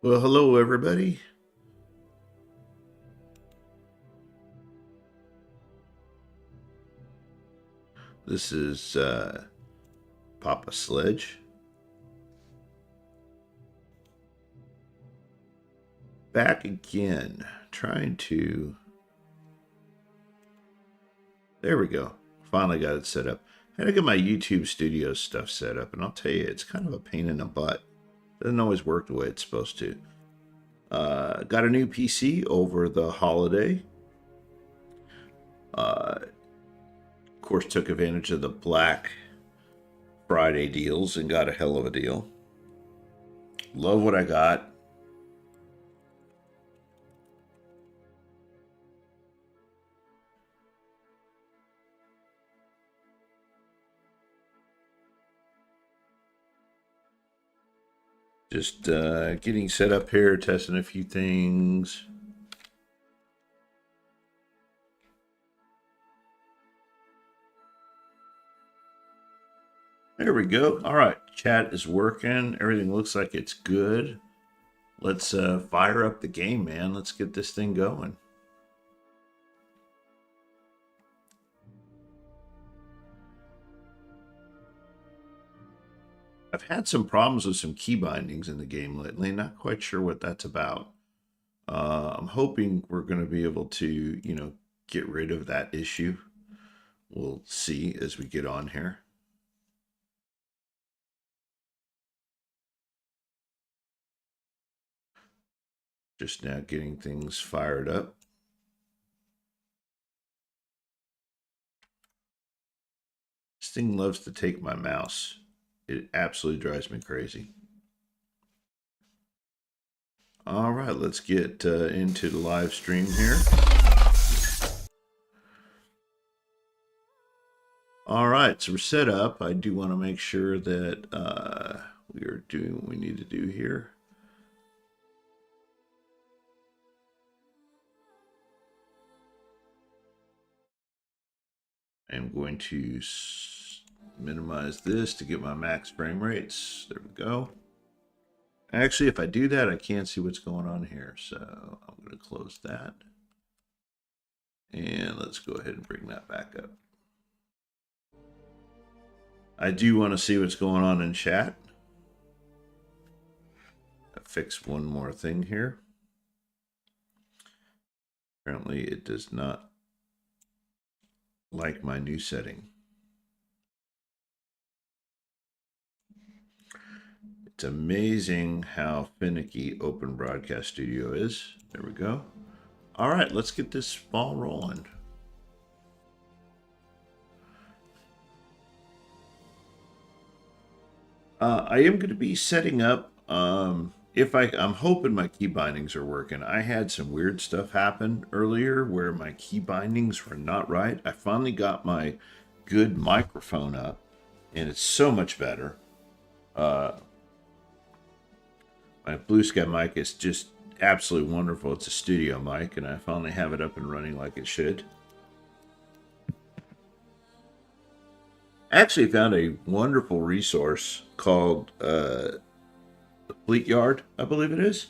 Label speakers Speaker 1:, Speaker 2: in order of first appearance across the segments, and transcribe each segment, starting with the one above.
Speaker 1: Well, hello, everybody. This is PapaSledge. Back again, trying to. There we go. Finally got it set up. I had to get my YouTube studio stuff set up, and I'll tell you, it's kind of a pain in the butt. Doesn't always work the way it's supposed to. Got a new PC over the holiday. Of course, took advantage of the Black Friday deals and got a hell of a deal. Love what I got. Just getting set up here, testing a few things. There we go. All right, chat is working. Everything looks like it's good. Let's fire up the game, man. Let's get this thing going. I've had some problems with some key bindings in the game lately. Not quite sure what that's about. I'm hoping we're going to be able to, get rid of that issue. We'll see as we get on here. Just now getting things fired up. This thing loves to take my mouse. It absolutely drives me crazy. All right, let's get into the live stream here. All right, so we're set up. I do want to make sure that we are doing what we need to do here. I'm going to minimize this to get my max frame rates. There we go. Actually, if I do that, I can't see what's going on here. So I'm going to close that. And let's go ahead and bring that back up. I do want to see what's going on in chat. I fixed one more thing here. Apparently it does not like my new setting. It's amazing how finicky Open Broadcast Studio is. There we go. All right, let's get this ball rolling. I am going to be setting up. I'm hoping my key bindings are working. I had some weird stuff happen earlier where my key bindings were not right. I finally got my good microphone up, and it's so much better. My Blue Sky mic is just absolutely wonderful. It's a studio mic, and I finally have it up and running like it should. I actually found a wonderful resource called the Fleet Yard, I believe it is,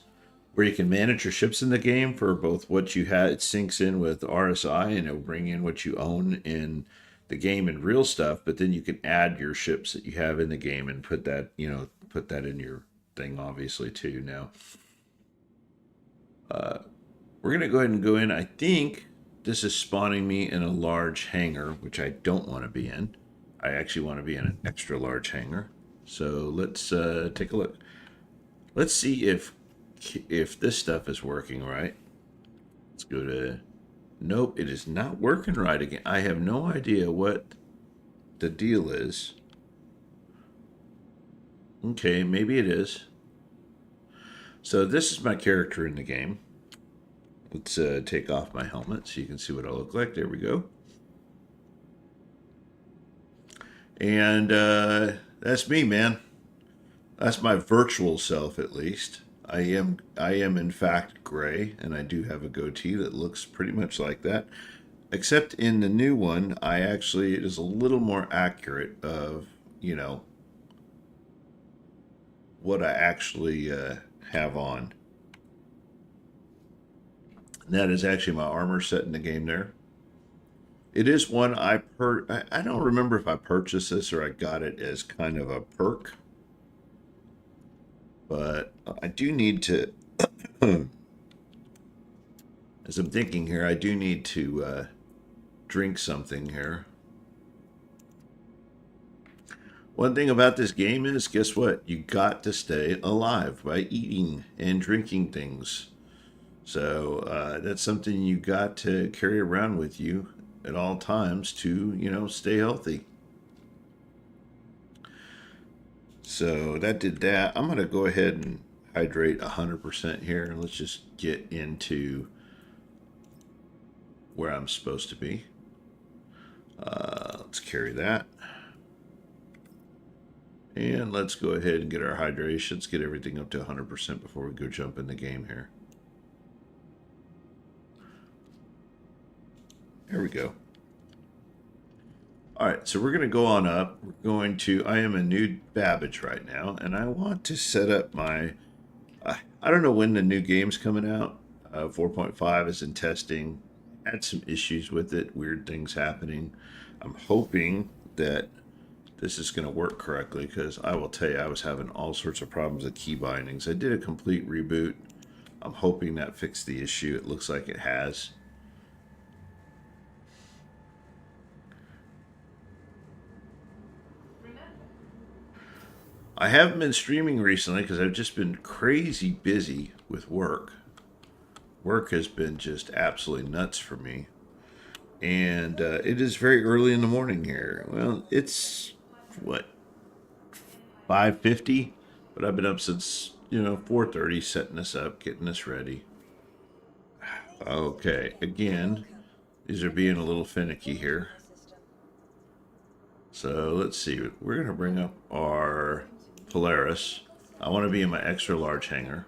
Speaker 1: where you can manage your ships in the game for both what you had. It syncs in with RSI, and it'll bring in what you own in the game and real stuff, but then you can add your ships that you have in the game and put that in your thing, obviously, too. Now, we're going to go ahead and go in. I think this is spawning me in a large hangar, which I don't want to be in. I actually want to be in an extra large hangar. So let's take a look. Let's see if this stuff is working right. Let's go to... Nope, it is not working right again. I have no idea what the deal is. Okay, maybe it is. So this is my character in the game. Let's take off my helmet so you can see what I look like. There we go. And that's me, man. That's my virtual self, at least. I am in fact gray, and I do have a goatee that looks pretty much like that. Except in the new one, it is a little more accurate of, what I actually have on. That is actually my armor set in the game there. It is one I don't remember if I purchased this or I got it as kind of a perk, but I do need to, as I'm thinking here, I do need to drink something here. One thing about this game is, guess what? You got to stay alive by eating and drinking things. So that's something you got to carry around with you at all times to, stay healthy. So that did that. I'm going to go ahead and hydrate 100% here. Let's just get into where I'm supposed to be. Let's carry that. And let's go ahead and get our hydration. Let's get everything up to 100% before we go jump in the game here. There we go. All right, so we're going to go on up. I am a new Babbage right now, and I want to set up my, I don't know when the new game's coming out. 4.5 is in testing. Had some issues with it, weird things happening. I'm hoping that this is going to work correctly, because I will tell you, I was having all sorts of problems with key bindings. I did a complete reboot. I'm hoping that fixed the issue. It looks like it has. I haven't been streaming recently because I've just been crazy busy with work. Work has been just absolutely nuts for me. And it is very early in the morning here. Well, it's, what, 5:50? But I've been up since, 4:30 setting this up, getting this ready. Okay, again, these are being a little finicky here. So let's see. We're going to bring up our Polaris. I want to be in my extra large hangar.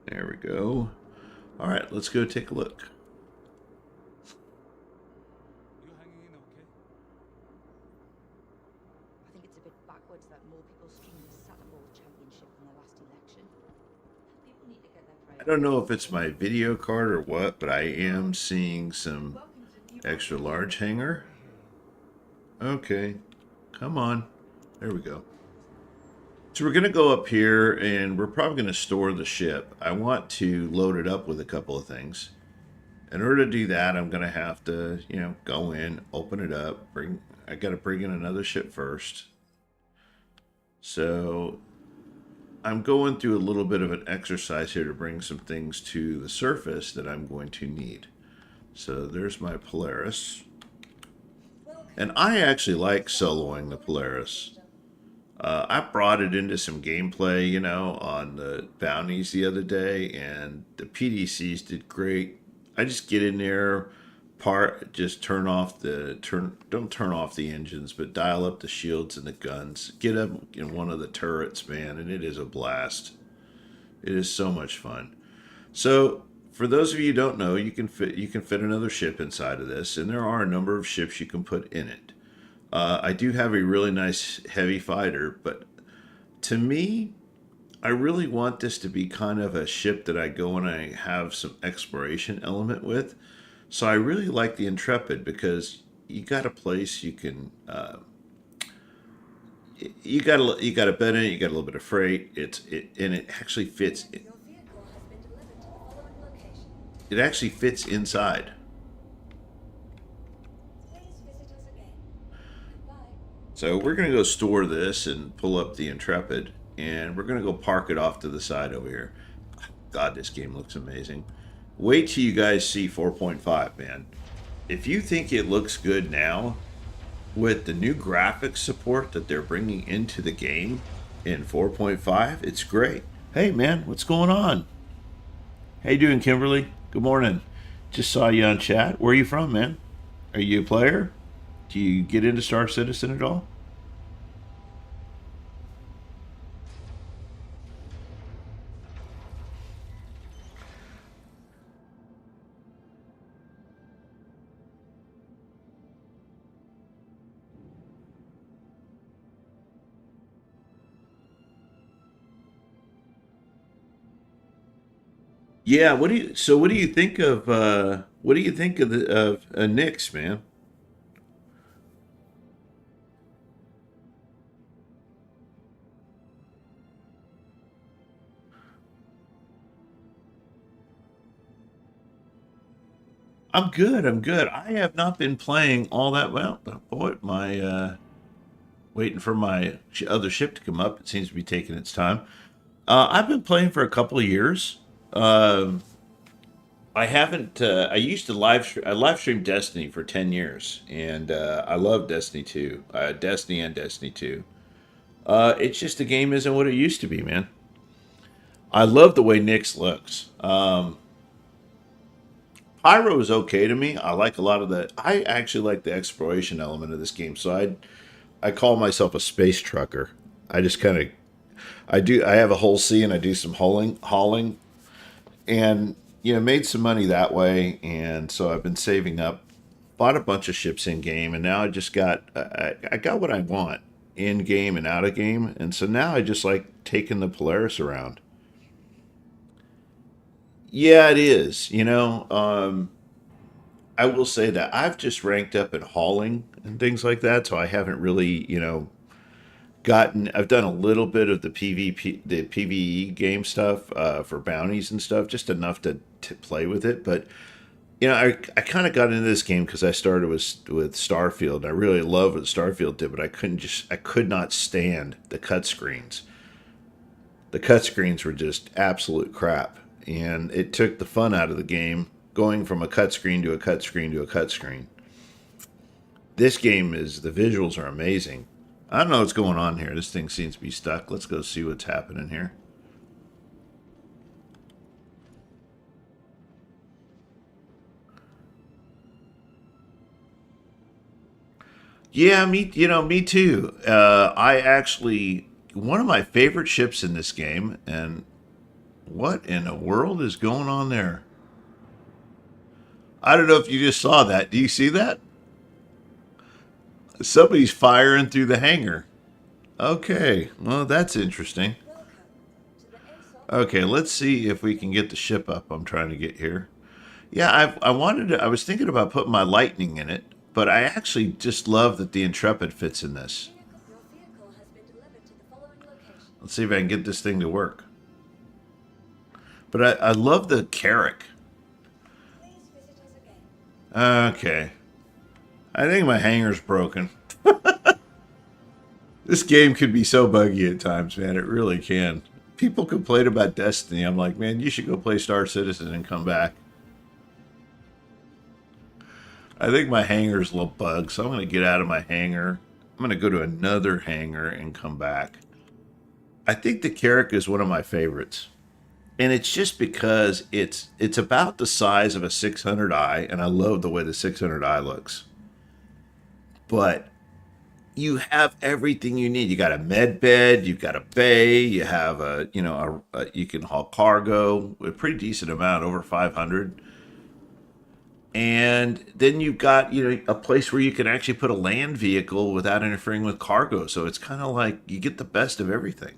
Speaker 1: There we go. All right, let's go take a look.
Speaker 2: You're hanging in okay?
Speaker 3: I think it's a bit backwards that more people stream the Saturday Championship than the last election. People need to get their
Speaker 1: I don't know if it's my video card or what, but I am seeing some extra large hangar. Okay, come on. There we go. So we're going to go up here, and we're probably going to store the ship. I want to load it up with a couple of things. In order to do that, I'm going to have to, go in, open it up. I got to bring in another ship first. So I'm going through a little bit of an exercise here to bring some things to the surface that I'm going to need. So there's my Polaris. And I actually like soloing the Polaris. I brought it into some gameplay, on the bounties the other day, and the PDCs did great. I just get in there, just don't turn off the engines, but dial up the shields and the guns. Get up in one of the turrets, man, and it is a blast. It is so much fun. So, for those of you who don't know, you can fit another ship inside of this, and there are a number of ships you can put in it. I do have a really nice heavy fighter, but to me, I really want this to be kind of a ship that I go and I have some exploration element with. So I really like the Intrepid because you got a place you can, you got a bed in it, you got a little bit of freight. And it actually fits. It actually fits inside. So we're going to go store this and pull up the Intrepid, and we're going to go park it off to the side over here. God, this game looks amazing. Wait till you guys see 4.5, man. If you think it looks good now, with the new graphics support that they're bringing into the game in 4.5, it's great. Hey, man, what's going on? How you doing, Kimberly? Good morning. Just saw you on chat. Where are you from, man? Are you a player? Do you get into Star Citizen at all? Yeah, what do you think of what do you think of the of Knicks, man? I'm good. I'm good. I have not been playing all that well. Boy, my waiting for my other ship to come up. It seems to be taking its time. I've been playing for a couple of years. Um I haven't. I used to I live streamed Destiny for 10 years, and I love Destiny 2, Destiny and Destiny 2. It's just the game isn't what it used to be, man. I love the way Nyx looks. Pyro is okay to me. I like a lot of the. I actually like the exploration element of this game, so I call myself a space trucker. I just kind of I do. I have a whole sea and I do some hauling, and made some money that way. And so I've been saving up, bought a bunch of ships in game, and now I just got I got what I want in game and out of game, and so now I just like taking the Polaris around. Yeah, it is. I will say that I've just ranked up in hauling and things like that, so I haven't really, gotten. I've done a little bit of the PVE game stuff for bounties and stuff, just enough to play with it. But I kind of got into this game because I started with Starfield. I really love what Starfield did, but I could not stand the cutscenes. The cutscenes were just absolute crap, and it took the fun out of the game going from a cutscreen to a cutscreen to a cutscreen. This game is the visuals are amazing. I don't know what's going on here. This thing seems to be stuck. Let's go see what's happening here. Yeah, me too. I actually one of my favorite ships in this game, and what in the world is going on there? I don't know if you just saw that. Do you see that? Somebody's firing through the hangar. Okay, well that's interesting. Okay, let's see if we can get the ship up. I'm trying to get here. Yeah, I wanted to. I was thinking about putting my Lightning in it, but I actually just love that the Intrepid fits in this. Let's see if I can get this thing to work. But I love the Carrack. Okay. I think my hanger's broken. This game can be so buggy at times, man. It really can. People complain about Destiny. I'm like, man, you should go play Star Citizen and come back. I think my hanger's a little bugged, so I'm going to get out of my hangar. I'm going to go to another hangar and come back. I think the Carrack is one of my favorites. And it's just because it's about the size of a 600i, and I love the way the 600i looks. But you have everything you need. You got a med bed, you've got a bay, you have you can haul cargo, a pretty decent amount, over 500. And then you've got a place where you can actually put a land vehicle without interfering with cargo. So it's kind of like you get the best of everything.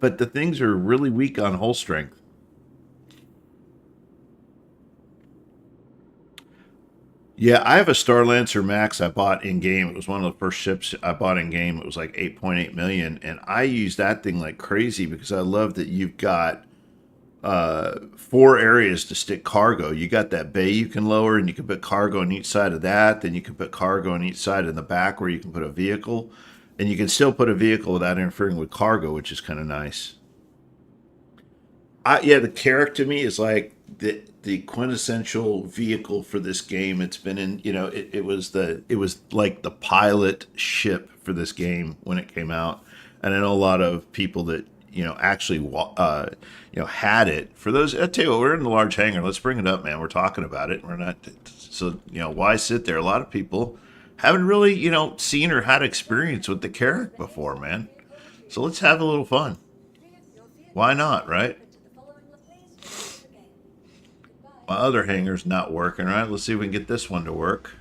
Speaker 1: But the things are really weak on hull strength. Yeah, I have a Starlancer Max I bought in game. It was one of the first ships I bought in game. It was like 8.8 million, and I use that thing like crazy because I love that you've got four areas to stick cargo. You got that bay you can lower, and you can put cargo on each side of that. Then you can put cargo on each side in the back where you can put a vehicle, and you can still put a vehicle without interfering with cargo, which is kind of nice. Yeah, the Carrack to me is like the quintessential vehicle for this game. It's been in, it was like the pilot ship for this game when it came out, and I know a lot of people that actually had it. For those, I tell you what, we're in the large hangar. Let's bring it up, man. We're talking about it. We're not so why sit there? A lot of people haven't really seen or had experience with the Carrack before, man. So let's have a little fun. Why not, right? My other hanger's not working, right? Let's see if we can get this one to work.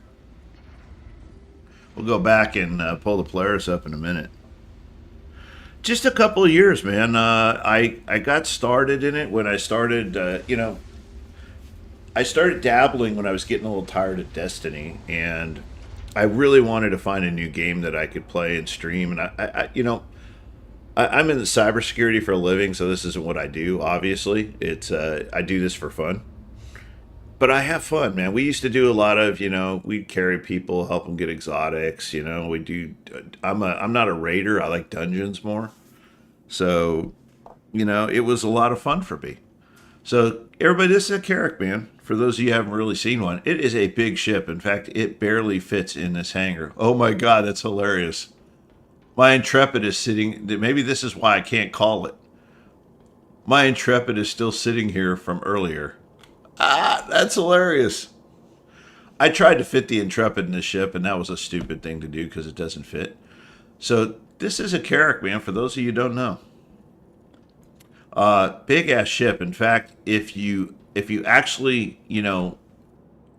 Speaker 1: We'll go back and pull the Polaris up in a minute. Just a couple of years, man. I got started in it when I started. I started dabbling when I was getting a little tired of Destiny, and I really wanted to find a new game that I could play and stream. And I'm in the cybersecurity for a living, so this isn't what I do. Obviously, it's I do this for fun, but I have fun, man. We used to do a lot of, we'd carry people, help them get exotics. We do. I'm not a raider. I like dungeons more. So, it was a lot of fun for me. So, everybody, this is a Carrack, man. For those of you who haven't really seen one, it is a big ship. In fact, it barely fits in this hangar. Oh my God, that's hilarious. My Intrepid is sitting, maybe this is why I can't call it. My Intrepid is still sitting here from earlier. Ah, that's hilarious. I tried to fit the Intrepid in the ship, and that was a stupid thing to do because it doesn't fit. So, this is a Carrack, man, for those of you who don't know. Big ass ship. In fact, if you actually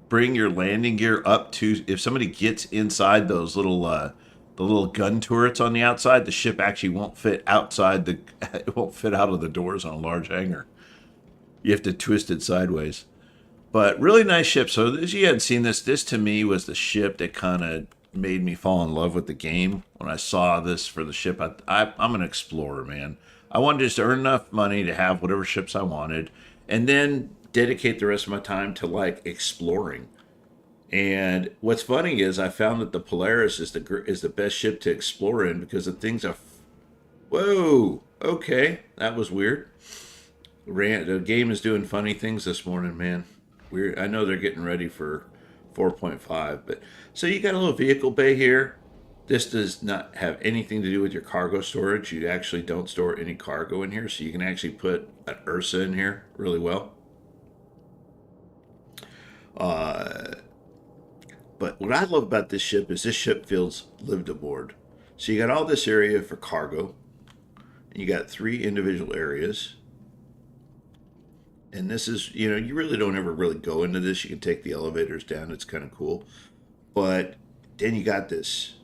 Speaker 1: bring your landing gear up to, if somebody gets inside those little the little gun turrets on the outside, the ship actually won't fit outside the it won't fit out of the doors on a large hangar. You have to twist it sideways. But really nice ship. So as you hadn't seen this to me was the ship that kind of made me fall in love with the game. When I saw this for the ship, I'm an explorer, man. I wanted just to earn enough money to have whatever ships I wanted, and then dedicate the rest of my time to like exploring. And what's funny is I found that the Polaris is the best ship to explore in because the things are. Whoa, okay, that was weird. The game is doing funny things this morning, man. Weird. I know they're getting ready for 4.5, but so you got a little vehicle bay here. This does not have anything to do with your cargo storage. You actually don't store any cargo in here, so you can actually put an Ursa in here really well. But what I love about this ship is this ship feels lived aboard. So you got all this area for cargo. You got 3 individual areas. And this is, you really don't ever really go into this. You can take the elevators down. It's kind of cool. But then you got this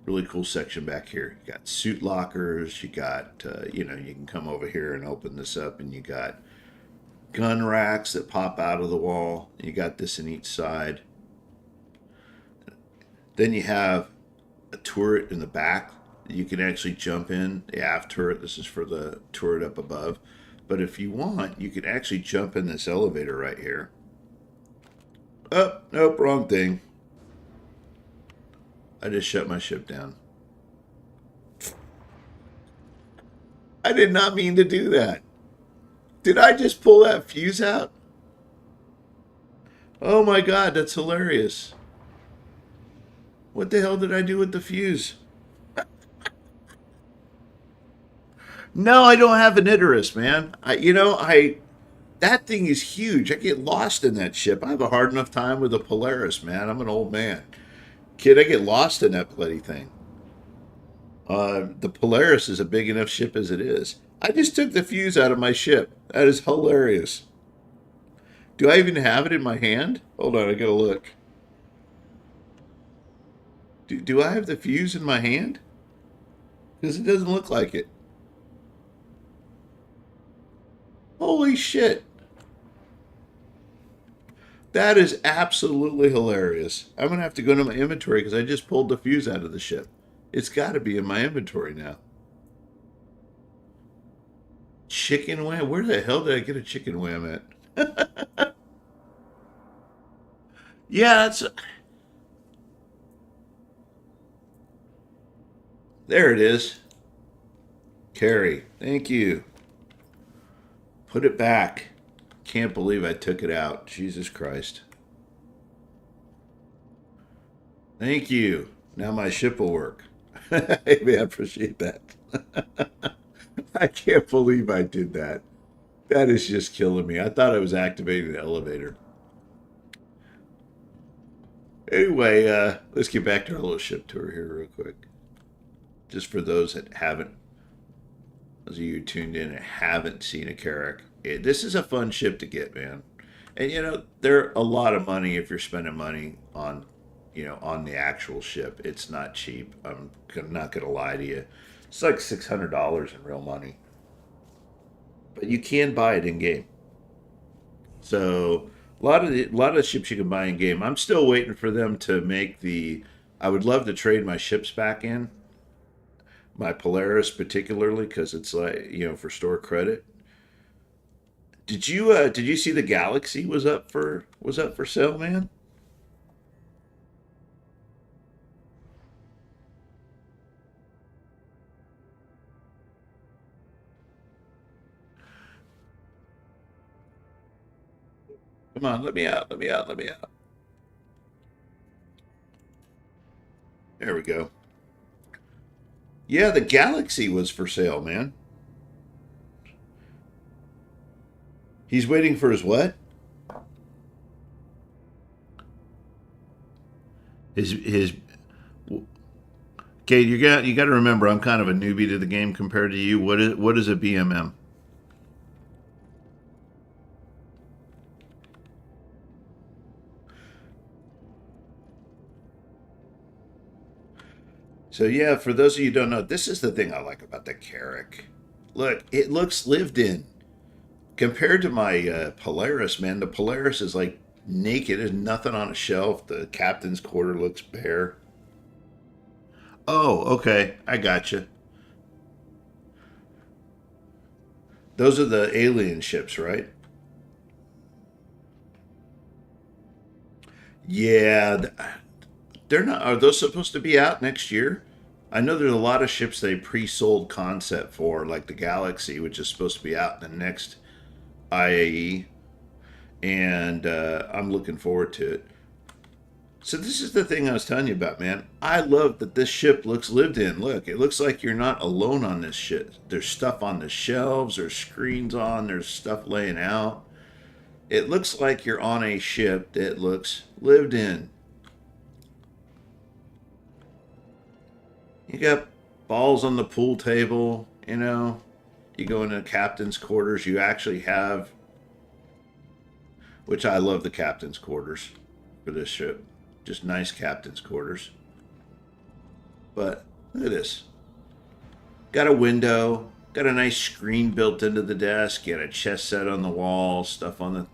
Speaker 1: really cool section back here. You got suit lockers. You got, you can come over here and open this up. And you got gun racks that pop out of the wall. You got this in each side. Then you have a turret in the back that you can actually jump in. The aft turret. This is for the turret up above. But if you want, you can actually jump in this elevator right here. Oh, nope, wrong thing. I just shut my ship down. I did not mean to do that. Did I just pull that fuse out? Oh my God, that's hilarious. What the hell did I do with the fuse? No, I don't have an Icarus, man. That thing is huge. I get lost in that ship. I have a hard enough time with a Polaris, man. I'm an old man. Kid, I get lost in that bloody thing. The Polaris is a big enough ship as it is. I just took the fuse out of my ship. That is hilarious. Do I even have it in my hand? Hold on, I gotta look. Do I have the fuse in my hand? Because it doesn't look like it. Holy shit. That is absolutely hilarious. I'm going to have to go into my inventory because I just pulled the fuse out of the ship. It's got to be in my inventory now. Chicken wham? Where the hell did I get a chicken wham at? Yeah, that's... There it is. Carry. Thank you. Put it back. Can't believe I took it out. Jesus Christ. Thank you. Now my ship will work. Hey, man, I appreciate that. I can't believe I did that. That is just killing me. I thought I was activating the elevator. Anyway, let's get back to our little ship tour here real quick. Just for those that haven't, those of you who tuned in and haven't seen a Carrack, this is a fun ship to get, man. And they're a lot of money if you're spending money on, on the actual ship. It's not cheap. I'm not gonna lie to you. It's like $600 in real money, but you can buy it in game. So a lot of the ships you can buy in game. I'm still waiting for them to make the. I would love to trade my ships back in, my Polaris particularly, because it's like for store credit. Did you see the Galaxy was up for sale, man? Come on, let me out, let me out, let me out. There we go. Yeah, the Galaxy was for sale, man. He's waiting for his what? His. Okay, you got to remember, I'm kind of a newbie to the game compared to you. What is a BMM? So yeah, for those of you who don't know, this is the thing I like about the Carrack. Look, it looks lived in. Compared to my Polaris, man, the Polaris is like naked. There's nothing on a shelf. The captain's quarter looks bare. Oh, okay. I got you. Those are the alien ships, right? Yeah, they're not. Are those supposed to be out next year? I know there's a lot of ships they pre-sold concept for, like the Galaxy, which is supposed to be out in the next IAE, and I'm looking forward to it. So this is the thing I was telling you about, man. I love that this ship looks lived in. Look, it looks like you're not alone on this shit. There's stuff on the shelves, there's screens on, there's stuff laying out. It looks like you're on a ship that looks lived in. You got balls on the pool table, You go into the captain's quarters, you actually have, which I love the captain's quarters for this ship. Just nice captain's quarters. But look at this. Got a window, got a nice screen built into the desk, you got a chess set on the wall, stuff on the.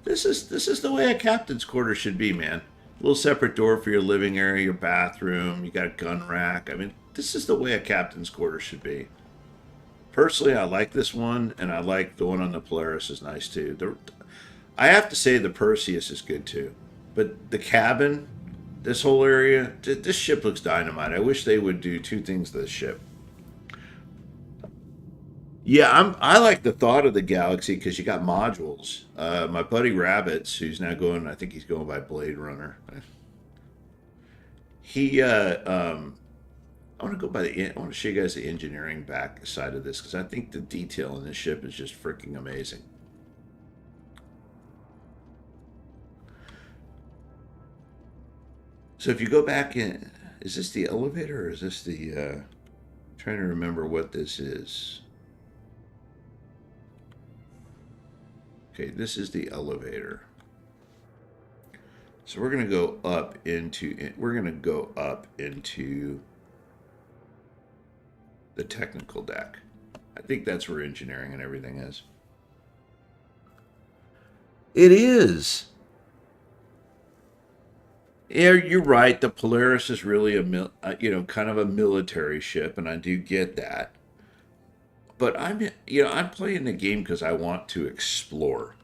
Speaker 1: This is the way a captain's quarters should be, man. A little separate door for your living area, your bathroom, you got a gun rack. I mean, this is the way a captain's quarters should be. Personally, I like this one, and I like the one on the Polaris is nice too. I have to say the Perseus is good too. But the cabin, this whole area, this ship looks dynamite. I wish they would do two things to this ship. Yeah, I like the thought of the Galaxy because you got modules. My buddy Rabbits, who's now going, I think he's going by Blade Runner. He, I want to go by I want to show you guys the engineering back side of this because I think the detail in this ship is just freaking amazing. So if you go back in, is this the elevator or is this the, trying to remember what this is. Okay, this is the elevator. So we're going to go up into the technical deck. I think that's where engineering and everything is. It is. Yeah, you're right. The Polaris is really kind of a military ship, and I do get that. But I'm playing the game because I want to explore.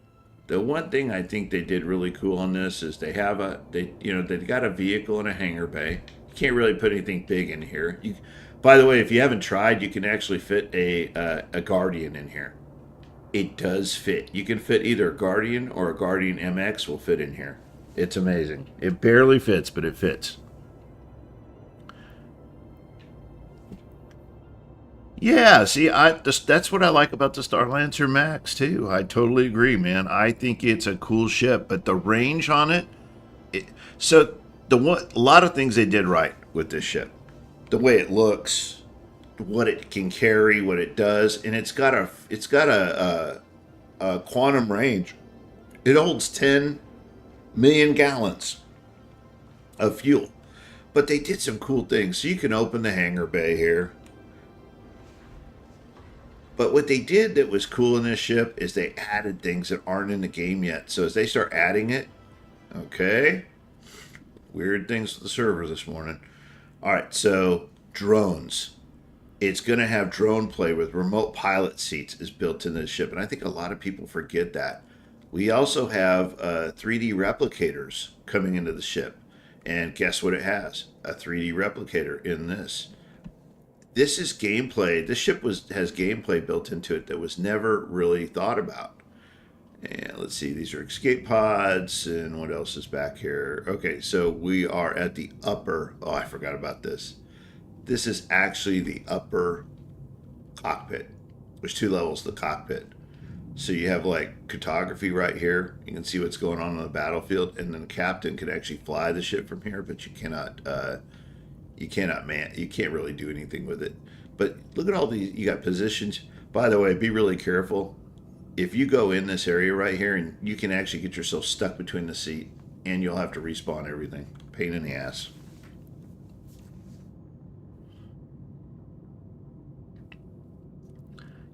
Speaker 1: The one thing I think they did really cool on this is they've got a vehicle in a hangar bay. You can't really put anything big in here. By the way, if you haven't tried, you can actually fit a Guardian in here. It does fit. You can fit either a Guardian or a Guardian MX will fit in here. It's amazing. It barely fits, but it fits. Yeah, see, that's what I like about the Starlancer Max too. I totally agree, man. I think it's a cool ship, but the range on it so a lot of things they did right with this ship. The way it looks, what it can carry, what it does, and a quantum range. It holds 10 million gallons of fuel. But they did some cool things. So you can open the hangar bay here. But what they did that was cool in this ship is they added things that aren't in the game yet. So as they start adding it, okay, weird things with the server this morning. All right, so drones. It's going to have drone play with remote pilot seats is built into the ship, and I think a lot of people forget that. We also have 3D replicators coming into the ship, and guess what it has? A 3D replicator in this. This is gameplay. This ship has gameplay built into it that was never really thought about. And let's see, these are escape pods, and what else is back here? Okay, so we are at the upper. Oh, I forgot about this. This is actually the upper cockpit. There's 2 levels of the cockpit. So you have like cartography right here. You can see what's going on the battlefield, and then the captain can actually fly the ship from here, but you cannot. You can't really do anything with it. But look at all these. You got positions. By the way, be really careful. If you go in this area right here, and you can actually get yourself stuck between the seat, and you'll have to respawn everything. Pain in the ass.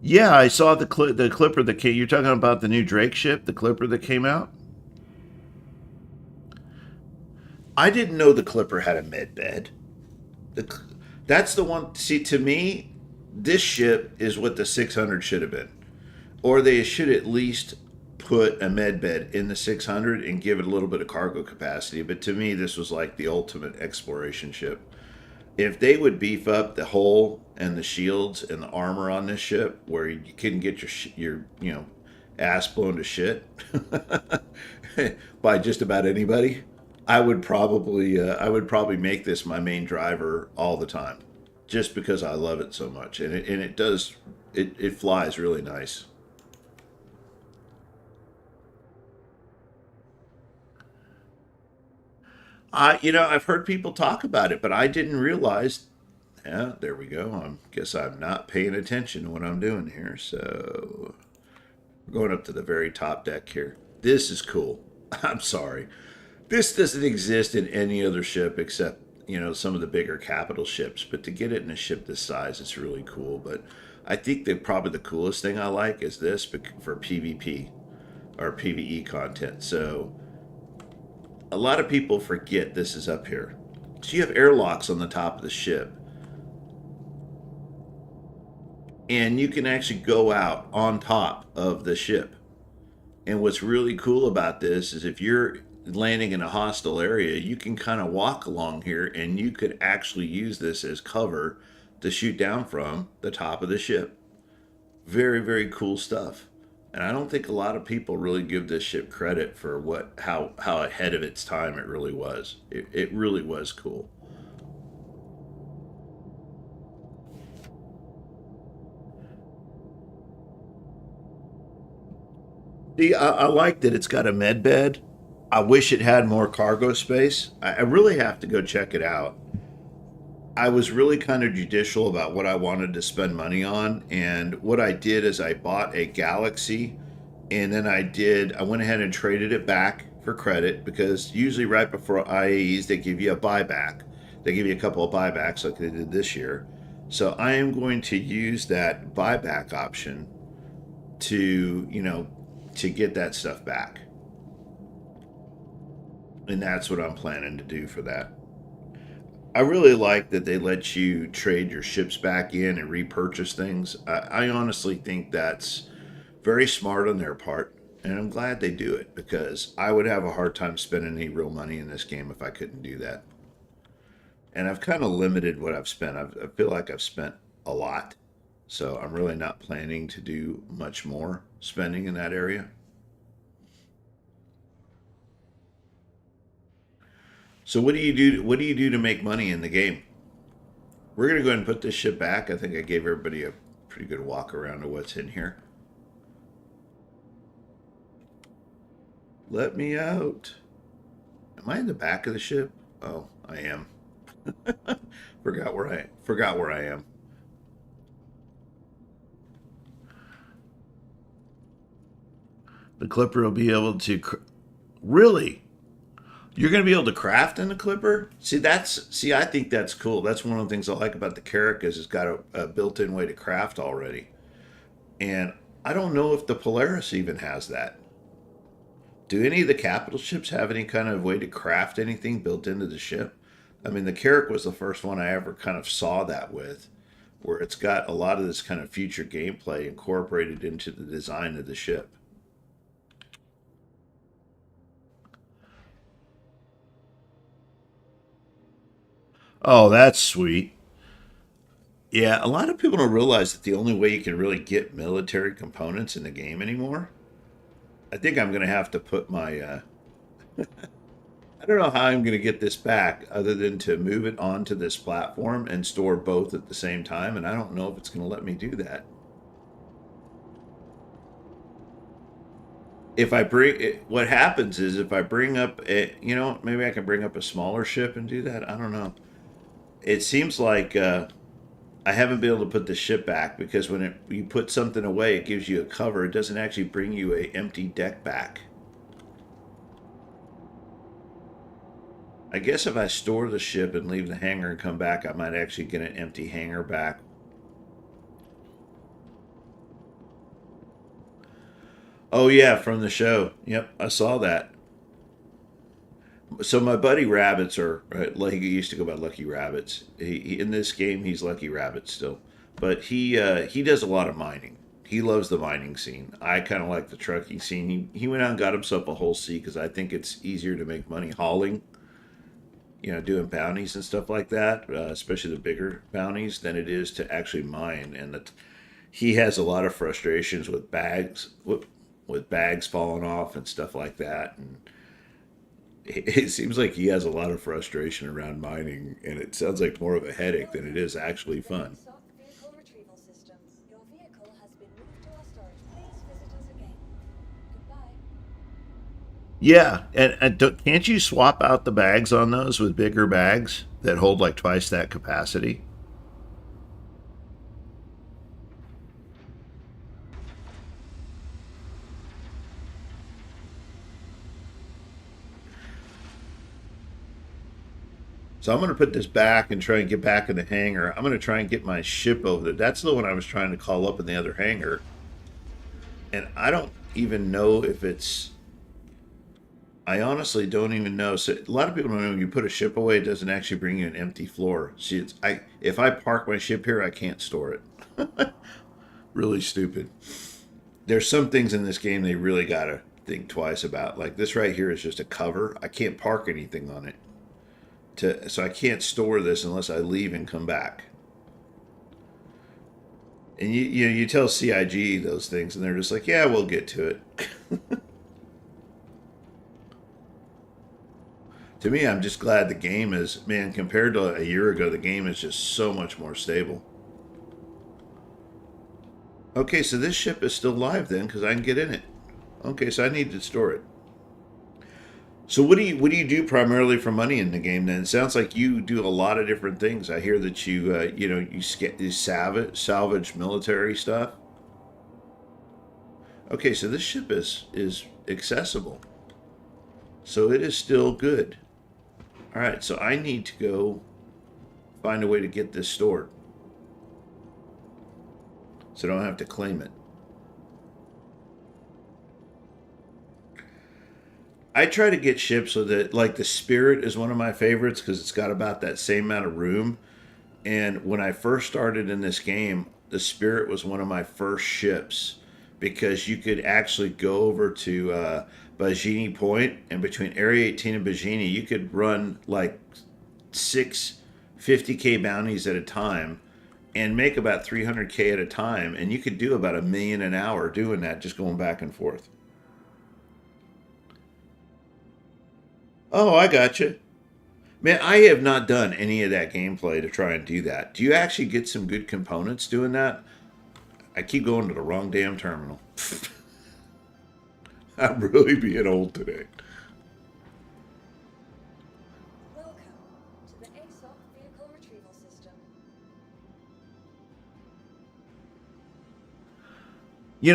Speaker 1: Yeah, I saw the clipper that came. You're talking about the new Drake ship, the clipper that came out. I didn't know the clipper had a med bed. The, that's the one. See, to me, this ship is what the 600 should have been, or they should at least put a med bed in the 600 and give it a little bit of cargo capacity. But to me, this was like the ultimate exploration ship. If they would beef up the hull and the shields and the armor on this ship, where you couldn't get your ass blown to shit by just about anybody, I would probably make this my main driver all the time, just because I love it so much, and it flies really nice. I've heard people talk about it, but I didn't realize. Yeah, there we go. I guess I'm not paying attention to what I'm doing here. So we're going up to the very top deck here. This is cool. I'm sorry. This doesn't exist in any other ship except, some of the bigger capital ships. But to get it in a ship this size, it's really cool. But I think that probably the coolest thing I like is this for PvP or PvE content. So a lot of people forget this is up here. So you have airlocks on the top of the ship. And you can actually go out on top of the ship. And what's really cool about this is if you're landing in a hostile area, you can kind of walk along here and you could actually use this as cover to shoot down from the top of the ship. Very, very cool stuff. And I don't think a lot of people really give this ship credit for how ahead of its time it really was. It really was cool. See, I like that it's got a med bed. I wish it had more cargo space. I really have to go check it out. I was really kind of judicial about what I wanted to spend money on. And what I did is I bought a Galaxy, and then I went ahead and traded it back for credit, because usually right before IAEs, they give you a buyback. They give you a couple of buybacks like they did this year. So I am going to use that buyback option to get that stuff back. And that's what I'm planning to do for that. I really like that they let you trade your ships back in and repurchase things. I honestly think that's very smart on their part, and I'm glad they do it, because I would have a hard time spending any real money in this game if I couldn't do that. And I've kind of limited what I've spent. I feel like I've spent a lot, so I'm really not planning to do much more spending in that area. So what do you do? What do you do to make money in the game? We're gonna go ahead and put this ship back. I think I gave everybody a pretty good walk around of what's in here. Let me out. Am I in the back of the ship? Oh, I am. Forgot where I am. The Clipper will be able to really. You're going to be able to craft in the Clipper? I think that's cool. That's one of the things I like about the Carrack is it's got a built-in way to craft already. And I don't know if the Polaris even has that. Do any of the capital ships have any kind of way to craft anything built into the ship? I mean, the Carrack was the first one I ever kind of saw that with, where it's got a lot of this kind of future gameplay incorporated into the design of the ship. Oh, that's sweet. Yeah, a lot of people don't realize that the only way you can really get military components in the game anymore. I think I'm going to have to put my. I don't know how I'm going to get this back other than to move it onto this platform and store both at the same time. And I don't know if it's going to let me do that. If I bring what happens is if I bring up maybe I can bring up a smaller ship and do that. I don't know. It seems like I haven't been able to put the ship back because when you put something away, it gives you a cover. It doesn't actually bring you a empty deck back. I guess if I store the ship and leave the hangar and come back, I might actually get an empty hangar back. Oh yeah, from the show. Yep, I saw that. So my buddy Rabbits are like he used to go by Lucky Rabbits. In this game he's Lucky Rabbit still, but he does a lot of mining. He loves the mining scene. I kind of like the trucking scene. He went out and got himself a whole seat because I think it's easier to make money hauling, doing bounties and stuff like that, especially the bigger bounties, than it is to actually mine. And that he has a lot of frustrations with bags falling off and stuff like that, and it seems like he has a lot of frustration around mining, and it sounds like more of a headache than it is actually fun.
Speaker 4: Stop vehicle retrieval systems. Your vehicle has been moved to our storage. Please visit us again. Goodbye.
Speaker 1: Yeah, and can't you swap out the bags on those with bigger bags that hold like twice that capacity? So I'm going to put this back and try and get back in the hangar. I'm going to try and get my ship over there. That's the one I was trying to call up in the other hangar. And I don't even know if it's. I honestly don't even know. So a lot of people don't know when you put a ship away, it doesn't actually bring you an empty floor. See, if I park my ship here, I can't store it. Really stupid. There's some things in this game they really gotta think twice about. Like this right here is just a cover. I can't park anything on it. So I can't store this unless I leave and come back. And you tell CIG those things, and they're just like, yeah, we'll get to it. To me, I'm just glad the game is, man, compared to a year ago, the game is just so much more stable. Okay, so this ship is still live then, because I can get in it. Okay, so I need to store it. So what do you do primarily for money in the game then? It sounds like you do a lot of different things. I hear that you salvage military stuff. Okay, so this ship is accessible. So it is still good. All right, so I need to go find a way to get this stored. So I don't have to claim it. I try to get ships so that, like, the Spirit is one of my favorites because it's got about that same amount of room. And when I first started in this game, the Spirit was one of my first ships because you could actually go over to Bajini Point, and between Area 18 and Bajini, you could run like six 50K bounties at a time and make about 300K at a time. And you could do about 1 million an hour doing that, just going back and forth. Oh, I got you. Man, I have not done any of that gameplay to try and do that. Do you actually get some good components doing that? I keep going to the wrong damn terminal. I'm really being old today.
Speaker 4: Welcome to the ASOC vehicle retrieval system.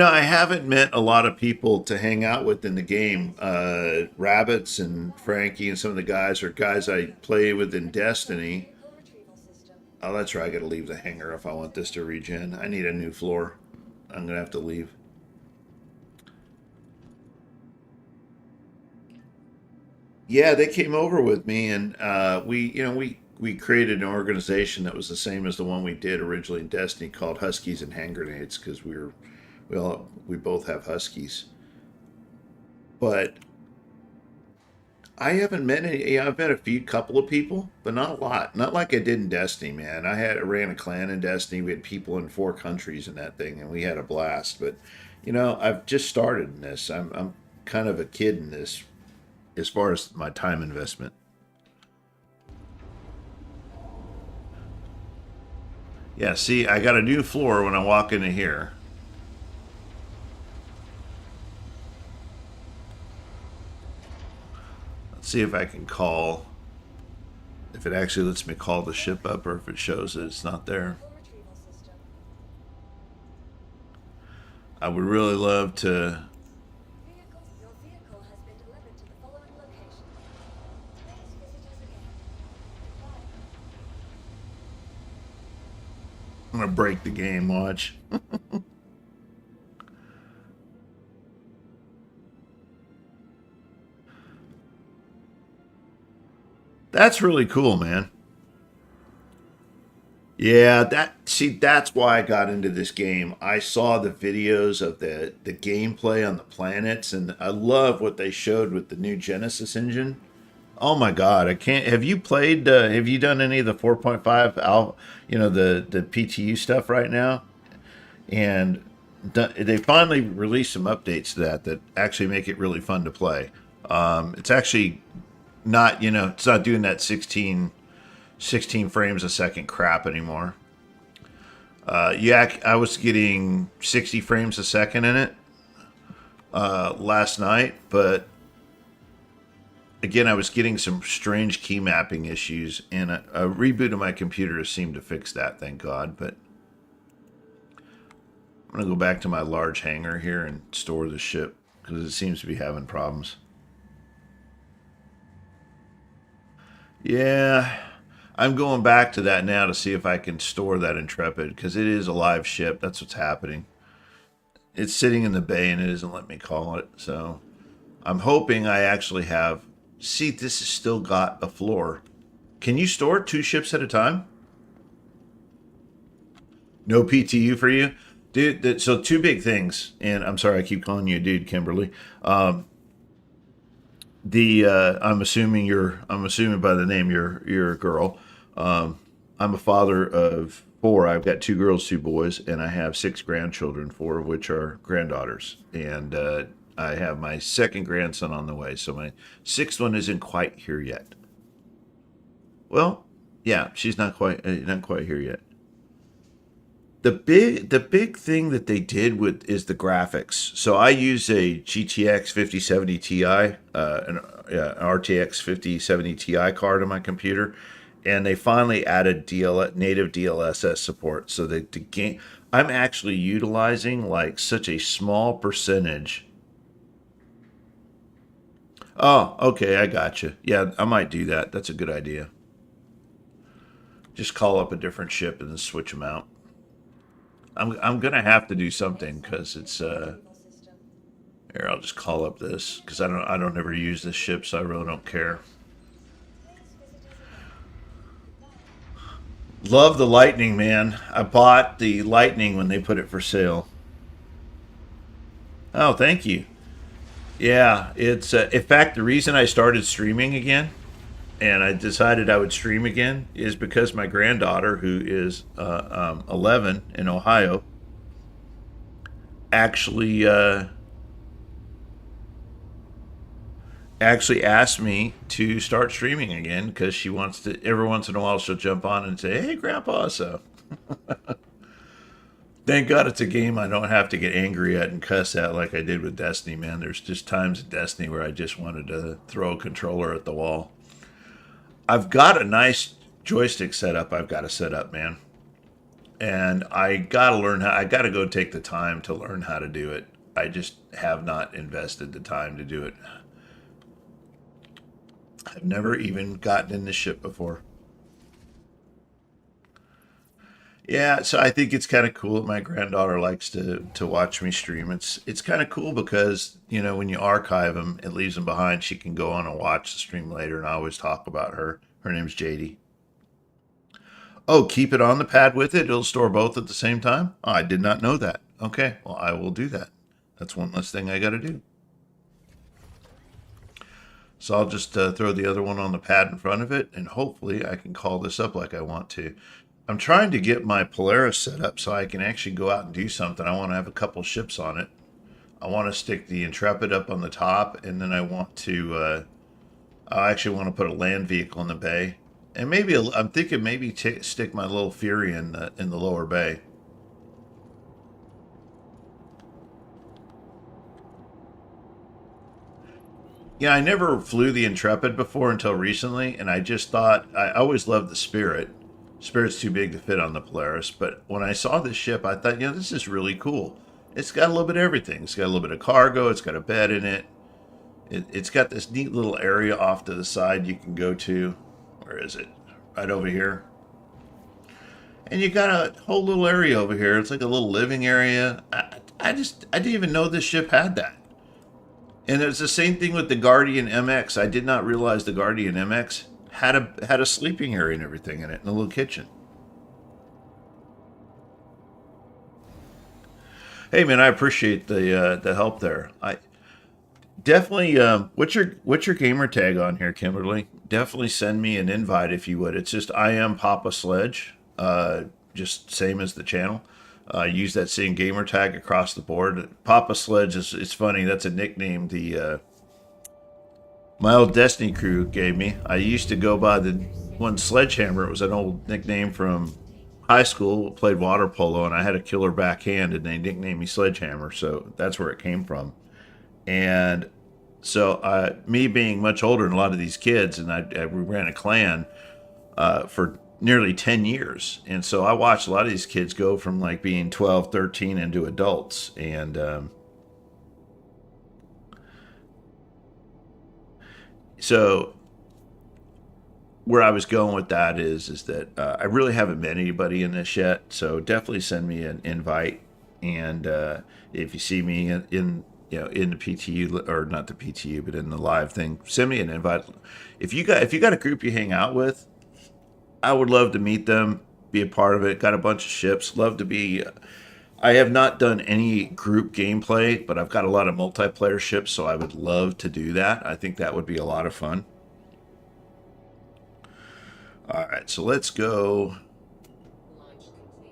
Speaker 1: I haven't met a lot of people to hang out with in the game. Rabbits and Frankie and some of the guys are guys I play with in Destiny.
Speaker 4: Vehicle retrieval system.
Speaker 1: Oh, that's right. I got to leave the hangar if I want this to regen. I need a new floor. I'm gonna have to leave. Yeah, they came over with me, and we created an organization that was the same as the one we did originally in Destiny, called Huskies and Hand Grenades, because we both have Huskies. But I haven't met any. Yeah, I've met a few couple of people, but not a lot. Not like I did in Destiny, man. I ran a clan in Destiny. We had people in 4 countries in that thing, and we had a blast. But I've just started in this. I'm kind of a kid in this as far as my time investment. Yeah, see, I got a new floor when I walk into here. Let's see if I can call. If it actually lets me call the ship up, or if it shows that it's not there.
Speaker 4: Vehicle retrieval system.
Speaker 1: I would really love to.
Speaker 4: Your vehicle has been delivered to the following location. Please visit us again. Goodbye.
Speaker 1: I'm gonna break the game. Watch. That's really cool, man. Yeah, that's why I got into this game. I saw the videos of the gameplay on the planets, and I love what they showed with the new Genesis engine. Oh my God, I can't. Have you played? Have you done any of the 4.5 al? The PTU stuff right now? And they finally released some updates to that actually make it really fun to play. It's actually not, it's not doing that 16 frames a second crap anymore. Yeah, I was getting 60 frames a second in it last night, but again, I was getting some strange key mapping issues, and a reboot of my computer seemed to fix that, thank God. But I'm going to go back to my large hangar here and store the ship, because it seems to be having problems. Yeah, I'm going back to that now to see if I can store that Intrepid, because it is a live ship. That's what's happening. It's sitting in the bay, and it isn't letting me call it. So I'm hoping I actually have. See, this has still got a floor. Can you store 2 ships at a time? No PTU for you? Dude, so 2 big things, and I'm sorry I keep calling you a dude, Kimberly. I'm assuming by the name you're a girl. I'm a father of 4. I've got 2 girls, 2 boys, and I have 6 grandchildren, 4 of which are granddaughters. And I have my 2nd grandson on the way, so my 6th one isn't quite here yet. Well, yeah, she's not quite here yet. The big thing that they did with is the graphics. So I use a GTX 5070 Ti, an RTX 5070 Ti card on my computer, and they finally added native DLSS support. So that the game, I'm actually utilizing like such a small percentage. Oh, okay, I got you. Yeah, I might do that. That's a good idea. Just call up a different ship and then switch them out. I'm gonna have to do something because it's
Speaker 4: Retrieval system.
Speaker 1: here. I'll just call up this because I don't ever use this ship, so I really don't care.
Speaker 4: Please visit us again. Goodbye.
Speaker 1: Love the Lightning, man. I bought the Lightning when they put it for sale. Oh, thank you. Yeah, it's in fact the reason I started streaming again, and I decided I would stream again, is because my granddaughter, who is 11 in Ohio, actually actually asked me to start streaming again because she wants to. Every once in a while, she'll jump on and say, "Hey, Grandpa." So thank God it's a game I don't have to get angry at and cuss at like I did with Destiny. Man, there's just times in Destiny where I just wanted to throw a controller at the wall. I've got a nice joystick setup. I've got to set up, man, and I got to learn how. I got to go take the time to learn how to do it. I just have not invested the time to do it. I've never even gotten in the ship before. Yeah, so I think it's kind of cool that my granddaughter likes to watch me stream. It's kind of cool because when you archive them, it leaves them behind. She can go on and watch the stream later, and I always talk about her. Her name's JD. Oh, keep it on the pad with it. It'll store both at the same time. Oh, I did not know that. Okay, well I will do that. That's one less thing I got to do. So I'll just throw the other one on the pad in front of it, and hopefully I can call this up like I want to. I'm trying to get my Polaris set up so I can actually go out and do something. I want to have a couple ships on it. I want to stick the Intrepid up on the top, and then I want to. I actually want to put a land vehicle in the bay, and maybe I'm thinking maybe stick my little Fury in the lower bay. Yeah, I never flew the Intrepid before until recently, and I just thought I always loved the Spirit. Spirit's too big to fit on the Polaris, but when I saw this ship, I thought, this is really cool. It's got a little bit of everything. It's got a little bit of cargo. It's got a bed in it. It's got this neat little area off to the side you can go to. Where is it? Right over here. And you got a whole little area over here. It's like a little living area. I didn't even know this ship had that. And it's the same thing with the Guardian MX. I did not realize the Guardian MX had a sleeping area and everything in it, and a little kitchen. Hey man, I appreciate the help there. I definitely what's your gamer tag on here, Kimberly? Definitely send me an invite if you would. It's just I am PapaSledge, just same as the channel. Use that same gamer tag across the board. PapaSledge is it's funny. That's a nickname my old Destiny crew gave me. I used to go by the one Sledgehammer. It was an old nickname from high school. Played water polo, and I had a killer backhand, and they nicknamed me Sledgehammer. So that's where it came from. And so me being much older than a lot of these kids, and we ran a clan for nearly 10 years. And so I watched a lot of these kids go from like being 12, 13 into adults. And so where I was going with that is that I really haven't met anybody in this yet. So definitely send me an invite. And if you see me in the PTU, or not the PTU, but in the live thing, send me an invite. If you got a group you hang out with, I would love to meet them, be a part of it. Got a bunch of ships. Love to be. I have not done any group gameplay, but I've got a lot of multiplayer ships, so I would love to do that. I think that would be a lot of fun. All right, so let's go.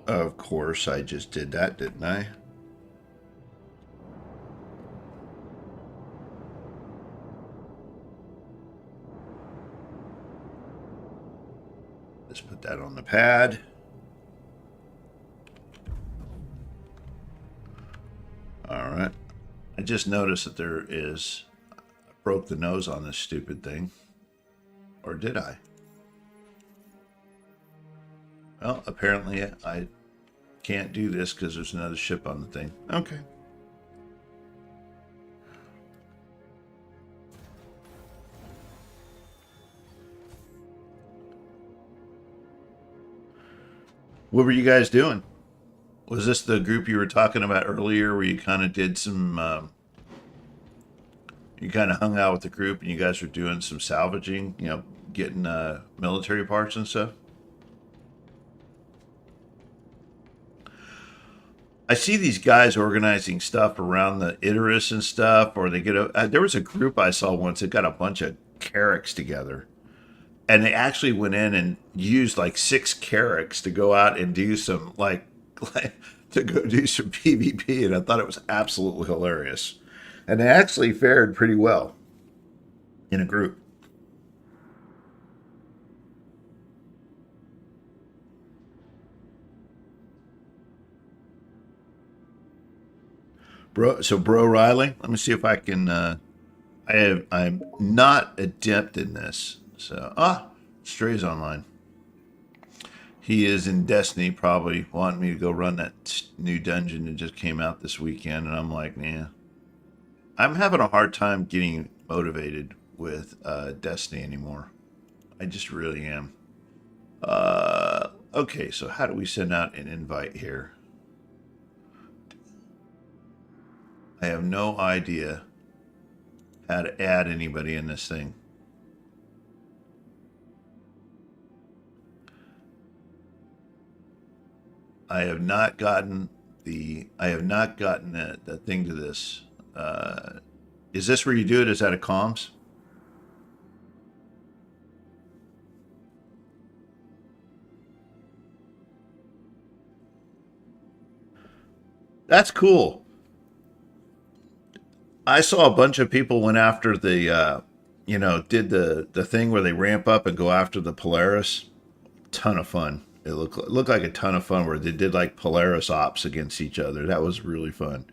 Speaker 1: Of course, I just did that, didn't I? Let's put that on the pad. All right. I just noticed that I broke the nose on this stupid thing. Or did I? Well, apparently I can't do this because there's another ship on the thing. Okay. What were you guys doing? Was this the group you were talking about earlier where you kind of did some, you kind of hung out with the group and you guys were doing some salvaging, getting military parts and stuff? I see these guys organizing stuff around the Idris and stuff, or they there was a group I saw once that got a bunch of carracks together. And they actually went in and used like 6 carracks to go out and do some to go do some PvP, and I thought it was absolutely hilarious. And they actually fared pretty well in a group. Bro Riley, let me see if I can I'm not adept in this. So, Stray's online. He is in Destiny, probably wanting me to go run that new dungeon that just came out this weekend. And I'm like, nah. I'm having a hard time getting motivated with Destiny anymore. I just really am. Okay, so how do we send out an invite here? I have no idea how to add anybody in this thing. I have not gotten the thing to this. Is this where you do it? Is that a comms? That's cool. I saw a bunch of people went after the, did the thing where they ramp up and go after the Polaris. Ton of fun. It looked like a ton of fun where they did like Polaris ops against each other. That was really fun.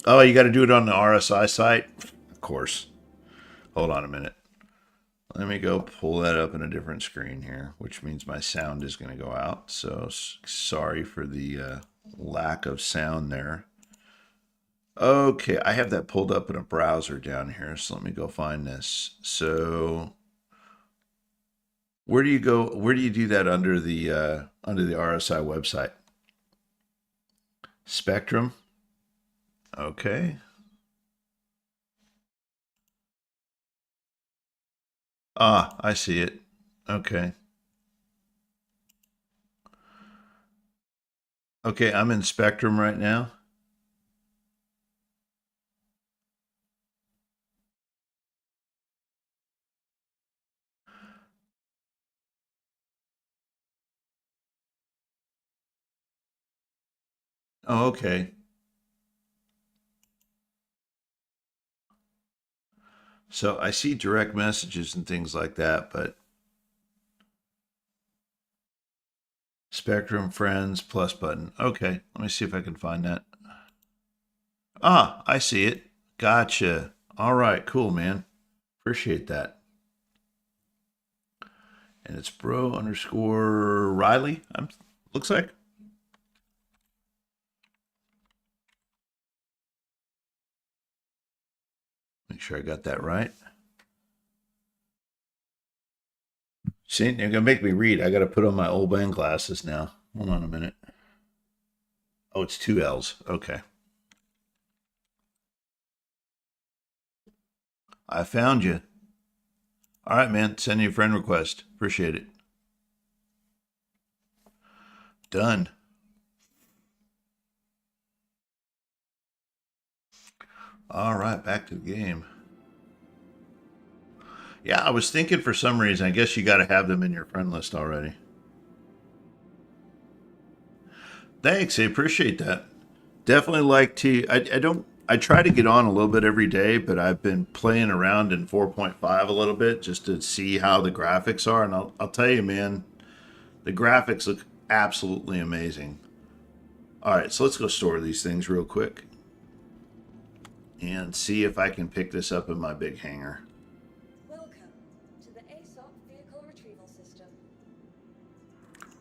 Speaker 1: Oh, you got to do it on the RSI site? Of course. Hold on a minute. Let me go pull that up in a different screen here, which means my sound is going to go out. So sorry for the lack of sound there. Okay, I have that pulled up in a browser down here, so let me go find this. So where do you go? Where do you do that under the RSI website? Spectrum. Okay. Ah, I see it. Okay. Okay, I'm in Spectrum right now. Oh, okay. So I see direct messages and things like that, but Spectrum Friends plus button. Okay, let me see if I can find that. Ah, I see it. Gotcha. All right, cool, man. Appreciate that. And it's bro underscore Riley. Looks like. Make sure I got that right. See, you're gonna make me read. I gotta put on my old band glasses now. Hold on a minute. Oh, it's two L's. Okay. I found you. All right, man. Send you a friend request. Appreciate it. Done. All right, back to the game. Yeah, I was thinking for some reason, I guess you got to have them in your friend list already. Thanks, I appreciate that. Definitely like to. I don't. I try to get on a little bit every day, but I've been playing around in 4.5 a little bit just to see how the graphics are, and I'll tell you, man, the graphics look absolutely amazing. All right, so let's go store these things real quick and see if I can pick this up in my big hangar.
Speaker 4: Welcome to the ASOP Vehicle Retrieval System.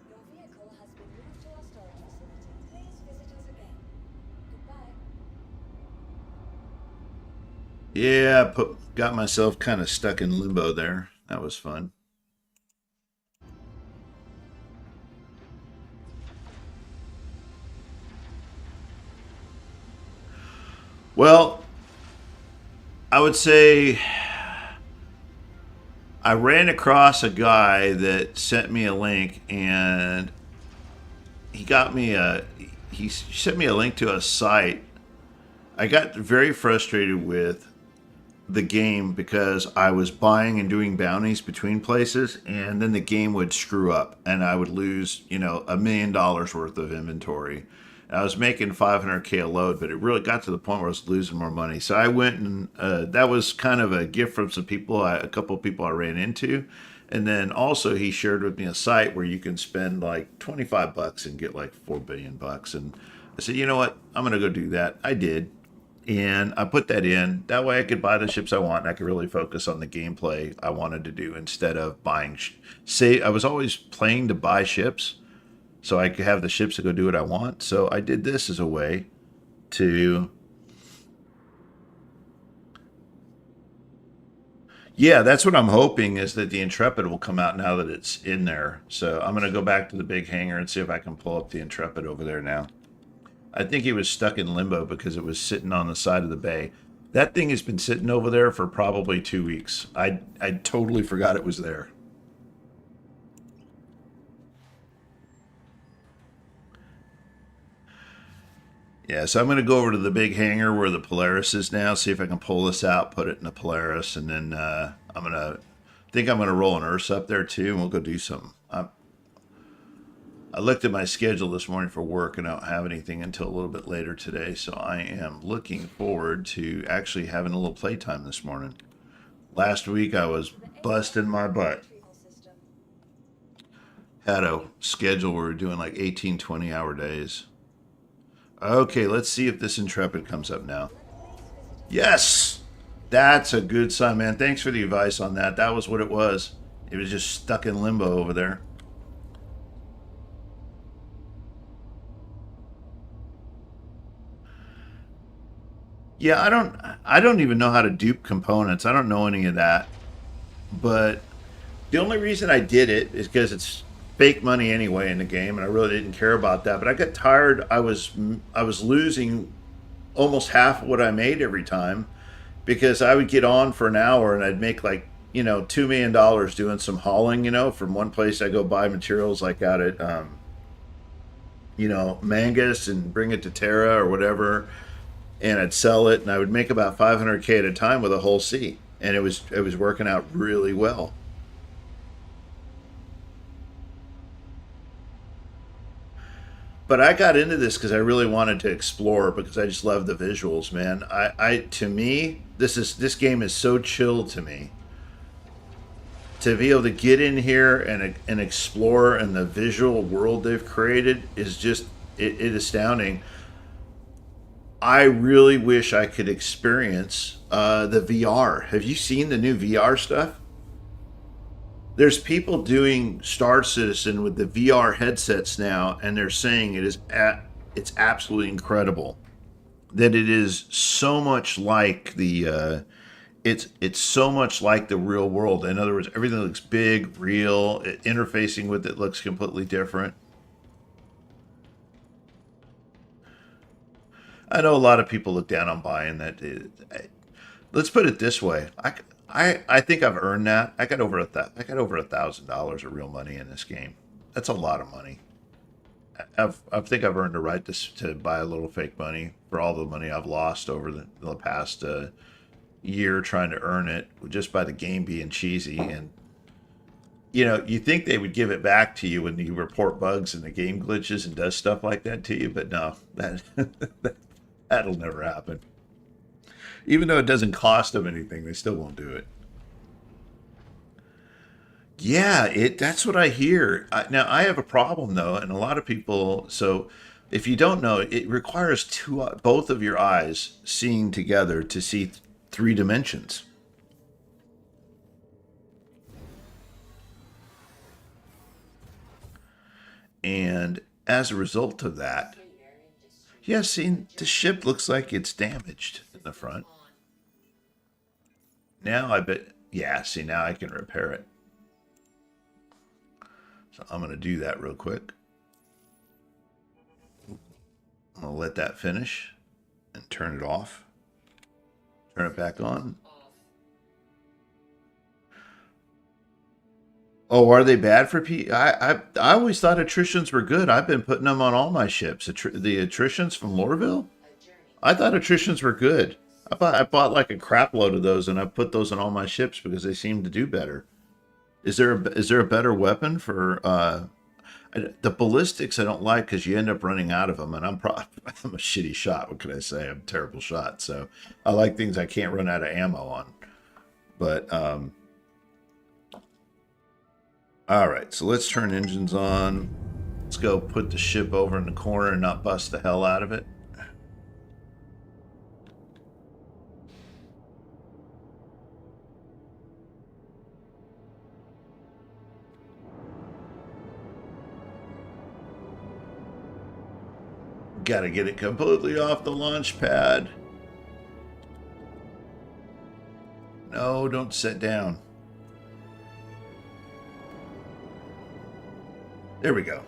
Speaker 4: Your vehicle has been moved to our storage facility. Please visit us again. Goodbye.
Speaker 1: Yeah, got myself kind of stuck in limbo there. That was fun. Well, I would say I ran across a guy that sent me a link, and he got me a he sent me a link to a site. I got very frustrated with the game because I was buying and doing bounties between places, and then the game would screw up, and I would lose, $1 million worth of inventory. And I was making 500K a load, but it really got to the point where I was losing more money. So I went and that was kind of a gift from some people, a couple of people I ran into. And then also he shared with me a site where you can spend like 25 bucks and get like 4 billion bucks. And I said, you know what? I'm going to go do that. I did, and I put that in. That way I could buy the ships I want, and I could really focus on the gameplay I wanted to do instead of buying. Say, I was always playing to buy ships so I could have the ships to go do what I want. So I did this as a way to. Yeah, that's what I'm hoping is that the Intrepid will come out now that it's in there. So I'm going to go back to the big hangar and see if I can pull up the Intrepid over there now. I think he was stuck in limbo because it was sitting on the side of the bay. That thing has been sitting over there for probably 2 weeks. I totally forgot it was there. Yeah, so I'm going to go over to the big hangar where the Polaris is now, see if I can pull this out, put it in the Polaris, and then I'm going to think I'm going to roll an Ursa up there too, and we'll go do something. I looked at my schedule this morning for work, and I don't have anything until a little bit later today, so I am looking forward to actually having a little playtime this morning. Last week I was busting my butt.
Speaker 4: Retrieval system.
Speaker 1: Had a schedule where we were doing like 18, 20-hour days. Okay, let's see if this Intrepid comes up now. Yes! That's a good sign, man. Thanks for the advice on that. That was what it was. It was just stuck in limbo over there. Yeah, I don't even know how to dupe components. I don't know any of that. But the only reason I did it is because it's fake money anyway in the game, and I really didn't care about that. But I got tired. I was losing almost half of what I made every time because I would get on for an hour and I'd make like $2 million doing some hauling. From one place I go buy materials like out at Mangus and bring it to Terra or whatever, and I'd sell it, and I would make about 500K at a time with a whole C, and it was working out really well. But I got into this because I really wanted to explore because I just love the visuals, man. To me, this game is so chill to me. To be able to get in here and explore, and the visual world they've created is just it astounding. I really wish I could experience the VR. Have you seen the new VR stuff? There's people doing Star Citizen with the VR headsets now, and they're saying it's absolutely incredible. That it is so much like the it's so much like the real world. In other words, everything looks big, real. Interfacing with it looks completely different. I know a lot of people look down on buying that. Let's put it this way: I think I've earned that. I got over $1,000 of real money in this game. That's a lot of money. I think I've earned the right to buy a little fake money for all the money I've lost over the past year trying to earn it just by the game being cheesy. And you think they would give it back to you when you report bugs and the game glitches and does stuff like that to you, but no, that'll never happen. Even though it doesn't cost them anything, they still won't do it. Yeah, that's what I hear. Now, I have a problem, though, and a lot of people... So, if you don't know, it requires both of your eyes seeing together to see 3 dimensions. And as a result of that... Yeah, see, the ship looks like it's damaged in the front. Now I bet... Yeah, see, now I can repair it. So I'm going to do that real quick. I'm going to let that finish and turn it off. Turn it back on. Oh, are they bad for P? I always thought attritions were good. I've been putting them on all my ships. The attritions from Lorville? I thought attritions were good. I bought like a crap load of those, and I put those on all my ships because they seem to do better. Is there a better weapon for the ballistics? I don't like because you end up running out of them, and I'm a shitty shot. What can I say? I'm a terrible shot. So I like things I can't run out of ammo on. But all right, so let's turn engines on. Let's go put the ship over in the corner and not bust the hell out of it. Got to get it completely off the launch pad. No, don't sit down. There we go.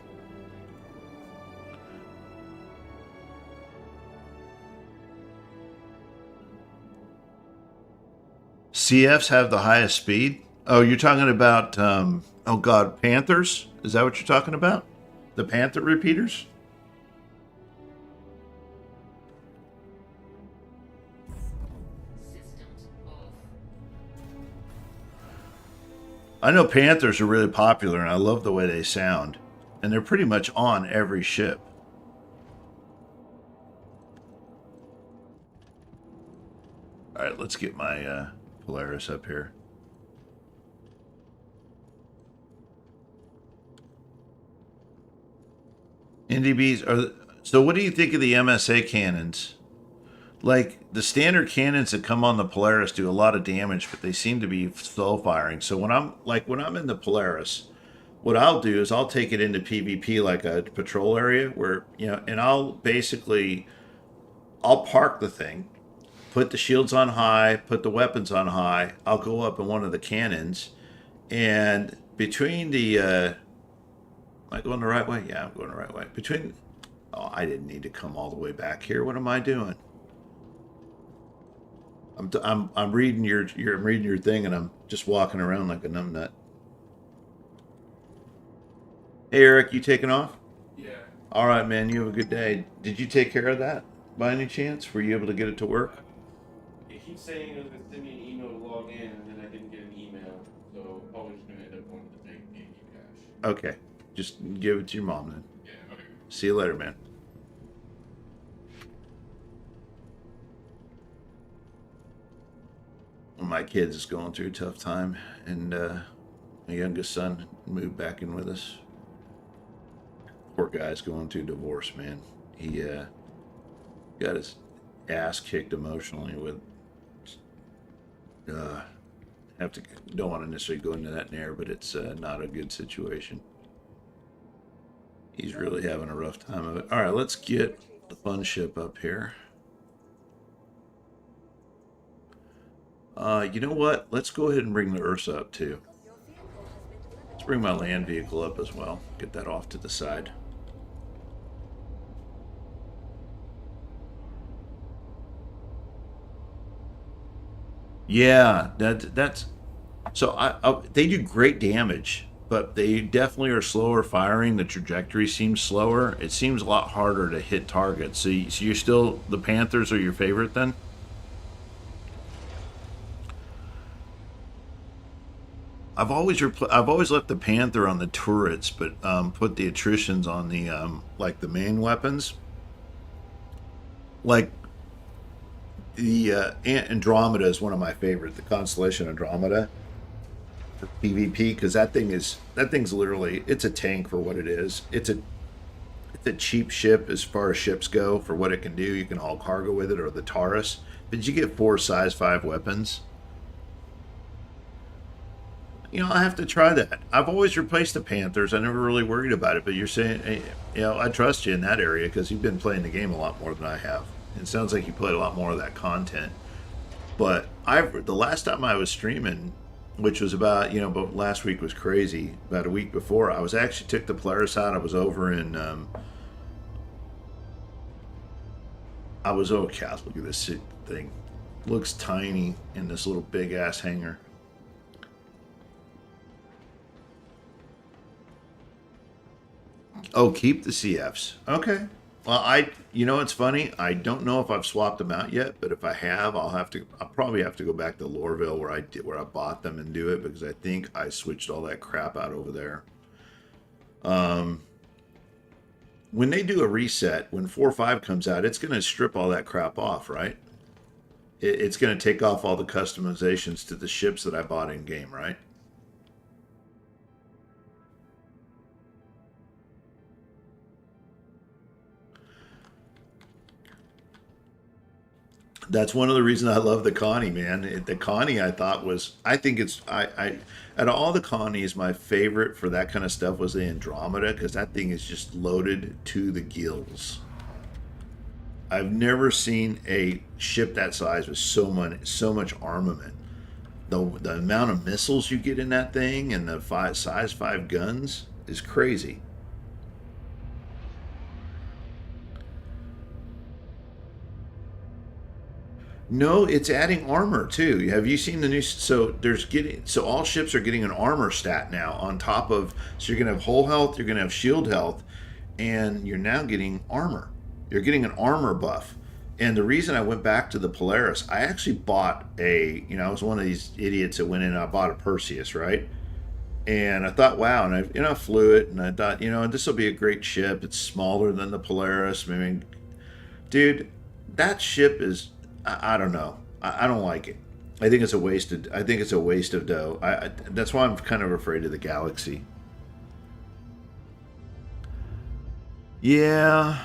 Speaker 1: CFs have the highest speed? Oh, you're talking about, oh God, Panthers? Is that what you're talking about? The Panther repeaters? I know Panthers are really popular, and I love the way they sound. And they're pretty much on every ship. All right, let's get my Polaris up here. NDBs are... So what do you think of the MSA cannons? Like, the standard cannons that come on the Polaris do a lot of damage, but they seem to be slow firing. So when I'm in the Polaris, what I'll do is I'll take it into PvP like a patrol area where, you know, and I'll park the thing, put the shields on high, put the weapons on high. I'll go up in one of the cannons, and between the, am I going the right way? Yeah, I'm going the right way. Oh, I didn't need to come all the way back here. What am I doing? I'm reading I'm reading your thing, and I'm just walking around like a numbnut. Hey Eric, you taking off?
Speaker 2: Yeah.
Speaker 1: All right, man. You have a good day. Did you take care of that by any chance? Were you able to get it to work?
Speaker 2: It keeps saying it was gonna send me an email to log in, and then I didn't get an email, so probably just gonna end up going to the bank and cash.
Speaker 1: Okay, just give it to your mom then.
Speaker 2: Yeah. Okay.
Speaker 1: See you later, man. My kids is going through a tough time, and my youngest son moved back in with us. Poor guy's going through divorce, man. He got his ass kicked emotionally with. Don't want to necessarily go into that now, but it's not a good situation. He's really having a rough time of it. All right, let's get the fun ship up here. You know what? Let's go ahead and bring the Ursa up too. Let's bring my land vehicle up as well. Get that off to the side. Yeah, that's so they do great damage, but they definitely are slower firing. The trajectory seems slower. It seems a lot harder to hit targets. So you're still, the Panthers are your favorite then? I've always left the Panther on the turrets, but put the attritions on the like the main weapons, like the Andromeda is one of my favorite. The Constellation Andromeda for PvP, because that thing's literally, it's a tank for what it is. It's a cheap ship as far as ships go for what it can do. You can haul cargo with it, or the Taurus, but you get 4 size 5 weapons. You know, I have to try that. I've always replaced the Panthers. I never really worried about it, but you're saying, hey, you know, I trust you in that area because you've been playing the game a lot more than I have. It sounds like you played a lot more of that content. But the last time I was streaming, which was about, you know, but last week was crazy. About a week before, I was actually took the Polaris out. I was over in, oh, cow, look at this thing. Looks tiny in this little big ass hangar. Oh, keep the CFs. Okay. Well, you know, it's funny. I don't know if I've swapped them out yet, but if I have, I'll probably have to go back to Lorville where I bought them and do it, because I think I switched all that crap out over there. When they do a reset, when 4.5 comes out, it's going to strip all that crap off, right? It's going to take off all the customizations to the ships that I bought in game, right? That's one of the reasons I love the Connie, man. The Connie, I think it's, out of all the Connies, my favorite for that kind of stuff was the Andromeda, because that thing is just loaded to the gills. I've never seen a ship that size with so much armament. the amount of missiles you get in that thing and the size 5 guns is crazy. No, it's adding armor too. Have you seen the new? So all ships are getting an armor stat now on top of. So you're gonna have whole health, you're gonna have shield health, and you're now getting armor. You're getting an armor buff. And the reason I went back to the Polaris, I actually bought I was one of these idiots that went in and I bought a Perseus, right? And I thought, wow, and I flew it, and I thought, this will be a great ship. It's smaller than the Polaris. I mean, dude, that ship is, I don't know, I don't like it. I think it's a waste of dough. That's why I'm kind of afraid of the Galaxy. Yeah.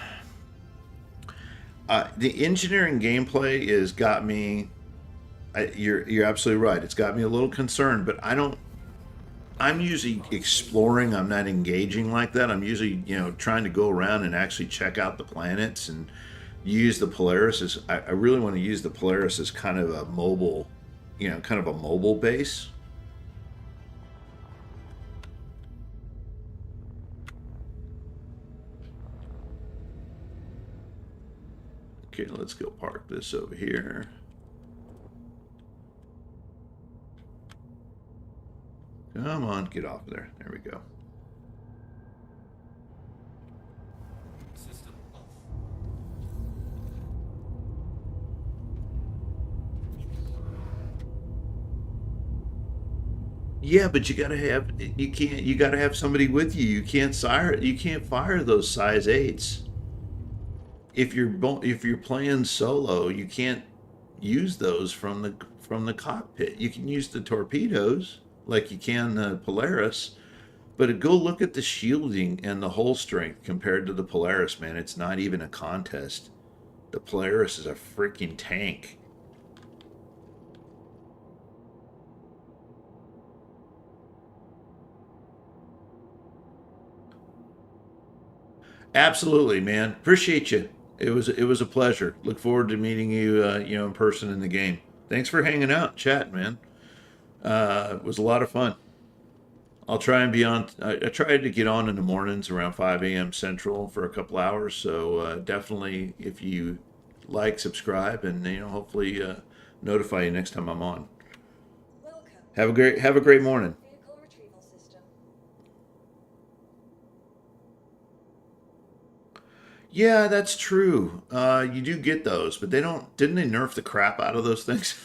Speaker 1: The engineering gameplay has got me. You're absolutely right. It's got me a little concerned, but I'm usually exploring. I'm not engaging like that. I'm usually trying to go around and actually check out the planets and use the Polaris as. I really want to use the Polaris as kind of a mobile, kind of a mobile base. Okay, let's go park this over here. Come on, get off of there. There we go.
Speaker 2: System off.
Speaker 1: Yeah, but you gotta have somebody with you. You can't fire those size 8s. If you're playing solo, you can't use those from the cockpit. You can use the torpedoes like you can the Polaris, but go look at the shielding and the hull strength compared to the Polaris, man. It's not even a contest. The Polaris is a freaking tank. Absolutely, man. Appreciate you. It was a pleasure. Look forward to meeting you, in person in the game. Thanks for hanging out, chat, man. It was a lot of fun. I'll try and be on. I tried to get on in the mornings around 5 a.m. Central for a couple hours. So definitely, if you like, subscribe, and hopefully notify you next time I'm on.
Speaker 4: Welcome.
Speaker 1: Have a great morning.
Speaker 4: Vehicle retrieval system.
Speaker 1: Yeah, that's true. You do get those, but didn't they nerf the crap out of those things?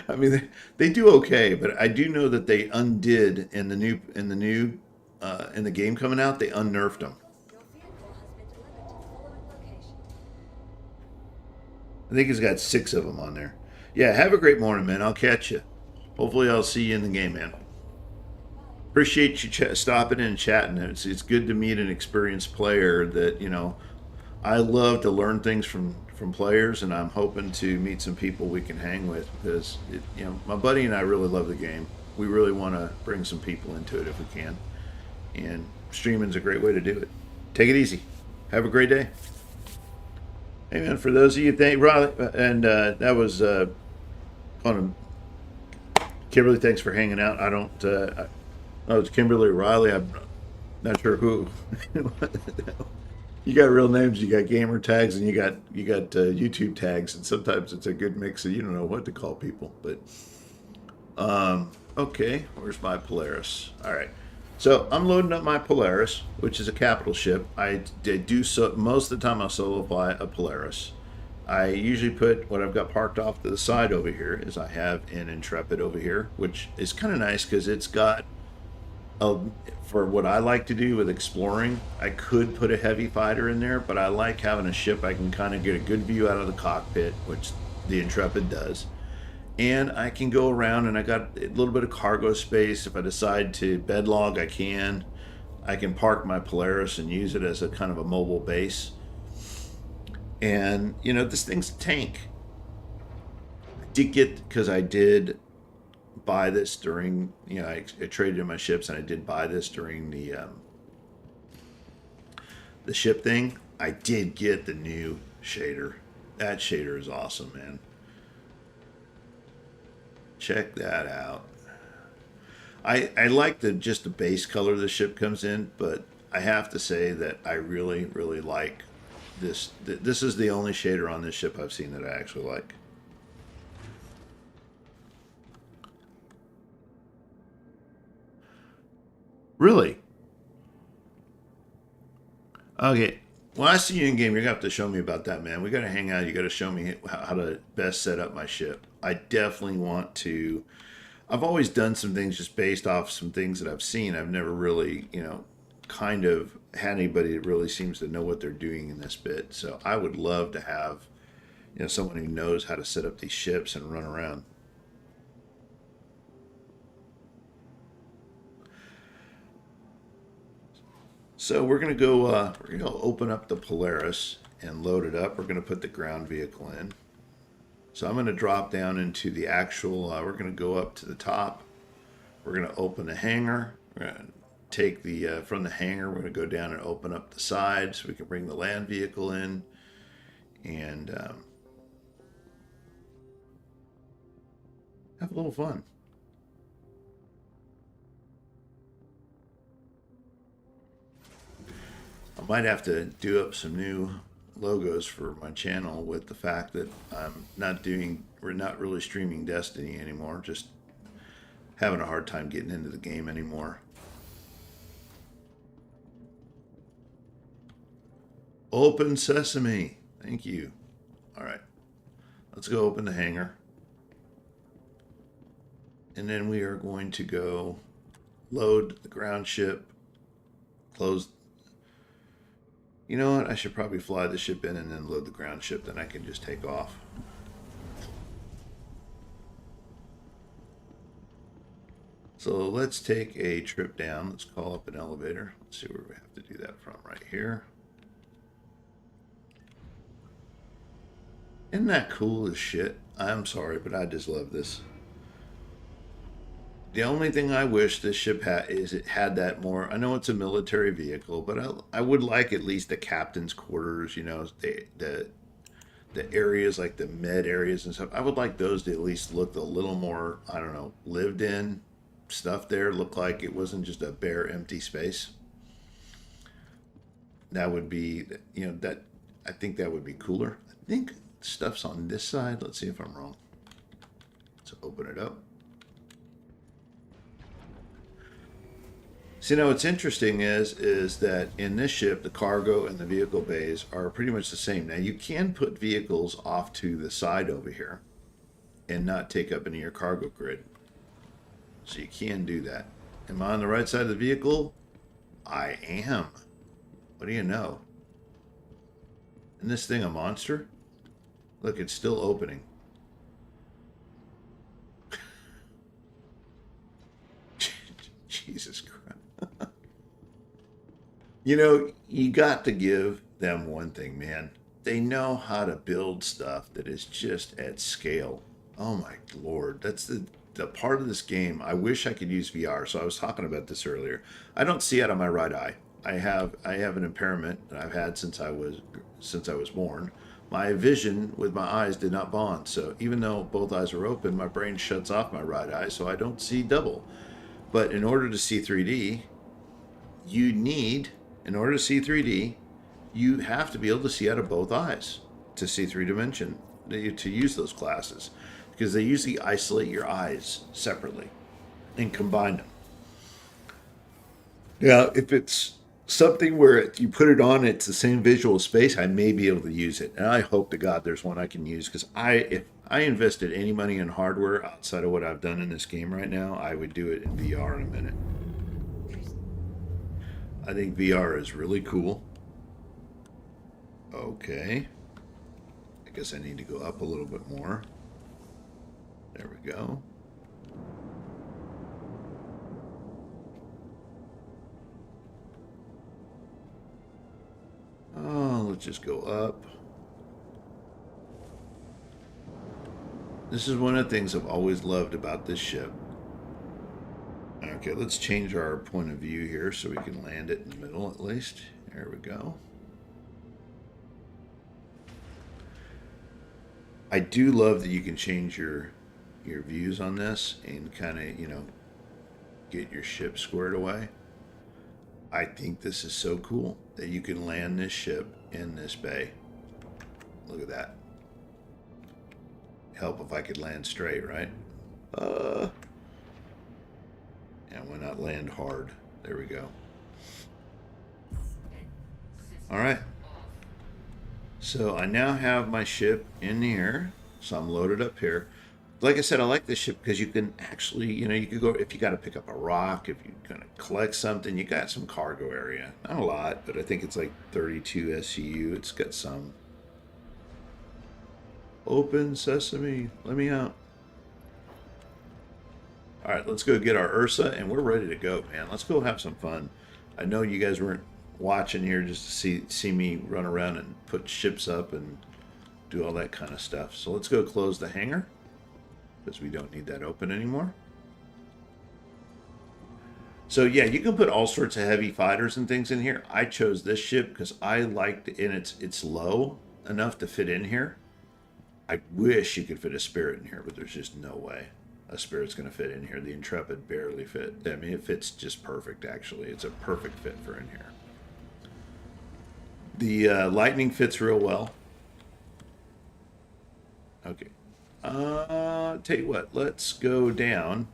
Speaker 1: I mean, they do okay, but I do know that they undid in the game coming out. They unnerfed them.
Speaker 4: Your vehicle has been delivered to the following location.
Speaker 1: I think he's got 6 of them on there. Yeah, have a great morning, man. I'll catch you. Hopefully, I'll see you in the game, man. Appreciate you stopping in and chatting. It's good to meet an experienced player that I love to learn things from players, and I'm hoping to meet some people we can hang with because my buddy and I really love the game. We really want to bring some people into it if we can, and streaming's a great way to do it. Take it easy. Have a great day. Hey man, for those of you Riley, and that was Kimberly. Thanks for hanging out. Oh, it's Kimberly Riley. I'm not sure who. You got real names, you got gamer tags, and you got YouTube tags, and sometimes it's a good mix of you don't know what to call people. But okay, where's my Polaris? All right, so I'm loading up my Polaris, which is a capital ship. I do so most of the time. I'll solo fly a Polaris. I usually put what I've got parked off to the side over here. Is I have an Intrepid over here, which is kind of nice because it's got for what I like to do with exploring, I could put a heavy fighter in there, but I like having a ship I can kind of get a good view out of the cockpit, which the Intrepid does. And I can go around and I got a little bit of cargo space. If I decide to bedlog, I can. I can park my Polaris and use it as a kind of a mobile base. And, this thing's a tank. Because I did buy this during, I traded in my ships, and I did buy this during the ship thing. I did get the new shader. That shader is awesome, man. check that out. I like just the base color the ship comes in, but I have to say that I really, really like this. This is the only shader on this ship I've seen that I actually like. Really? Okay. When I see you in game, you're gonna have to show me about that, man. We gotta hang out. You gotta show me how to best set up my ship. I definitely want to. I've always done some things just based off some things that I've seen. I've never really, kind of had anybody that really seems to know what they're doing in this bit. So I would love to have, someone who knows how to set up these ships and run around. So we're gonna go. We're gonna open up the Polaris and load it up. We're gonna put the ground vehicle in. So I'm going to drop down into the actual, we're going to go up to the top. We're going to open the hangar. We're going to take the, from the hangar, we're going to go down and open up the sides so we can bring the land vehicle in. And have a little fun. I might have to do up some new logos for my channel with the fact that we're not really streaming Destiny anymore, just having a hard time getting into the game anymore. Open sesame. Thank you. All right, let's go open the hangar. And then we are going to go load the ground ship, close. You know what? I should probably fly the ship in and then load the ground ship. Then I can just take off. So let's take a trip down. Let's call up an elevator. Let's see where we have to do that from. Right here. Isn't that cool as shit? I'm sorry, but I just love this. The only thing I wish this ship had is it had that more. I know it's a military vehicle, but I would like at least the captain's quarters. The areas like the med areas and stuff. I would like those to at least look a little more. I don't know, lived in stuff there. Look like it wasn't just a bare empty space. That would be that. I think that would be cooler. I think stuff's on this side. Let's see if I'm wrong. Let's open it up. So, what's interesting is that in this ship, the cargo and the vehicle bays are pretty much the same. Now, you can put vehicles off to the side over here and not take up any of your cargo grid. So you can do that. Am I on the right side of the vehicle? I am. What do you know? Isn't this thing a monster? Look, it's still opening. Jesus Christ. You got to give them one thing, man. They know how to build stuff that is just at scale. Oh my Lord. That's the part of this game. I wish I could use VR. So I was talking about this earlier. I don't see out of my right eye. I have an impairment that I've had since I was born. My vision with my eyes did not bond. So even though both eyes are open, my brain shuts off my right eye, so I don't see double. But in order to see 3D, in order to see 3D, you have to be able to see out of both eyes to see 3D, to use those classes, because they usually isolate your eyes separately and combine them. Now, if it's something where you put it on, it's the same visual space, I may be able to use it. And I hope to God there's one I can use, because if I invested any money in hardware outside of what I've done in this game right now, I would do it in VR in a minute. I think VR is really cool. Okay. I guess I need to go up a little bit more. There we go. Oh, let's just go up. This is one of the things I've always loved about this ship. Okay, let's change our point of view here so we can land it in the middle at least. There we go. I do love that you can change your your views on this and kind of, you know, get your ship squared away. I think this is so cool that you can land this ship in this bay. Look at that. Help if I could land straight, right? And why not land hard? There we go. All right. So I now have my ship in here. So I'm loaded up here. Like I said, I like this ship because you can actually, you know, you could go, if you got to pick up a rock, if you're going to collect something, you got some cargo area. Not a lot, but I think it's like 32 SCU. It's got some. Open sesame, let me out. All right, let's go get our Ursa, and we're ready to go, man. Let's go have some fun. I know you guys weren't watching here just to see me run around and put ships up and do all that kind of stuff. So let's go close the hangar, because we don't need that open anymore. So yeah, you can put all sorts of heavy fighters and things in here. I chose this ship because I liked it, and it's low enough to fit in here. I wish you could fit a Spirit in here, but there's just no way a Spirit's going to fit in here. The Intrepid barely fit. I mean, it fits just perfect, actually. It's a perfect fit for in here. The Lightning fits real well. Okay. Tell you what, let's go down.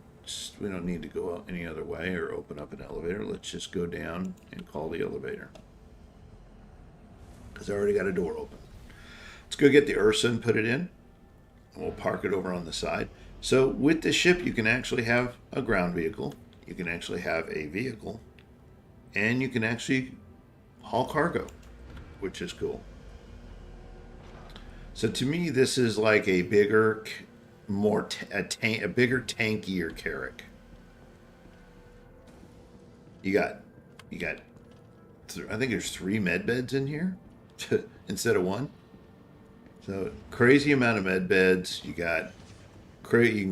Speaker 1: We don't need to go out any other way or open up an elevator. Let's just go down and call the elevator, because I already got a door open. Let's go get the Ursa and put it in. And we'll park it over on the side. So with the ship, you can actually have a ground vehicle. You can actually have a vehicle. And you can actually haul cargo, which is cool. So to me, this is like a bigger, a bigger, tankier Carrack. You got, I think there's 3 med beds in here instead of 1. So crazy amount of med beds. You can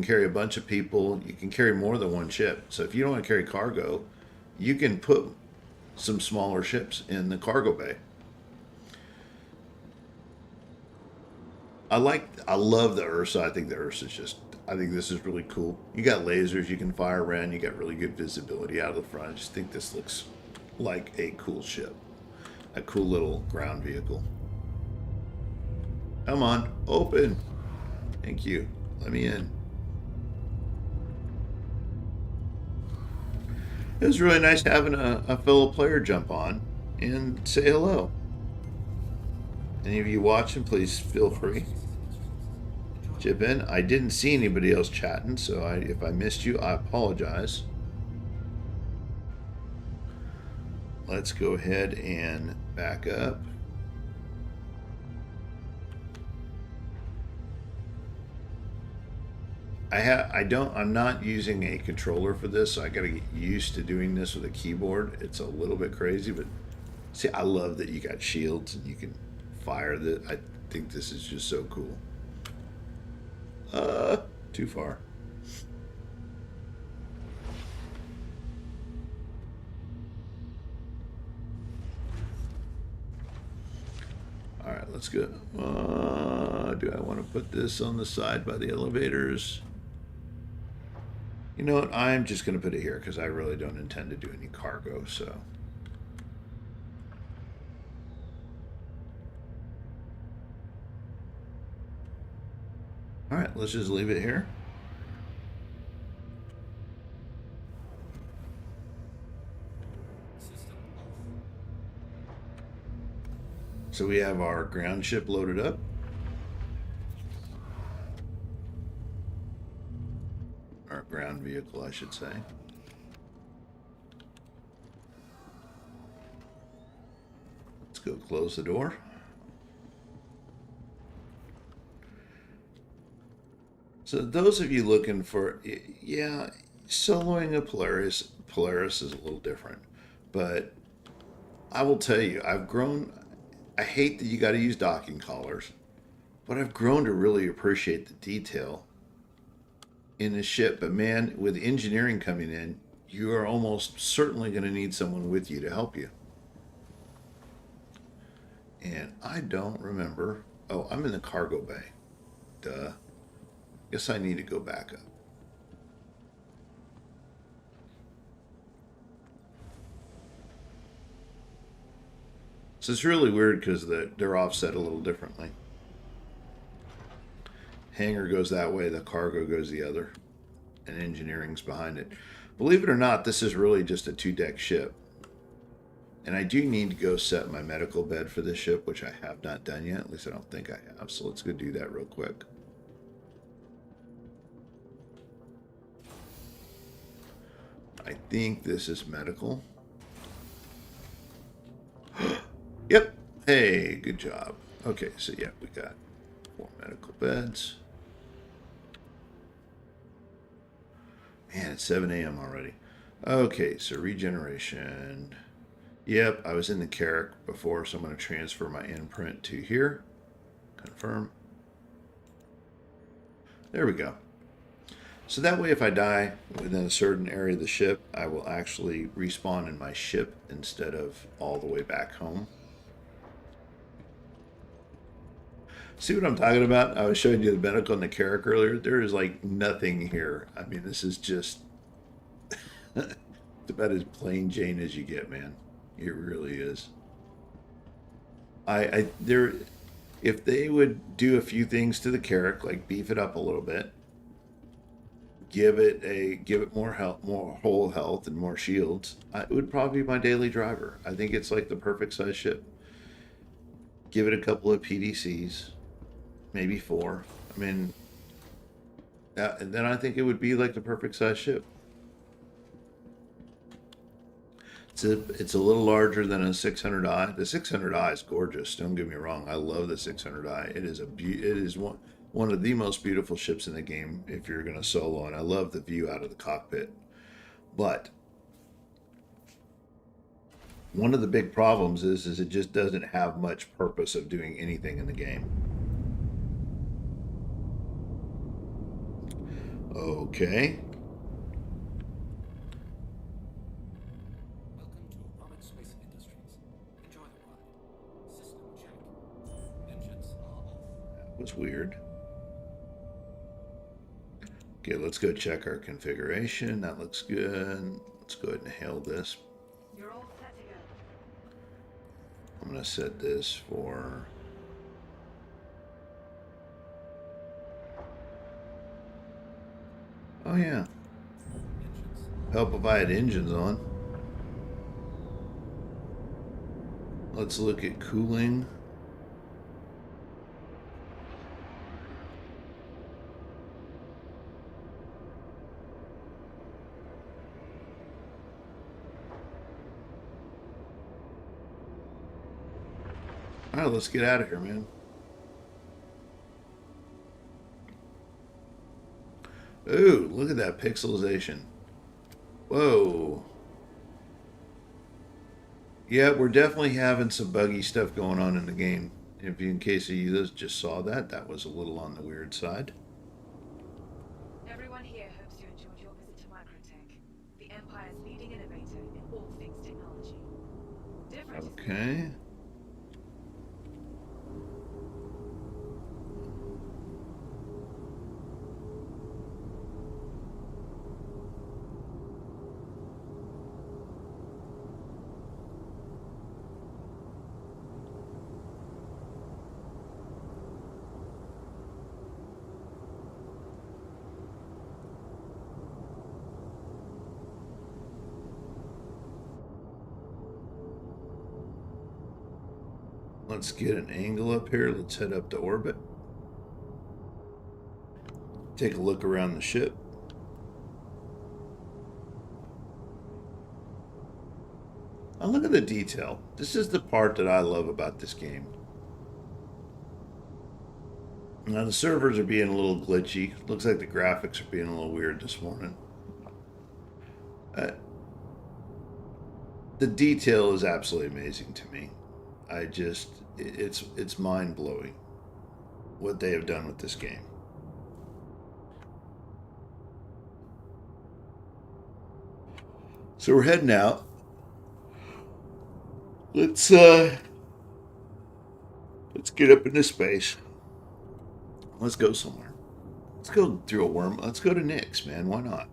Speaker 1: carry a bunch of people. You can carry more than one ship. So if you don't want to carry cargo, you can put some smaller ships in the cargo bay. I love the Ursa. I think the Ursa I think this is really cool. You got lasers you can fire around. You got really good visibility out of the front. I just think this looks like a cool ship. A cool little ground vehicle. Come on, open. Thank you. Let me in. It was really nice having a fellow player jump on and say hello. Any of you watching, please feel free. Chip in. I didn't see anybody else chatting, so if I missed you, I apologize. Let's go ahead and back up. I'm not using a controller for this, so I gotta get used to doing this with a keyboard. It's a little bit crazy, but see, I love that you got shields and you can fire the. I think this is just so cool. Too far. All right, let's go. Do I want to put this on the side by the elevators? You know what? I'm just going to put it here because I really don't intend to do any cargo, so. All right, let's just leave it here. So we have our ground ship loaded up. Our ground vehicle, I should say. Let's go close the door. So those of you looking for, yeah, soloing a Polaris is a little different. But I will tell you, I've grown. I hate that you got to use docking collars, but I've grown to really appreciate the detail in the ship. But man, with engineering coming in, you are almost certainly going to need someone with you to help you. And I don't remember. Oh, I'm in the cargo bay. Duh. Guess I need to go back up. So it's really weird because they're offset a little differently. Hangar goes that way, the cargo goes the other, and engineering's behind it. Believe it or not, this is really just a 2-deck ship. And I do need to go set my medical bed for this ship, which I have not done yet. At least I don't think I have. So let's go do that real quick. I think this is medical. Yep. Hey, good job. Okay, so yeah, we got 4 medical beds. Man, it's 7 a.m. already. Okay, so regeneration. Yep, I was in the Carrick before, so I'm going to transfer my imprint to here. Confirm. There we go. So that way, if I die within a certain area of the ship, I will actually respawn in my ship instead of all the way back home. See what I'm talking about? I was showing you the medical and the Carrick earlier. There is like nothing here. I mean, this is just it's about as plain Jane as you get, man. It really is. If they would do a few things to the Carrick, like beef it up a little bit, give it more health, more whole health, and more shields, it would probably be my daily driver. I think it's like the perfect size ship. Give it a couple of PDCs, maybe 4. I mean, and then I think it would be like the perfect size ship. It's a little larger than a 600i. The 600i is gorgeous. Don't get me wrong. I love the 600i. It is one of the most beautiful ships in the game if you're going to solo, and I love the view out of the cockpit. But one of the big problems is it just doesn't have much purpose of doing anything in the game. Okay.
Speaker 5: Welcome to Rocket Space Industries. Enjoy the ride. System check. Engines are off.
Speaker 1: That was weird. Okay, let's go check our configuration. That looks good. Let's go ahead and hail this.
Speaker 3: You're all set to go.
Speaker 1: I'm going to set this for... Oh, yeah. Help if I had engines on. Let's look at cooling. All right, let's get out of here, man. Ooh, look at that pixelization. Whoa. Yeah, we're definitely having some buggy stuff going on in the game. If you, in case you just saw that, that was a little on the weird side.
Speaker 3: Everyone here hopes you enjoyed your visit to Microtech, the Empire's leading innovator in all things technology. Different.
Speaker 1: Okay. Let's get an angle up here. Let's head up to orbit. Take a look around the ship. Now look at the detail. This is the part that I love about this game. Now the servers are being a little glitchy. Looks like the graphics are being a little weird this morning. The detail is absolutely amazing to me. It's mind-blowing what they have done with this game. So we're heading out. Let's get up into space. Let's go somewhere. Let's go through a worm. Let's go to Nick's, man. Why not?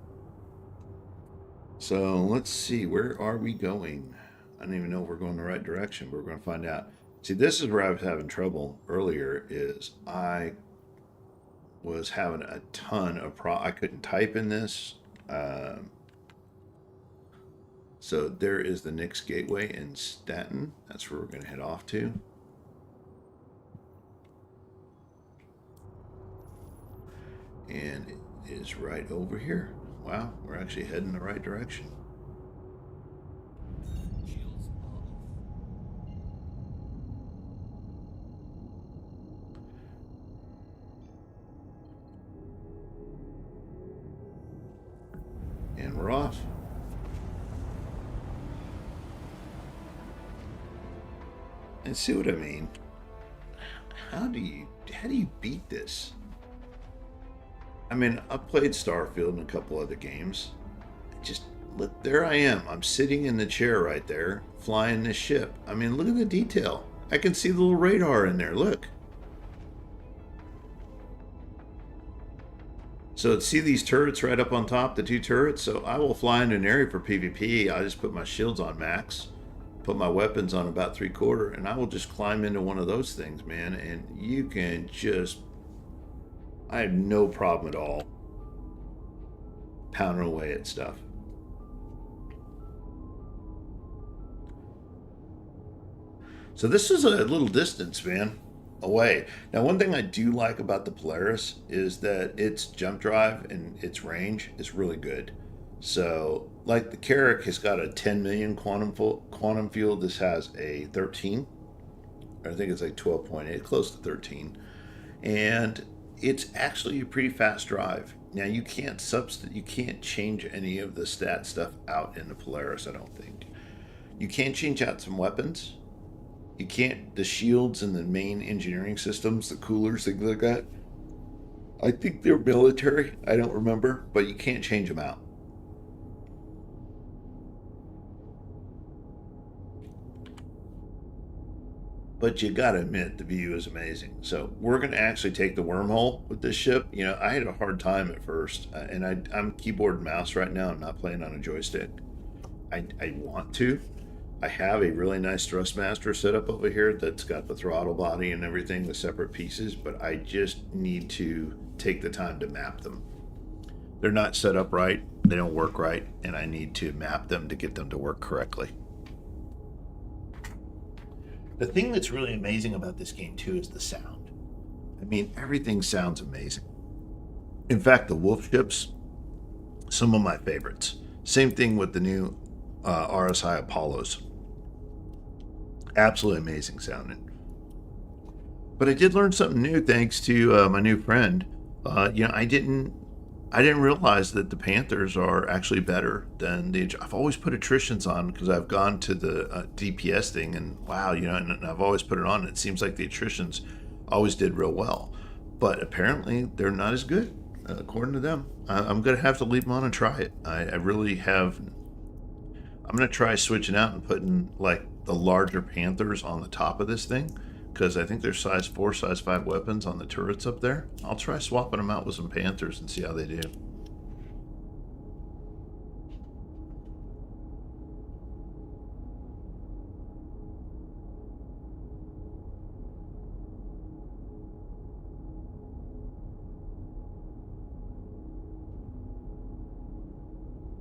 Speaker 1: So let's see. Where are we going? I don't even know if we're going the right direction, but we're going to find out. See, this is where I was having trouble earlier. Is I was having a ton of I couldn't type in this. So there is the Nick's Gateway in Staten. That's where we're going to head off to. And it is right over here. Wow, we're actually heading the right direction.
Speaker 5: Shields are off.
Speaker 1: And we're off. And see what I mean? How do you beat this? I mean, I've played Starfield and a couple other games. Just look, there I am. I'm sitting in the chair right there, flying this ship. I mean, look at the detail. I can see the little radar in there. Look. So see these turrets right up on top, the two turrets? So I will fly into an area for PvP. I just put my shields on max, put my weapons on about 3/4, and I will just climb into one of those things, man. And you can just, I have no problem at all pounding away at stuff. So this is a little distance, man, away. Now, one thing I do like about the Polaris is that its jump drive and its range is really good. So, like the Carrack has got a 10 million quantum field. This has a 13. I think it's like 12.8, close to 13. And it's actually a pretty fast drive. Now you can't change any of the stat stuff out in the Polaris, I don't think. You can change out some weapons. You can't, the shields and the main engineering systems, the coolers, things like that. I think they're military, I don't remember, but you can't change them out. But you gotta admit, the view is amazing. So we're gonna actually take the wormhole with this ship. You know, I had a hard time at first, and I'm keyboard and mouse right now. I'm not playing on a joystick. I want to. I have a really nice Thrustmaster set up over here that's got the throttle body and everything, the separate pieces, but I just need to take the time to map them. They're not set up right, they don't work right, and I need to map them to get them to work correctly. The thing that's really amazing about this game, too, is the sound. I mean, everything sounds amazing. In fact, the Wolf ships, some of my favorites. Same thing with the new RSI Apollos. Absolutely amazing sounding. But I did learn something new thanks to my new friend. I didn't realize that the Panthers are actually better than the. I've always put attritions on because I've gone to the DPS thing, and wow, and I've always put it on. And it seems like the attritions always did real well, but apparently they're not as good according to them. I'm gonna have to leave them on and try it. I really have. I'm gonna try switching out and putting like the larger Panthers on the top of this thing, because I think there's size 4, size 5 weapons on the turrets up there. I'll try swapping them out with some Panthers and see how they do.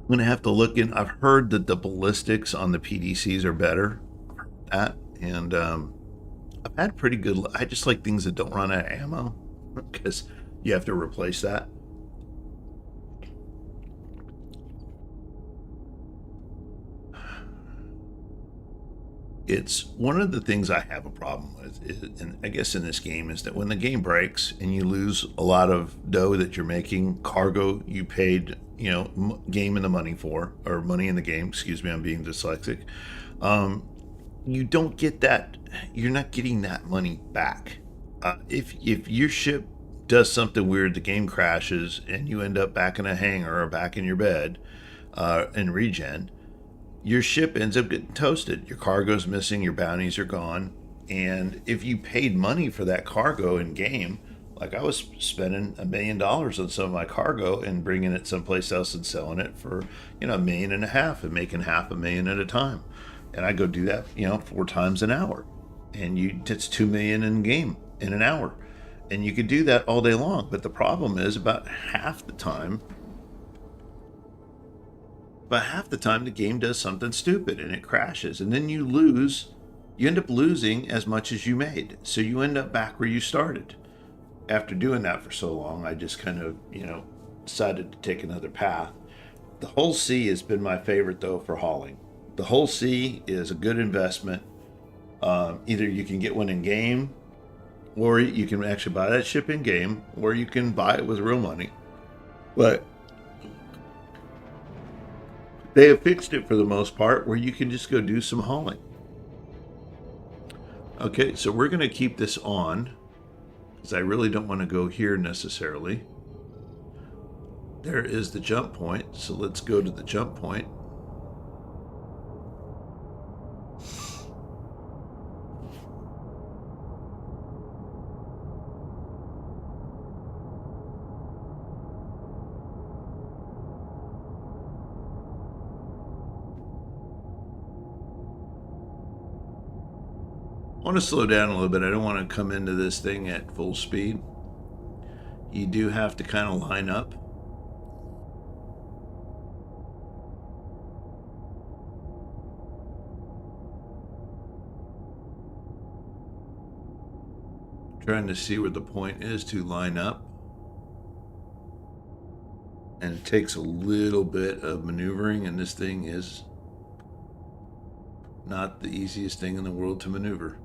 Speaker 1: I'm going to have to look in. I've heard that the ballistics on the PDCs are better at, and I've had pretty good. I just like things that don't run out of ammo because you have to replace that. It's one of the things I have a problem with, and I guess in this game, is that when the game breaks and you lose a lot of dough that you're making, cargo you paid, game in the money for, or money in the game, excuse me, I'm being dyslexic, you don't get that, you're not getting that money back. If your ship does something weird, the game crashes, and you end up back in a hangar or back in your bed in regen, your ship ends up getting toasted. Your cargo's missing, your bounties are gone, and if you paid money for that cargo in game, Like I was spending $1 million on some of my cargo and bringing it someplace else and selling it for, $1.5 million and making $500,000 at a time. And I go do that, 4 times an hour. And that's 2 million in game in an hour. And you could do that all day long. But the problem is about half the time the game does something stupid and it crashes. And then you end up losing as much as you made. So you end up back where you started. After doing that for so long, I just kind of, decided to take another path. The Hull C has been my favorite, though, for hauling. The Hull C is a good investment. Either you can get one in game, or you can actually buy that ship in game, or you can buy it with real money. But they have fixed it for the most part where you can just go do some hauling. Okay, so we're going to keep this on because I really don't want to go here necessarily. There is the jump point, so let's go to the jump point. I want to slow down a little bit. I don't want to come into this thing at full speed. You do have to kind of line up. Trying to see where the point is to line up. And it takes a little bit of maneuvering, and this thing is not the easiest thing in the world to maneuver.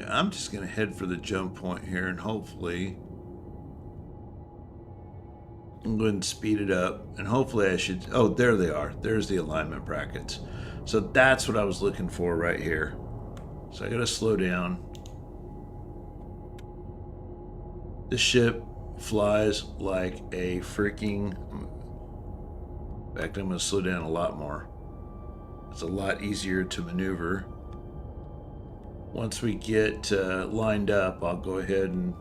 Speaker 1: I'm just going to head for the jump point here, and hopefully I'm going to speed it up, and hopefully I should... Oh, there they are. There's the alignment brackets. So that's what I was looking for right here. So I got to slow down. This ship flies like a freaking... In fact, I'm going to slow down a lot more. It's a lot easier to maneuver. Once we get lined up, I'll go ahead and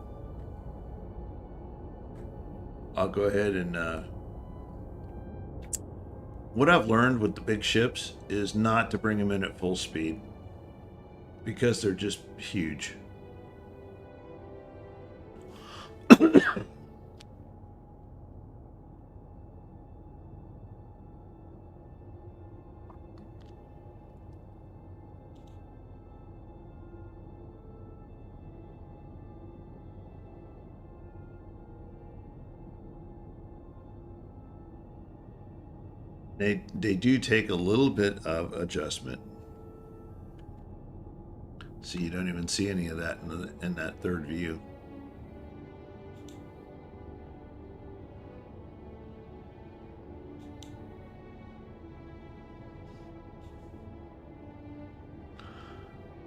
Speaker 1: what I've learned with the big ships is not to bring them in at full speed because they're just huge. They do take a little bit of adjustment, so you don't even see any of that in that third view.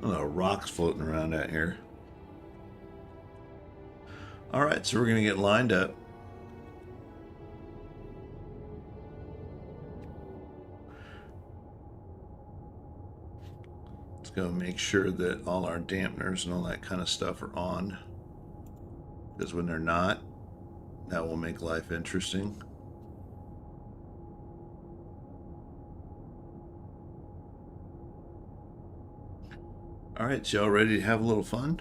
Speaker 1: A lot of rocks floating around out here. All right, so we're going to get lined up. Go make sure that all our dampeners and all that kind of stuff are on, because when they're not, that will make life interesting. All right, so y'all ready to have a little fun?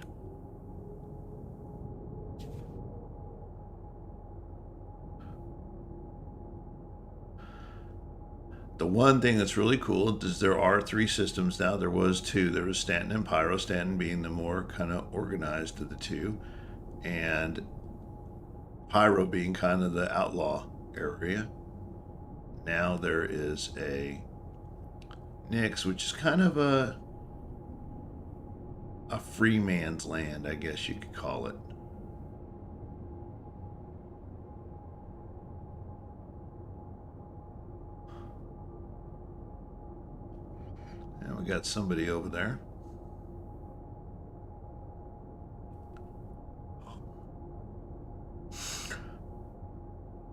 Speaker 1: The one thing that's really cool is there are 3 systems now. There was 2. There was Stanton and Pyro, Stanton being the more kind of organized of the 2, and Pyro being kind of the outlaw area. Now there is a Nyx, which is kind of a free man's land, I guess you could call it. we got somebody over there.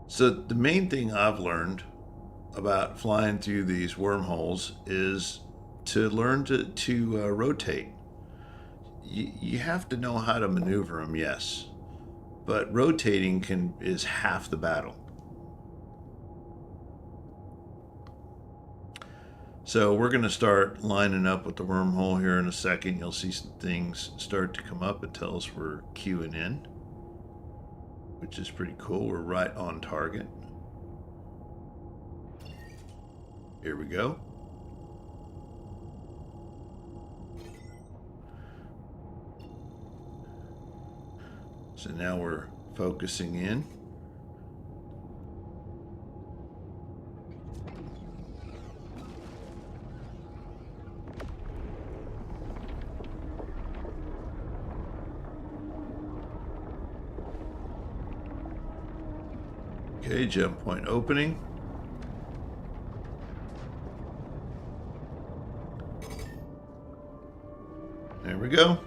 Speaker 1: So the main thing I've learned about flying through these wormholes is to learn to rotate. You have to know how to maneuver them, yes, but rotating is half the battle. So we're going to start lining up with the wormhole here in a second. You'll see some things start to come up and tell us we're queuing in, which is pretty cool. We're right on target. Here we go. So now we're focusing in. Okay, jump point opening. There we go.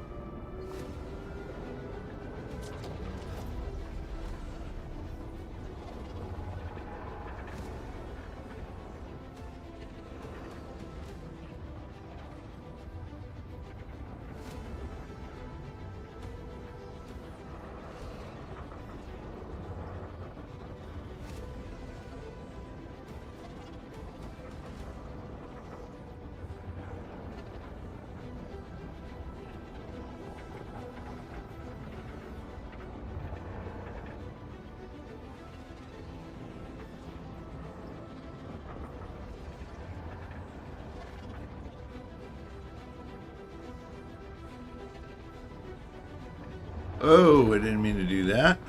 Speaker 1: Oh, I didn't mean to do that.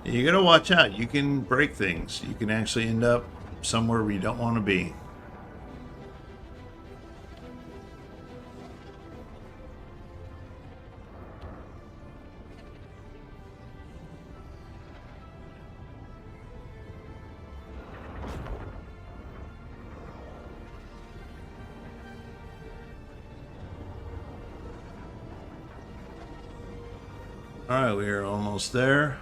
Speaker 1: You gotta watch out. You can break things. You can actually end up somewhere where you don't want to be. All right, we are almost there.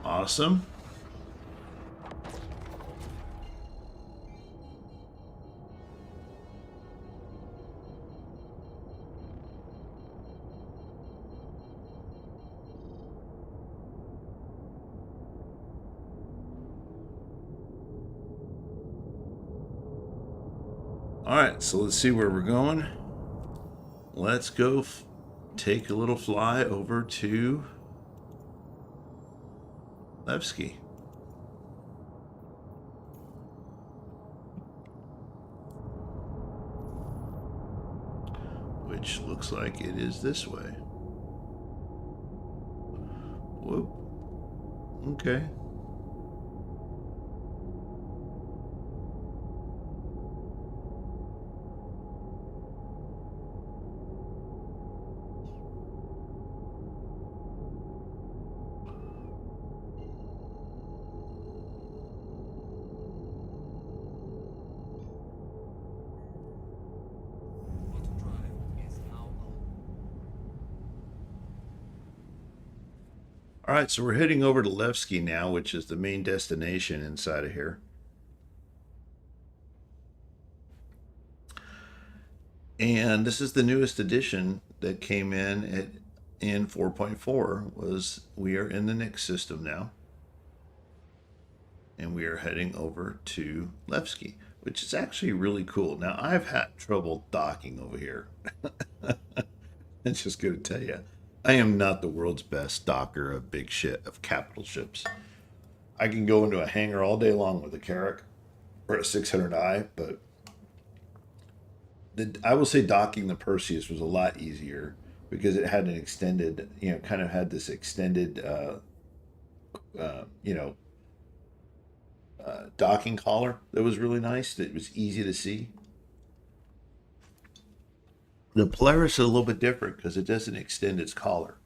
Speaker 1: Awesome. All right, so let's see where we're going. Let's go take a little fly over to Levski. Which looks like it is this way. Whoop. Okay.
Speaker 5: Auto drive is now on.
Speaker 1: All right, so we're heading over to Levski now, which is the main destination inside of here. And this is the newest edition that came in 4.4 was we are in the Nix system now. And we are heading over to Levski, which is actually really cool. Now, I've had trouble docking over here. I'm just going to tell you, I am not the world's best docker of big shit, of capital ships. I can go into a hangar all day long with a Carrack or a 600i, but I will say docking the Perseus was a lot easier because it had an extended, kind of had this extended, docking collar that was really nice. That was easy to see. The Polaris is a little bit different because it doesn't extend its collar,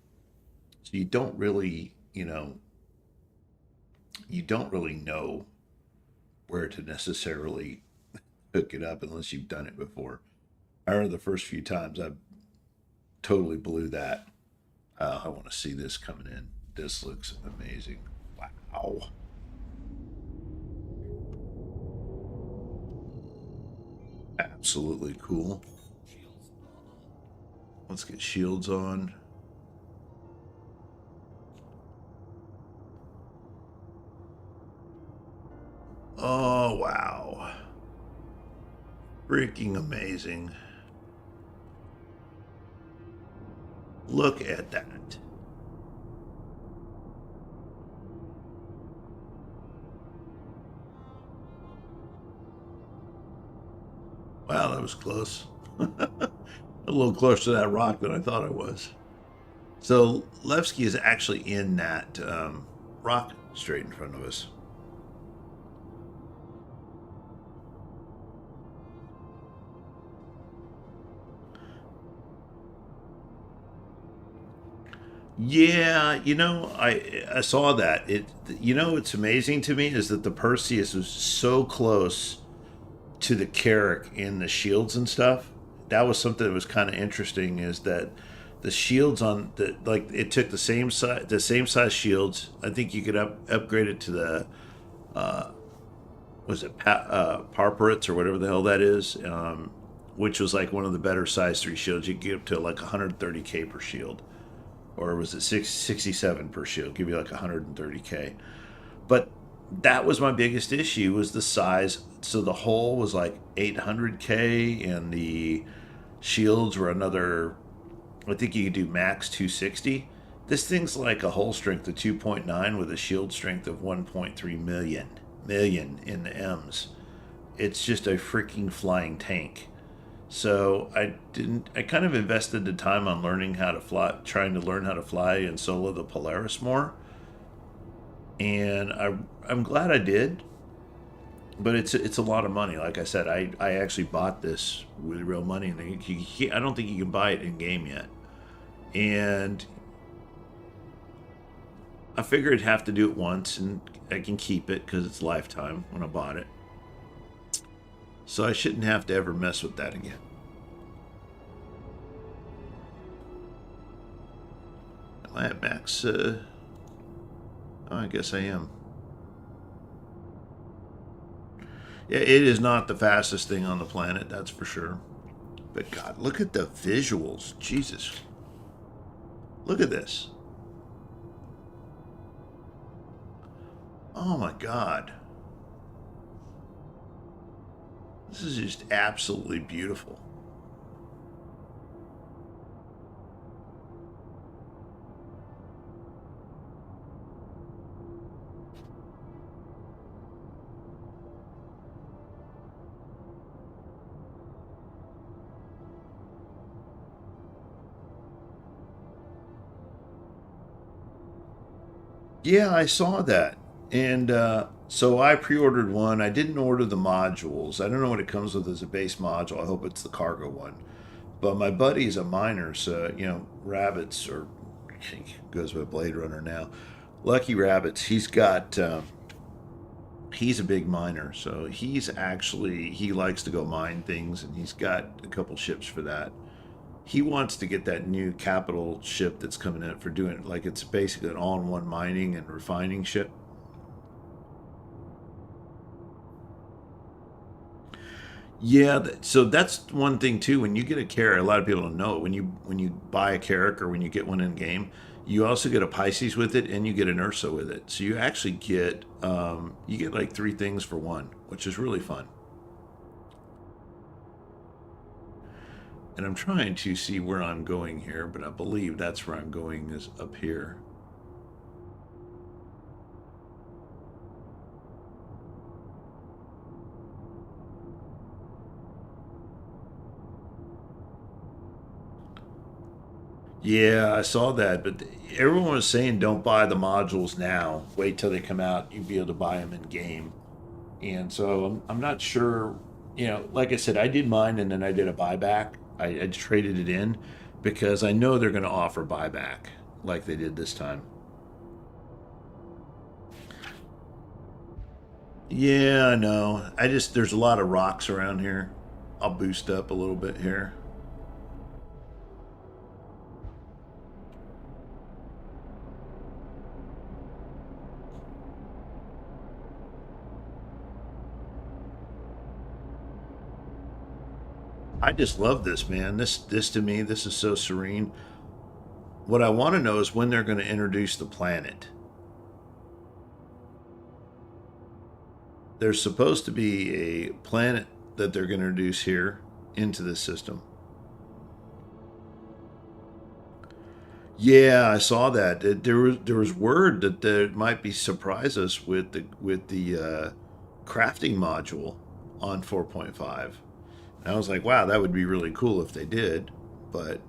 Speaker 1: so you don't really, you don't really know where to necessarily hook it up unless you've done it before. I remember the first few times I totally blew that. I want to see this coming in. This looks amazing. Wow. Absolutely cool.
Speaker 5: Shields are on.
Speaker 1: Let's get shields on. Oh, wow. Freaking amazing. Look at that. Wow, that was close. A little closer to that rock than I thought I was. So Levski is actually in that rock straight in front of us. Yeah, I saw that. What's amazing to me is that the Perseus was so close to the Carrack in the shields and stuff. That was something that was kind of interesting. Is that the shields on the like it took the same size shields. I think you could upgrade it to the was it Parparits or whatever the hell that is, which was like one of the better size 3 shields. You could get up to like 130k per shield, or was it 67 per shield? Give you like 130k. But that was my biggest issue was the size. So the hull was like 800k, and the shields were another. I think you could do max 260. This thing's like a hull strength of 2.9 with a shield strength of 1.3 million in the M's. It's just a freaking flying tank. So I kind of invested the time on learning how to fly, trying to learn how to fly and solo the Polaris more. And I'm glad I did, but it's a lot of money. Like I said, I actually bought this with real money, and I don't think you can buy it in game yet. And I figured I'd have to do it once, and I can keep it because it's lifetime when I bought it. So I shouldn't have to ever mess with that again. Am I at max? Oh, I guess I am. Yeah, it is not the fastest thing on the planet, that's for sure. But God, look at the visuals. Jesus. Look at this. Oh my God. This is just absolutely beautiful. Yeah, I saw that. And so I pre ordered one. I didn't order the modules. I don't know what it comes with as a base module. I hope it's the cargo one. But my buddy's a miner, so, Rabbits, or he goes by Blade Runner now. Lucky Rabbits, he's a big miner. So he likes to go mine things, and he's got a couple ships for that. He wants to get that new capital ship that's coming in for doing it. Like it's basically an all-in-one mining and refining ship. Yeah, so that's one thing too. When you get a carrot, a lot of people don't know it. When you buy a carrot or when you get one in game, you also get a Pisces with it and you get an Ursa with it. So you actually get like 3 things for one, which is really fun. And I'm trying to see where I'm going here, but I believe that's where I'm going is up here. Yeah, I saw that, but everyone was saying don't buy the modules now. Wait till they come out. You'll be able to buy them in game. And so I'm not sure. Like I said, I did mine and then I did a buyback. I traded it in because I know they're going to offer buyback like they did this time. Yeah, I know. There's a lot of rocks around here. I'll boost up a little bit here. I just love this, man. This to me, this is so serene. What I want to know is when they're going to introduce the planet. There's supposed to be a planet that they're going to introduce here into this system. Yeah, I saw that. There was word that there might be surprises with the crafting module on 4.5. And I was like, wow, that would be really cool if they did. But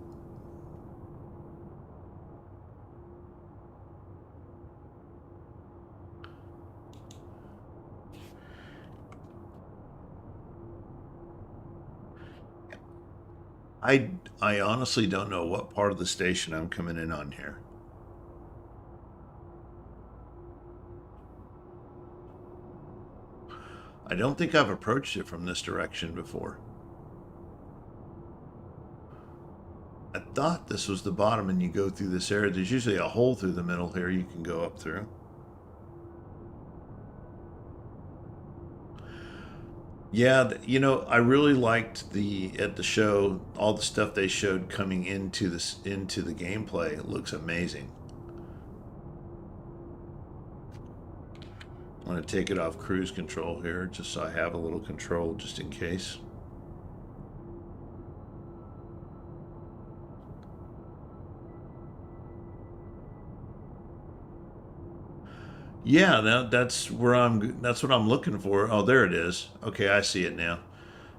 Speaker 1: I honestly don't know what part of the station I'm coming in on here. I don't think I've approached it from this direction before. I thought this was the bottom and you go through this area. There's usually a hole through the middle here you can go up through. Yeah, I really liked at the show all the stuff they showed coming into the gameplay. It looks amazing. I'm going to take it off cruise control here just so I have a little control just in case. Yeah, that's where that's what I'm looking for. Oh, there it is. Okay, I see it now.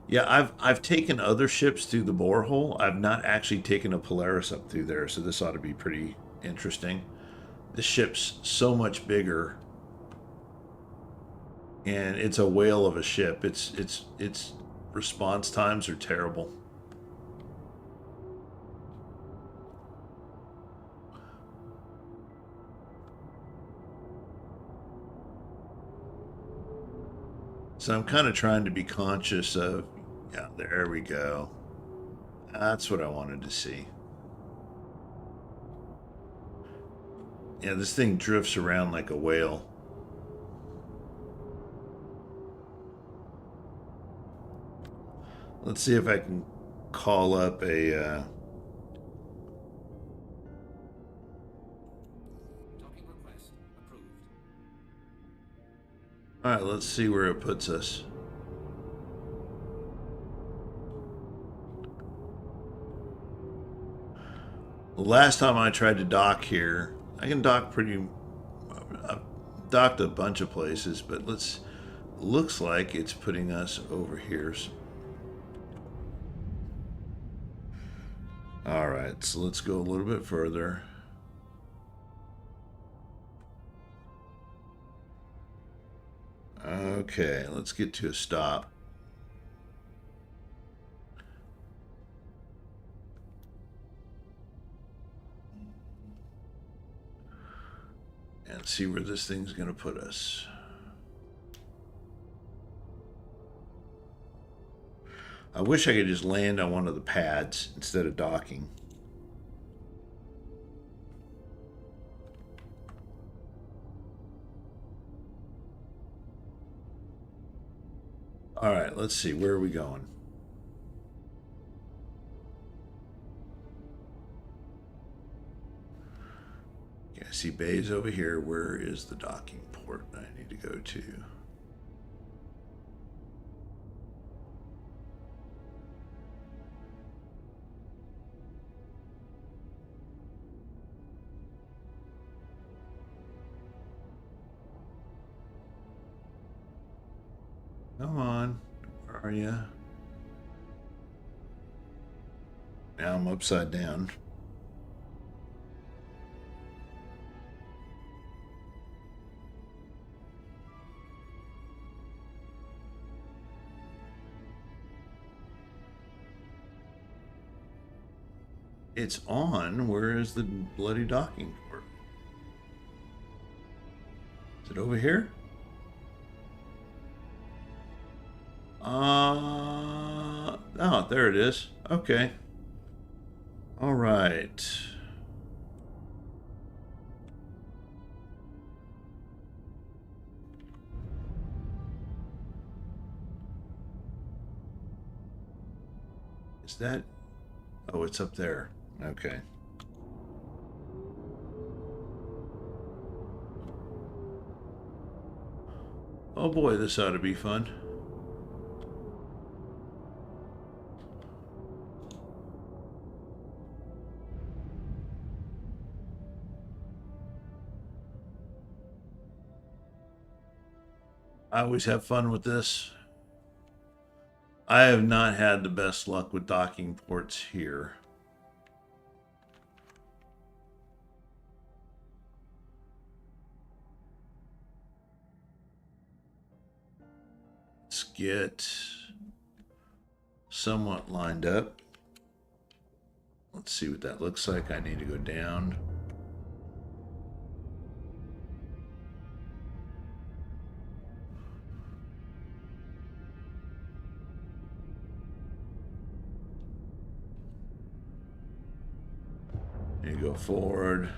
Speaker 1: Yeah, I've taken other ships through the borehole. I've not actually taken a Polaris up through there, so this ought to be pretty interesting. This ship's so much bigger, and it's a whale of a ship. Its response times are terrible. So I'm kind of trying to be conscious of, yeah, there we go. That's what I wanted to see. Yeah, this thing drifts around like a whale. Let's see if I can call up a...
Speaker 5: Docking request approved.
Speaker 1: All right, let's see where it puts us. The last time I tried to dock here, I can dock pretty... I've docked a bunch of places, but looks like it's putting us over here. All right, so let's go a little bit further. Okay, let's get to a stop. And see where this thing's going to put us. I wish I could just land on one of the pads instead of docking. All right, let's see. Where are we going? Yeah, I see bays over here. Where is the docking port I need to go to? Come on. Where are you? Now I'm upside down. It's on. Where is the bloody docking port? Is it over here? Oh, there it is. Okay. All right. Is that? Oh, it's up there. Okay. Oh boy, this ought to be fun. I always have fun with this. I have not had the best luck with docking ports here. Let's get somewhat lined up. Let's see what that looks like. I need to go down. Need to go forward.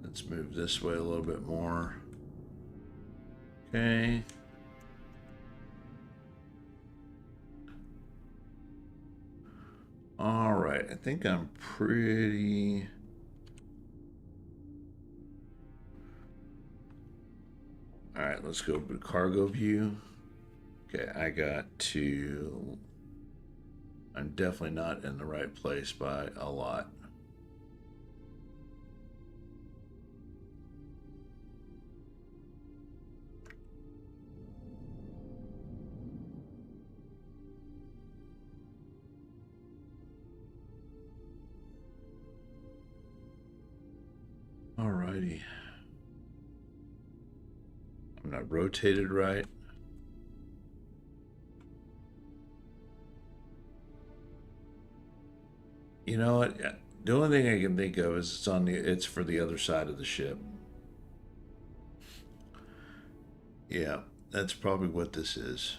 Speaker 1: Let's move this way a little bit more. Okay. All right, I think I'm pretty... All right, let's go to cargo view. Okay, I got to... I'm definitely not in the right place by a lot. Alrighty. I'm not rotated right. You know what? The only thing I can think of is it's for the other side of the ship. Yeah, that's probably what this is.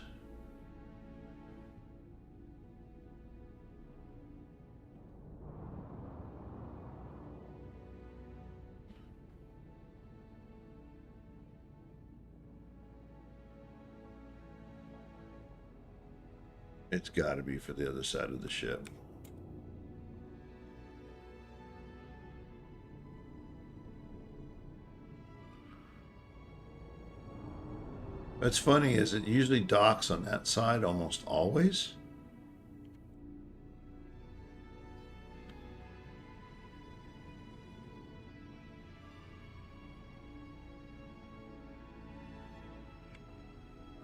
Speaker 1: It's got to be for the other side of the ship. What's funny is it usually docks on that side almost always.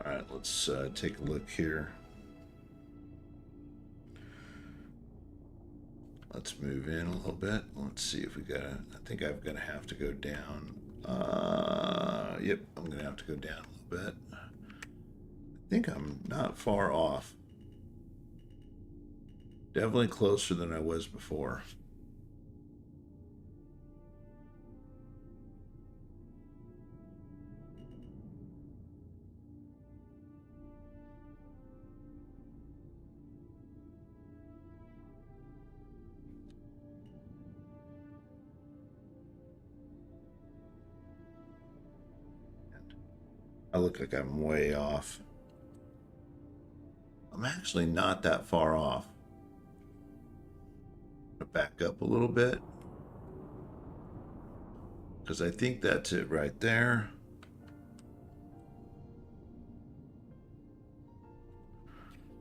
Speaker 1: All right, let's take a look here. Let's move in a little bit. Let's see if we got to... I think I'm going to have to go down. Yep, I'm going to have to go down a little bit. I think I'm not far off. Definitely closer than I was before. I look like I'm way off. I'm actually not that far off. I'm gonna back up a little bit, because I think that's it right there.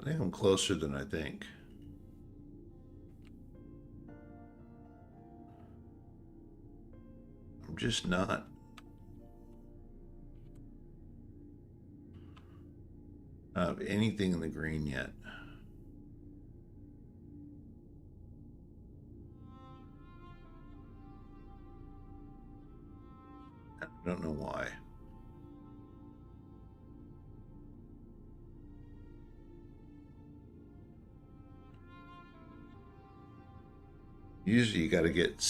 Speaker 1: I think I'm closer than I think. I'm just not. Of anything in the green yet. I don't know why. Usually you got to get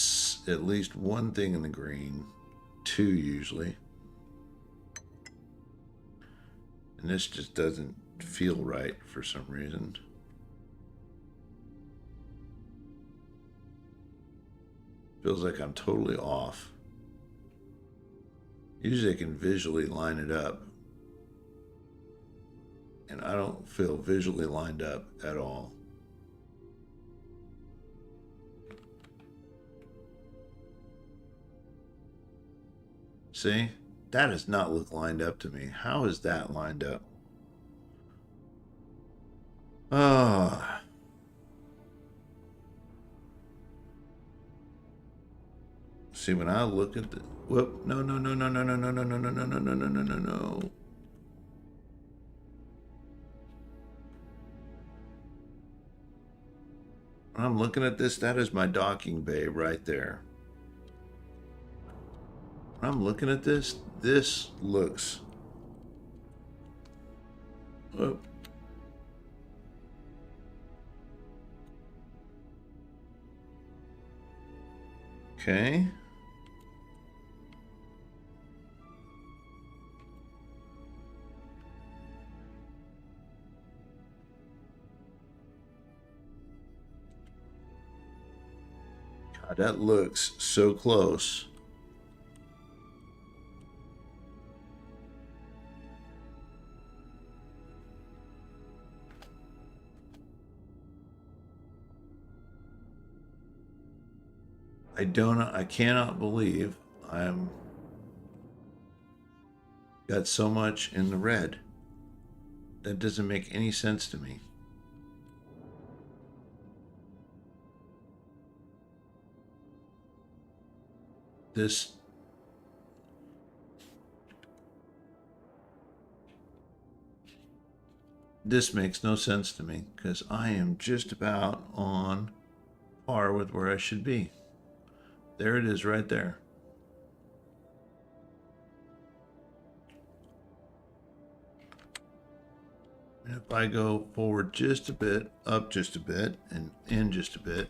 Speaker 1: at least one thing in the green, two usually. And this just doesn't feel right for some reason. Feels like I'm totally off. Usually I can visually line it up. And I don't feel visually lined up at all. See? That does not look lined up to me. How is that lined up? Ah. See, when I look at the whoop, no, no, no, no, no, no, no, no, no, no, no, no, no, no, no, no, no. When I'm looking at this, that is my docking bay right there. When I'm looking at this, this looks. Whoop. Okay. God, that looks so close. I cannot believe I'm got so much in the red. That doesn't make any sense to me. This makes no sense to me because I am just about on par with where I should be. There it is right there. And if I go forward just a bit, up just a bit, and in just a bit,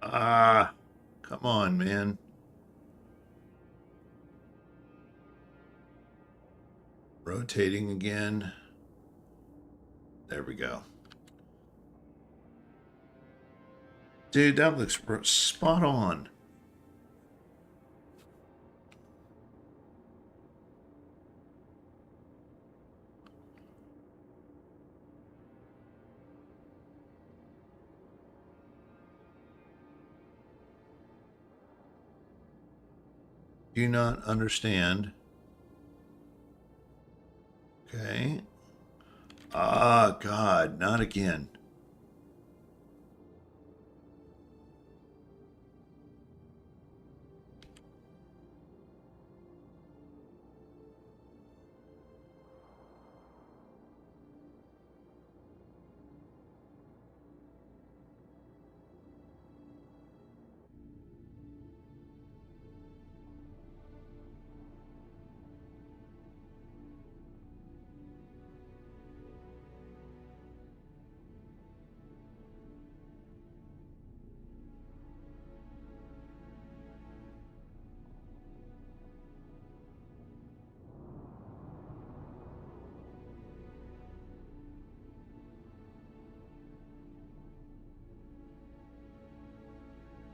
Speaker 1: ah, come on, man. Rotating again. There we go. Dude, that looks spot on. Do not understand. Okay. Ah, God, not again.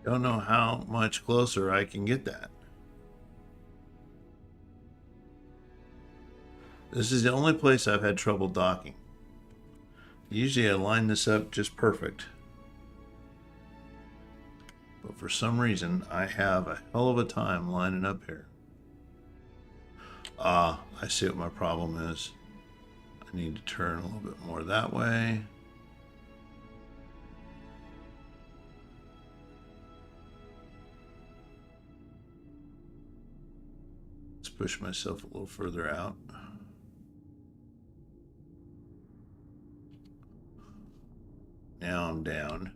Speaker 1: Don't know how much closer I can get that. This is the only place I've had trouble docking. Usually I line this up just perfect. But for some reason, I have a hell of a time lining up here. Ah, I see what my problem is. I need to turn a little bit more that way. Let's push myself a little further out. Now I'm down.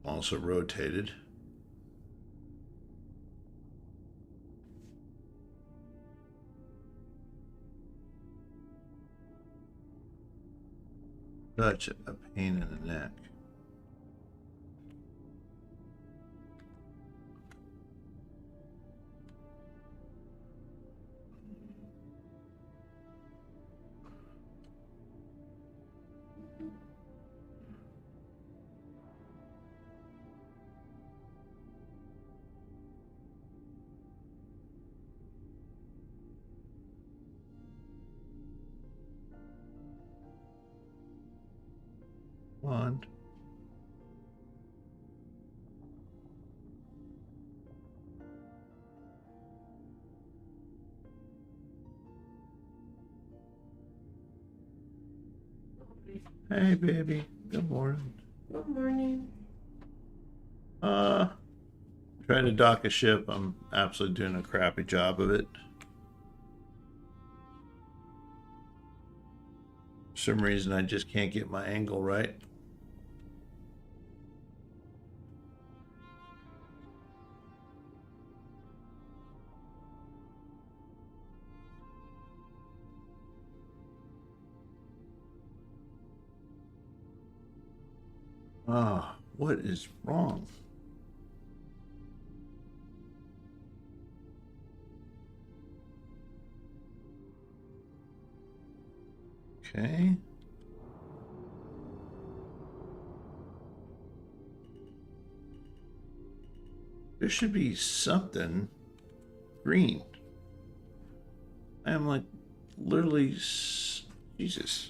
Speaker 1: Also rotated. Such a pain in the neck. Come on. Hey, baby. Good morning.
Speaker 6: Good morning.
Speaker 1: Trying to dock a ship. I'm absolutely doing a crappy job of it. For some reason, I just can't get my angle right. Ah, what is wrong? Okay. There should be something green. I am like literally, Jesus.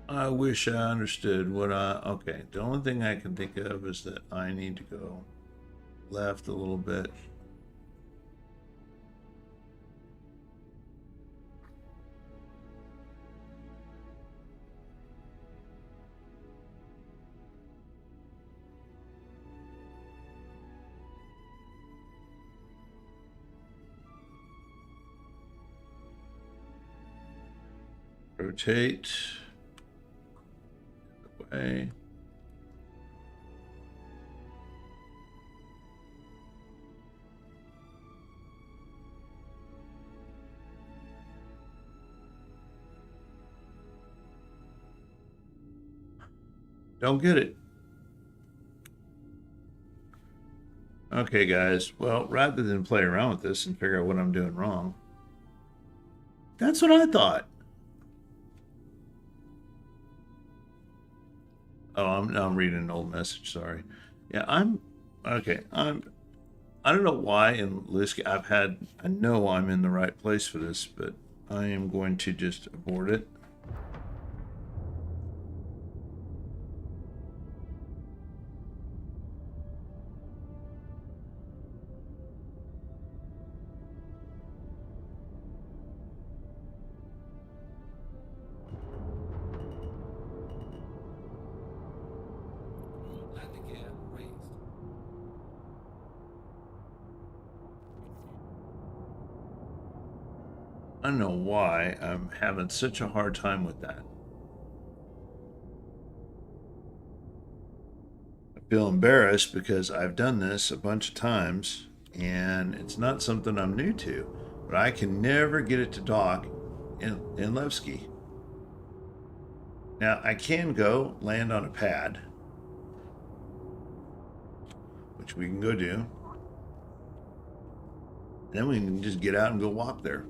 Speaker 1: I wish I understood what okay, the only thing I can think of is that I need to go left a little bit. Rotate. Way. Don't get it. Okay, guys. Well, rather than play around with this and figure out what I'm doing wrong, that's what I thought. Oh, I'm reading an old message. Sorry. Yeah, I'm okay. I don't know why in Lisk I know I'm in the right place for this, but I am going to just abort it.
Speaker 5: Landing gear raised.
Speaker 1: I don't know why I'm having such a hard time with that. I feel embarrassed because I've done this a bunch of times and it's not something I'm new to, but I can never get it to dock in Levski. Now I can go land on a pad, which we can go do. And then we can just get out and go walk there.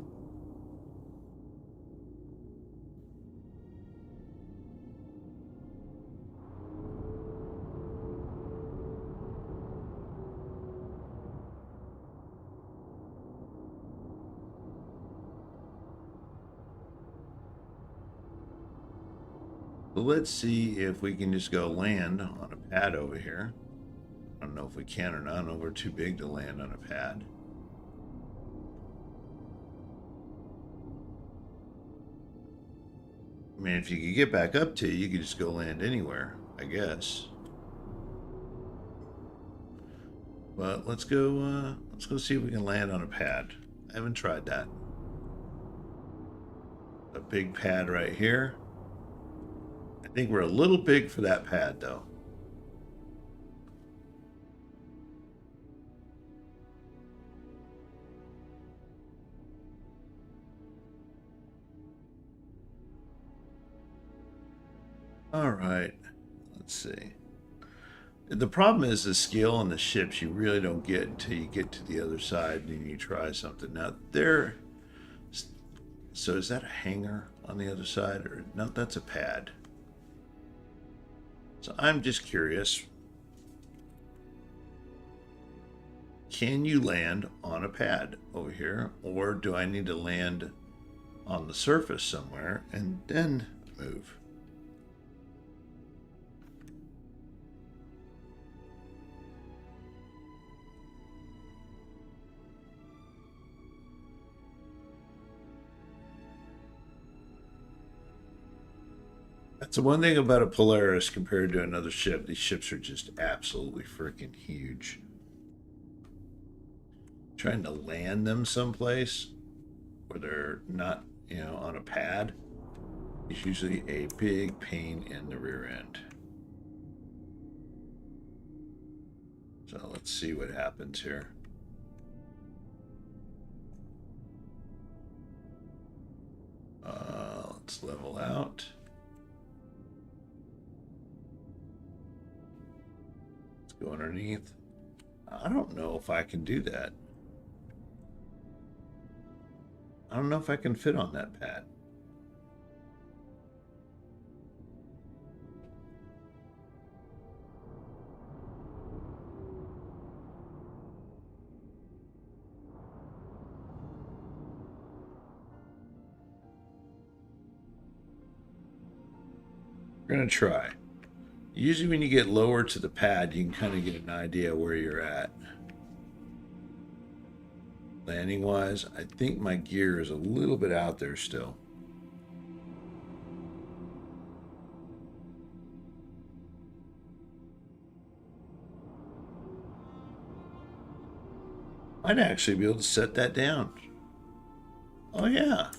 Speaker 1: So let's see if we can just go land on a pad over here. I don't know if we can or not. I don't know if we're too big to land on a pad. I mean, if you could get back up to you could just go land anywhere, I guess. But let's go see if we can land on a pad. I haven't tried that. A big pad right here. I think we're a little big for that pad, though. All right, let's see. The problem is the scale on the ships you really don't get until you get to the other side and you try something. Now there, so is that a hangar on the other side, or no? That's a pad. So I'm just curious. Can you land on a pad over here, or do I need to land on the surface somewhere and then move? That's the one thing about a Polaris compared to another ship. These ships are just absolutely freaking huge. Trying to land them someplace where they're not, you know, on a pad is usually a big pain in the rear end. So let's see what happens here. Let's level out. Let's go underneath. I don't know if I can do that. I don't know if I can fit on that pad. We're going to try. Usually when you get lower to the pad, you can kind of get an idea where you're at. Landing wise, I think my gear is a little bit out there still. I'd actually be able to set that down. Oh yeah.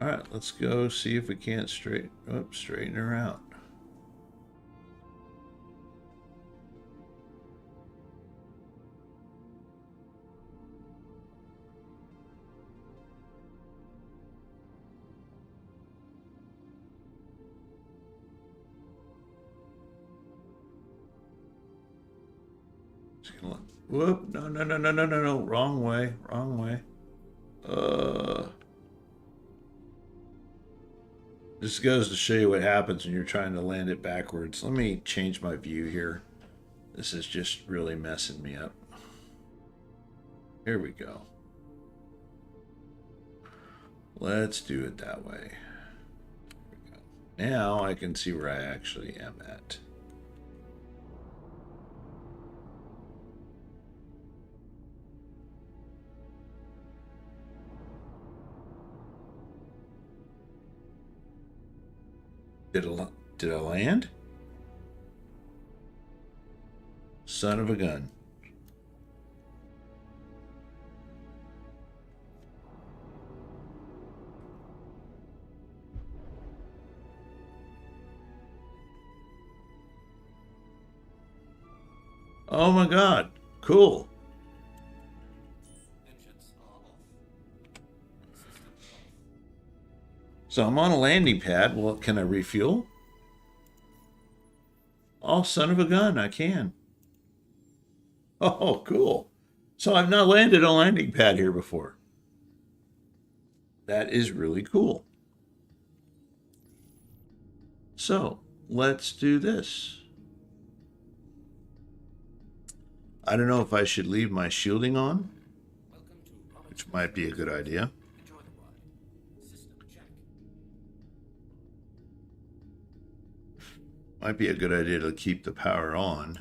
Speaker 1: All right, let's go see if we can't straighten her out. Whoop, no, wrong way, wrong way. This goes to show you what happens when you're trying to land it backwards. Let me change my view here. This is just really messing me up. Here we go. Let's do it that way. There we go. Now I can see where I actually am at. Did I land? Son of a gun. Oh my God. Cool.
Speaker 5: Engines are off. System off.
Speaker 1: So I'm on a landing pad. Well, can I refuel? Oh, son of a gun, I can. Oh, cool. So I've not landed on a landing pad here before. That is really cool. So let's do this. I don't know if I should leave my shielding on,
Speaker 5: Welcome to
Speaker 1: which might be a good idea.
Speaker 5: Enjoy the ride. System check.
Speaker 1: Might be a good idea to keep the power on.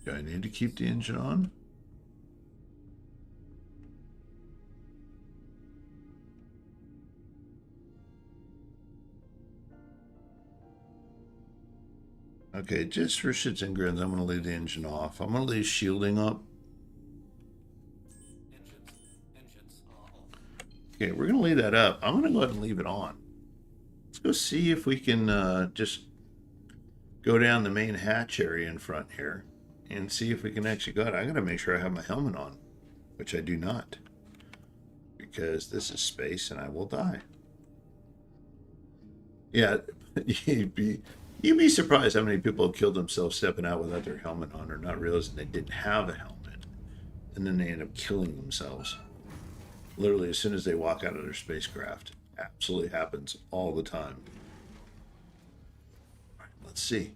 Speaker 1: Do I need to keep the engine on? Okay, just for shits and grins, I'm going to leave the engine off. I'm going to leave shielding up.
Speaker 5: Engines are off.
Speaker 1: Okay, we're going to leave that up. I'm going to go ahead and leave it on. Let's go see if we can just go down the main hatch area in front here and see if we can actually go out. I got to make sure I have my helmet on, which I do not, because this is space and I will die. Yeah, you'd be surprised how many people have killed themselves stepping out without their helmet on or not realizing they didn't have a helmet, and then they end up killing themselves literally as soon as they walk out of their spacecraft. Absolutely happens all the time. All right, let's see.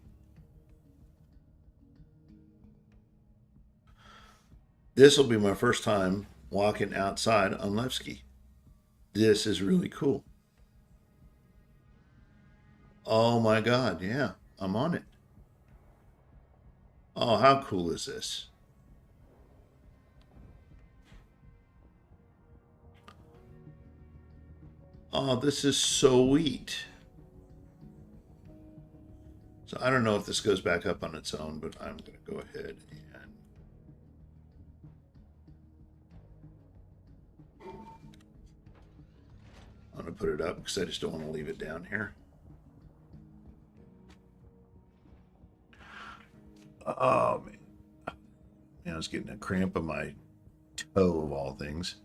Speaker 1: This will be my first time walking outside on Levski. This is really cool. Oh my God, yeah, I'm on it. Oh, how cool is this? Oh, this is so sweet. So I don't know if this goes back up on its own, but I'm going to go ahead and I'm going to put it up because I just don't want to leave it down here. Oh, man. I was getting a cramp in my toe of all things.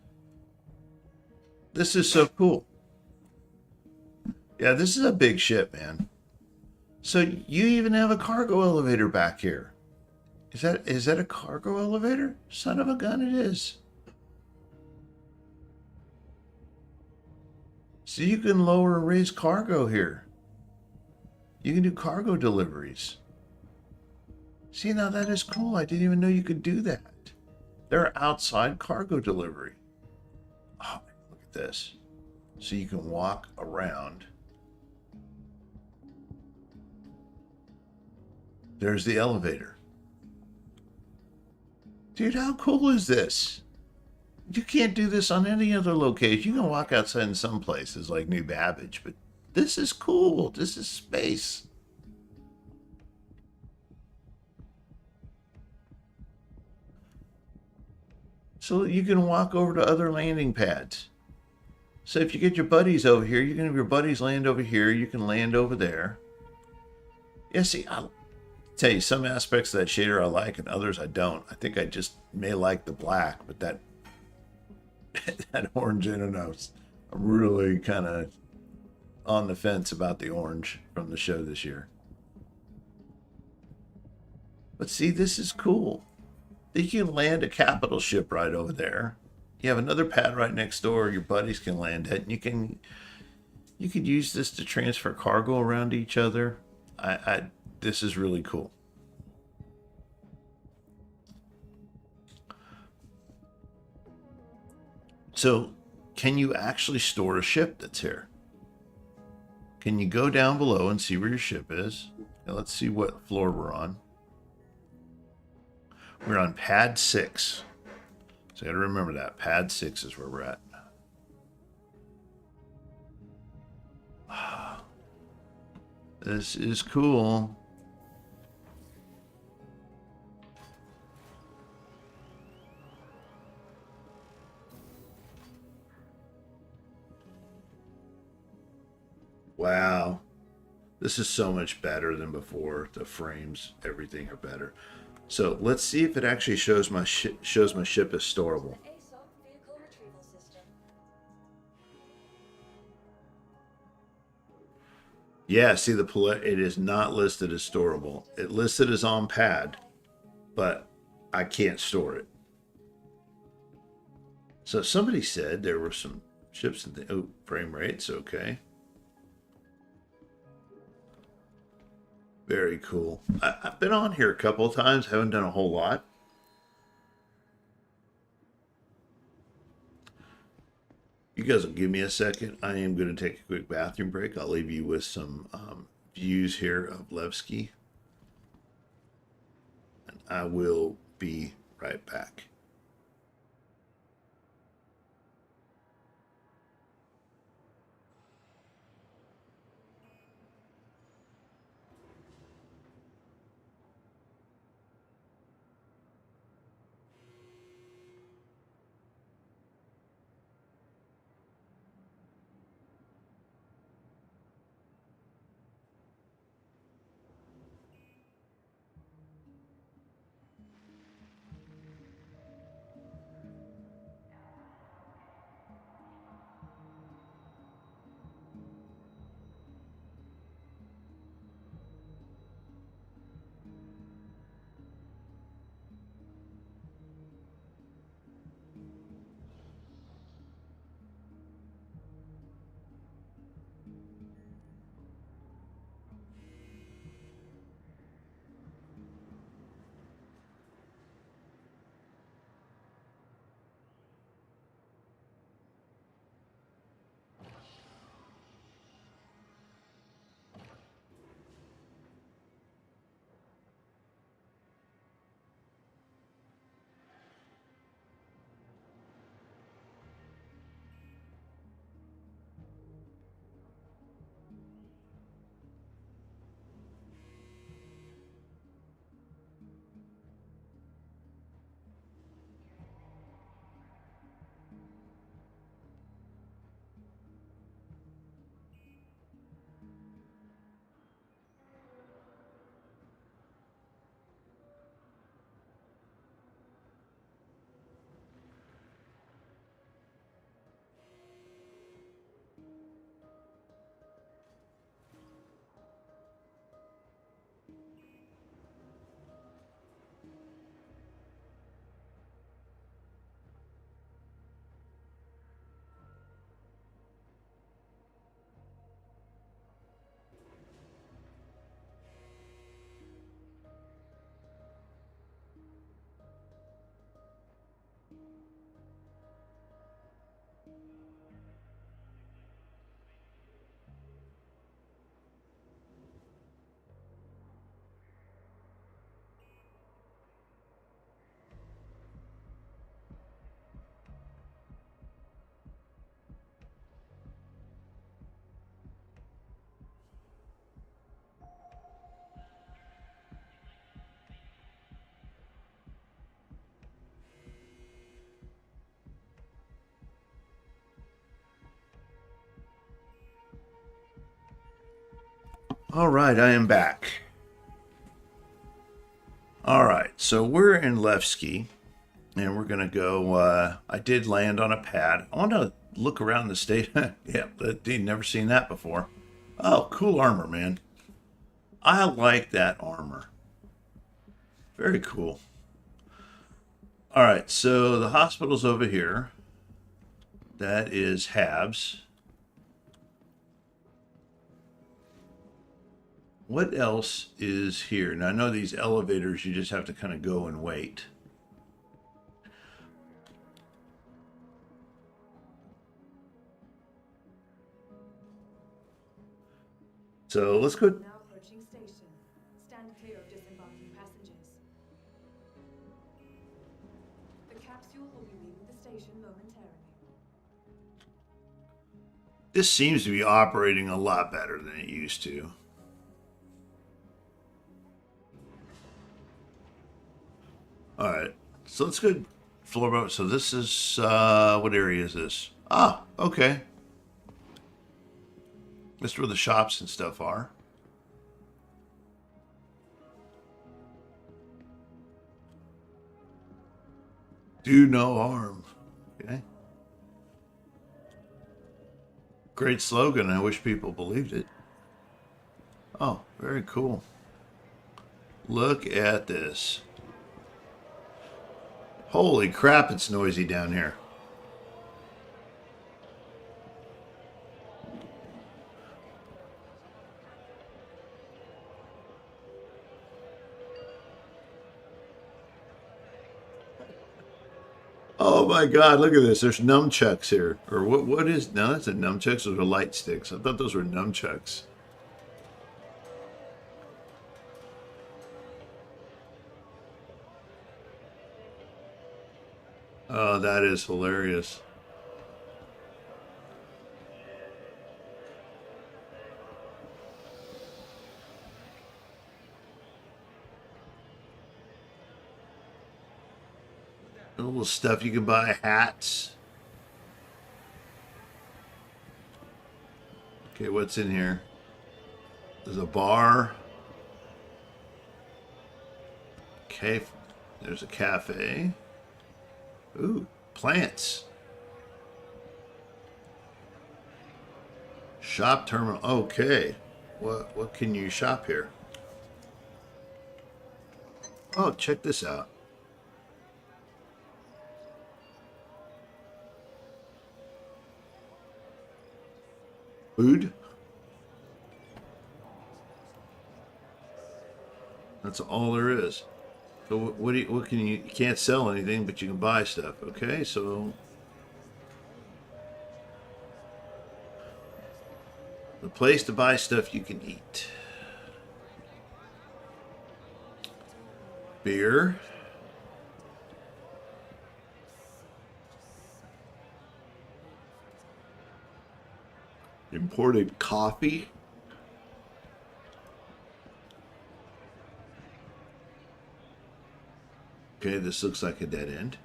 Speaker 1: This is so cool. Yeah, this is a big ship, man. So you even have a cargo elevator back here. Is that a cargo elevator? Son of a gun, it is. So you can lower and raise cargo here. You can do cargo deliveries. See, now that is cool. I didn't even know you could do that. They're outside cargo delivery. Oh, look at this. So you can walk around. There's the elevator. Dude, how cool is this? You can't do this on any other location. You can walk outside in some places like New Babbage, but this is cool. This is space. So you can walk over to other landing pads. So if you get your buddies over here, you can have your buddies land over here. You can land over there. Yeah, see, I'll tell you, some aspects of that shader I like and others I don't. I think I just may like the black, but that orange, I don't know. I'm really kind of on the fence about the orange from the show this year. But see, this is cool. You can land a capital ship right over there. You have another pad right next door your buddies can land at, and you could use this to transfer cargo around each other. This is really cool. So, can you actually store a ship that's here? Can you go down below and see where your ship is? Now let's see what floor we're on. We're on pad 6. So I gotta remember that. Pad 6 is where we're at. This is cool. Wow. This is so much better than before. The frames, everything are better. So let's see if it actually shows my ship is storable.
Speaker 4: ASOP vehicle retrieval system.
Speaker 1: Yeah, see it is not listed as storable. It listed as on pad, but I can't store it. So somebody said there were some ships in the frame rates, okay. Very cool. I've been on here a couple of times, haven't done a whole lot. You guys will give me a second. I am going to take a quick bathroom break. I'll leave you with some views here of Levski. And I will be right back. All right, I am back. All right, so we're in Levski, and we're gonna go. I did land on a pad. I want to look around the state. Yeah, never seen that before. Oh, cool armor, man. I like that armor. Very cool. All right, so the hospital's over here. That is Habs. What else is here? Now, I know these elevators, you just have to kind of go and wait. So let's go.
Speaker 6: Now approaching station. Stand clear of disembarking passengers. The capsule will be leaving the station momentarily.
Speaker 1: This seems to be operating a lot better than it used to. All right, so let's go floor. So this is what area is this? Ah, okay. That's where the shops and stuff are. Do no harm. Okay. Great slogan. I wish people believed it. Oh, very cool. Look at this. Holy crap, it's noisy down here. Oh my god, look at this. There's nunchucks here. Or what is... No, that's a nunchucks. Those are light sticks. I thought those were nunchucks. Oh, that is hilarious. Little stuff you can buy, hats. Okay, what's in here? There's a bar. Okay, there's a cafe. Ooh, plants. Shop terminal. Okay. What can you shop here? Oh, check this out. Food. That's all there is. So what can you can't sell anything, but you can buy stuff. Okay, so the place to buy stuff you can eat. Beer. Imported coffee. Okay, this looks like a dead end.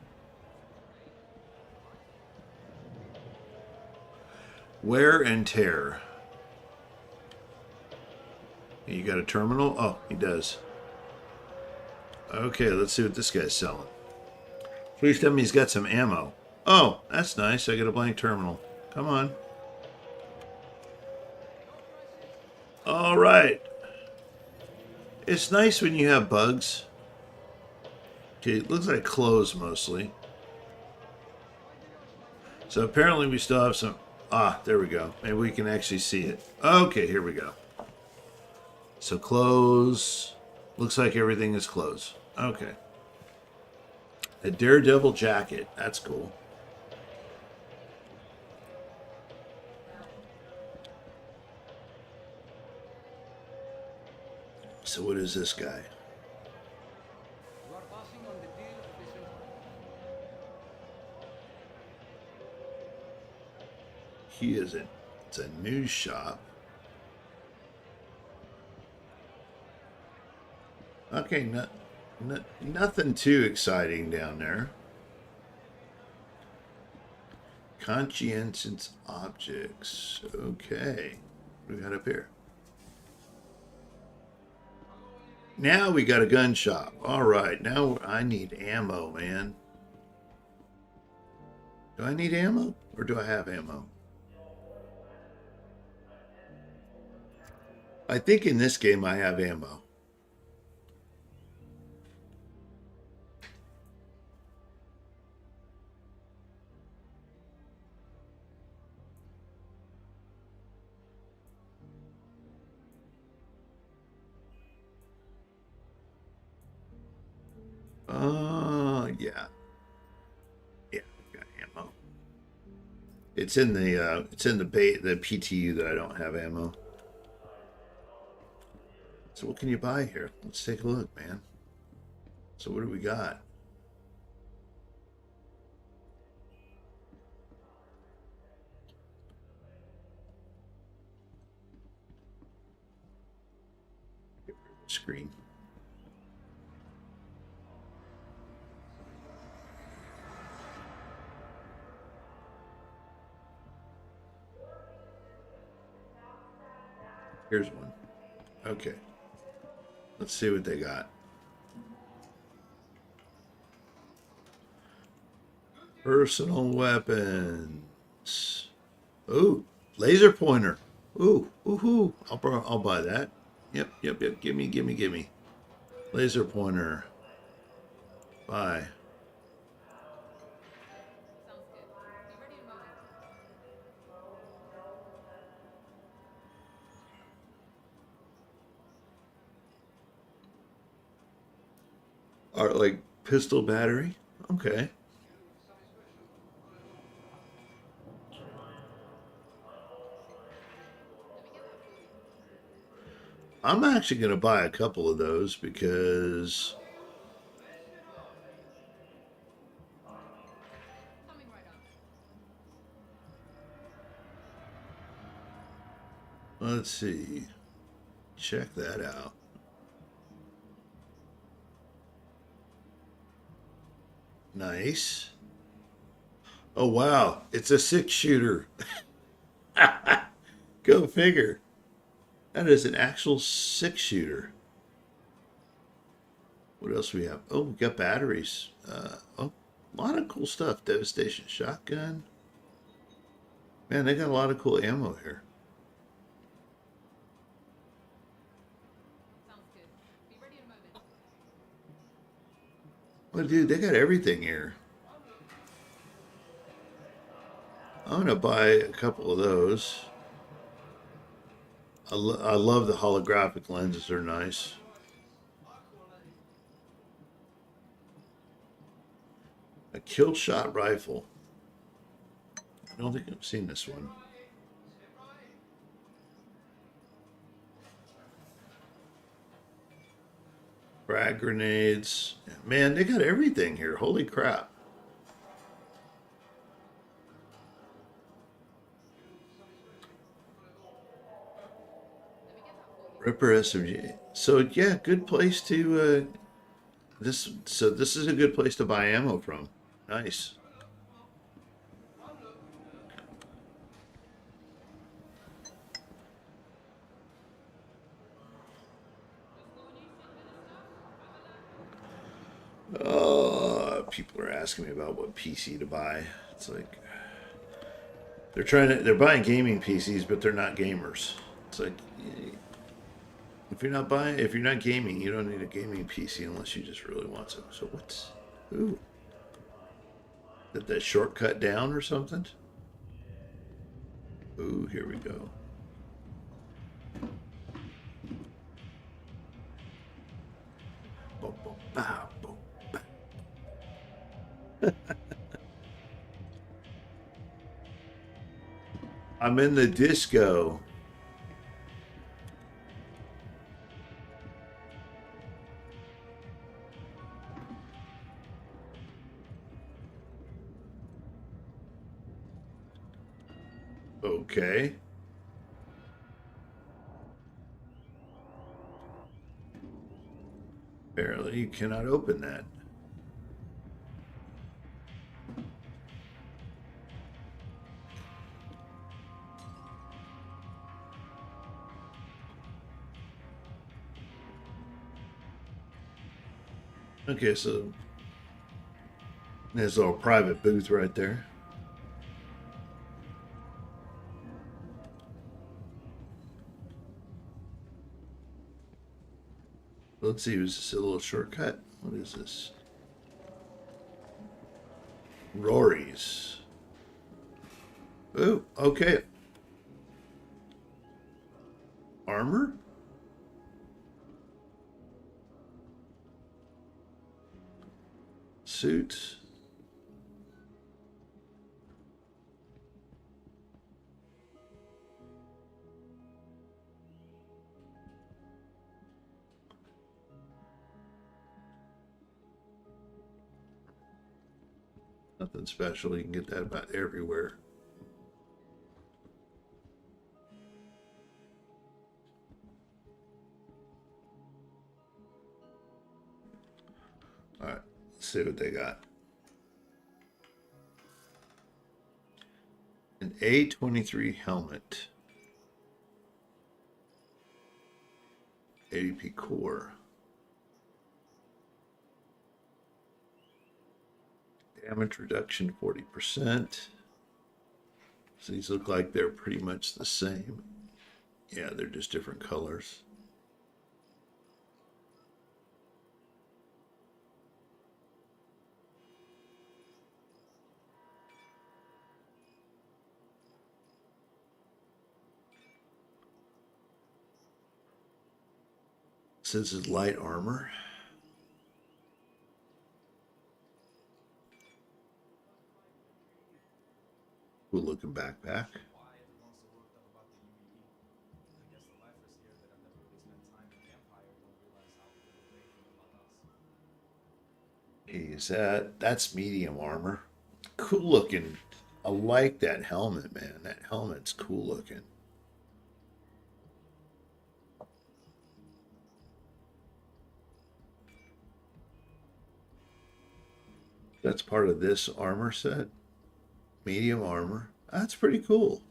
Speaker 1: Wear and tear. You got a terminal? Oh, he does. Okay, let's see what this guy's selling. Please tell me he's got some ammo. Oh, that's nice. I got a blank terminal. Come on. All right. It's nice when you have bugs. Okay, it looks like clothes mostly. So apparently we still have some... Ah, there we go. Maybe we can actually see it. Okay, here we go. So clothes. Looks like everything is clothes. Okay. A Daredevil jacket. That's cool. So what is this guy? He isn't. It's a news shop. Okay, nothing too exciting down there. Conscientious objects. Okay. What do we got up here? Now we got a gun shop. All right. Now I need ammo, man. Do I need ammo? Or do I have ammo? I think in this game I have ammo. Yeah. Yeah, I've got ammo. It's in the PTU that I don't have ammo. So what can you buy here? Let's take a look, man. So what do we got? Screen. Here's one. Okay. Let's see what they got. Personal weapons. Ooh, laser pointer. Ooh, woohoo! I'll buy that. Yep. Gimme. Laser pointer. Buy. Or like pistol battery. Okay. I'm actually going to buy a couple of those because Let's see. Check that out. Nice. Oh, wow. It's a 6-shooter. Go figure. That is an actual 6-shooter. What else we have? Oh, we got batteries. Oh, a lot of cool stuff. Devastation shotgun. Man, they got a lot of cool ammo here.
Speaker 6: Sounds good. Be ready in a moment.
Speaker 1: Well, dude, they got everything here. I'm gonna buy a couple of those. I love the holographic lenses. They're nice. A kill shot rifle. I don't think I've seen this one. Frag grenades. Man, they got everything here. Holy crap. Ripper SMG. So yeah, good place to this is a good place to buy ammo from. Nice. People are asking me about what PC to buy. It's like they're buying gaming PCs, but they're not gamers. It's like if you're not gaming, you don't need a gaming PC unless you just really want to. So what's ooh? Did that shortcut down or something? Ooh, here we go. Boom, boom, bow, boom. I'm in the disco. Okay. Apparently you cannot open that. Okay, so there's a little private booth right there. Let's see, was this a little shortcut? What is this? Rory's. Oh, okay. Armor? Suits. Nothing special. You can get that about everywhere. All right, let's see what they got. An A23 helmet. ADP core. Damage reduction 40%. So these look like they're pretty much the same. Yeah, they're just different colors. This is light armor. Cool looking backpack. Is that's medium armor. Cool looking. I like that helmet, man. That helmet's cool looking. That's part of this armor set. Medium armor. That's pretty cool.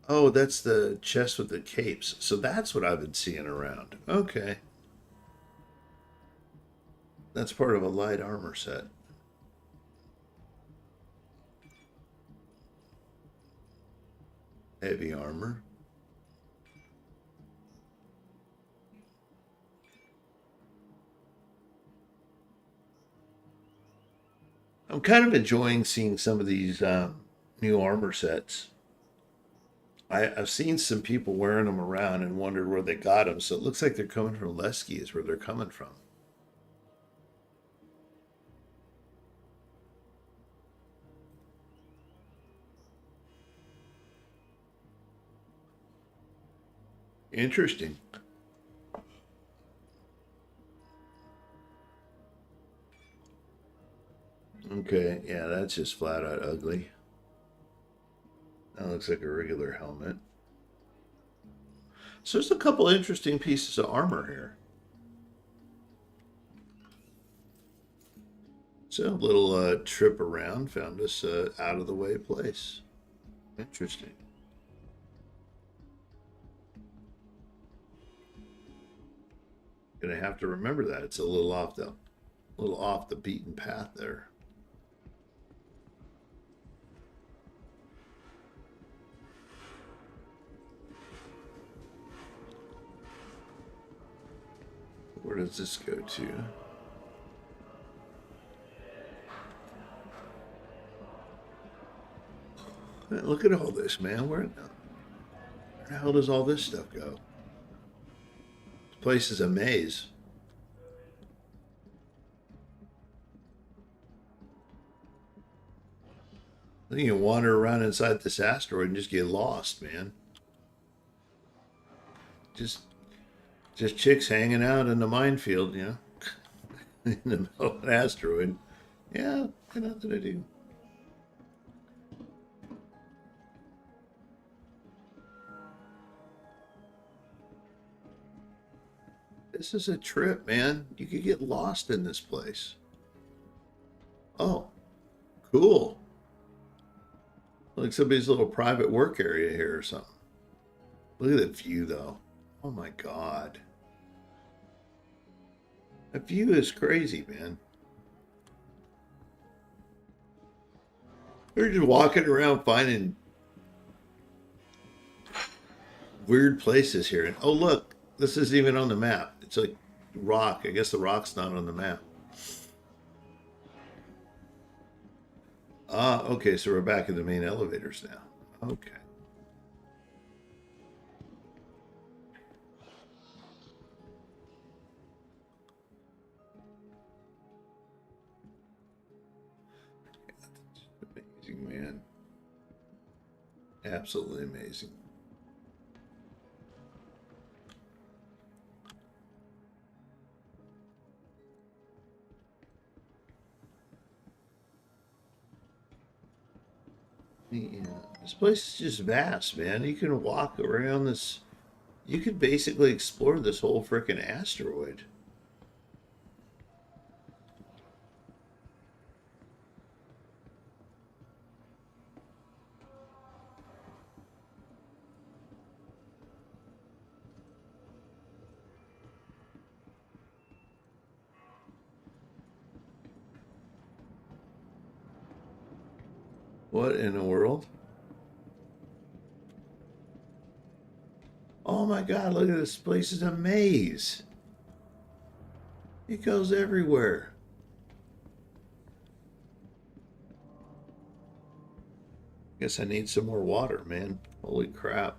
Speaker 1: Oh, that's the chest with the capes. So that's what I've been seeing around. Okay. That's part of a light armor set. Heavy armor. I'm kind of enjoying seeing some of these new armor sets. I've seen some people wearing them around and wondered where they got them. So it looks like they're coming from Lesky is where they're coming from. Interesting. Okay, yeah, that's just flat out ugly. That looks like a regular helmet. So there's a couple interesting pieces of armor here. So a little trip around found us out of the way place. Interesting. Gonna have to remember that it's a little off the beaten path there. Where does this go to? Look at all this, man. Where the hell does all this stuff go? This place is a maze. I think you wander around inside this asteroid and just get lost, man. Just chicks hanging out in the minefield, you know, in the middle of an asteroid. Yeah, got nothing to do. This is a trip, man. You could get lost in this place. Oh, cool. Like somebody's little private work area here or something. Look at that view, though. Oh my God. That view is crazy, man. We're just walking around finding weird places here. And oh, look, this isn't even on the map. It's like rock. I guess the rock's not on the map. Ah, okay, so we're back in the main elevators now. Okay. Amazing, man. Absolutely amazing. Yeah, this place is just vast, man. You can walk around this. You could basically explore this whole freaking asteroid. What in the world? Oh my God, look at this place is a maze. It goes everywhere. Guess I need some more water, man. Holy crap.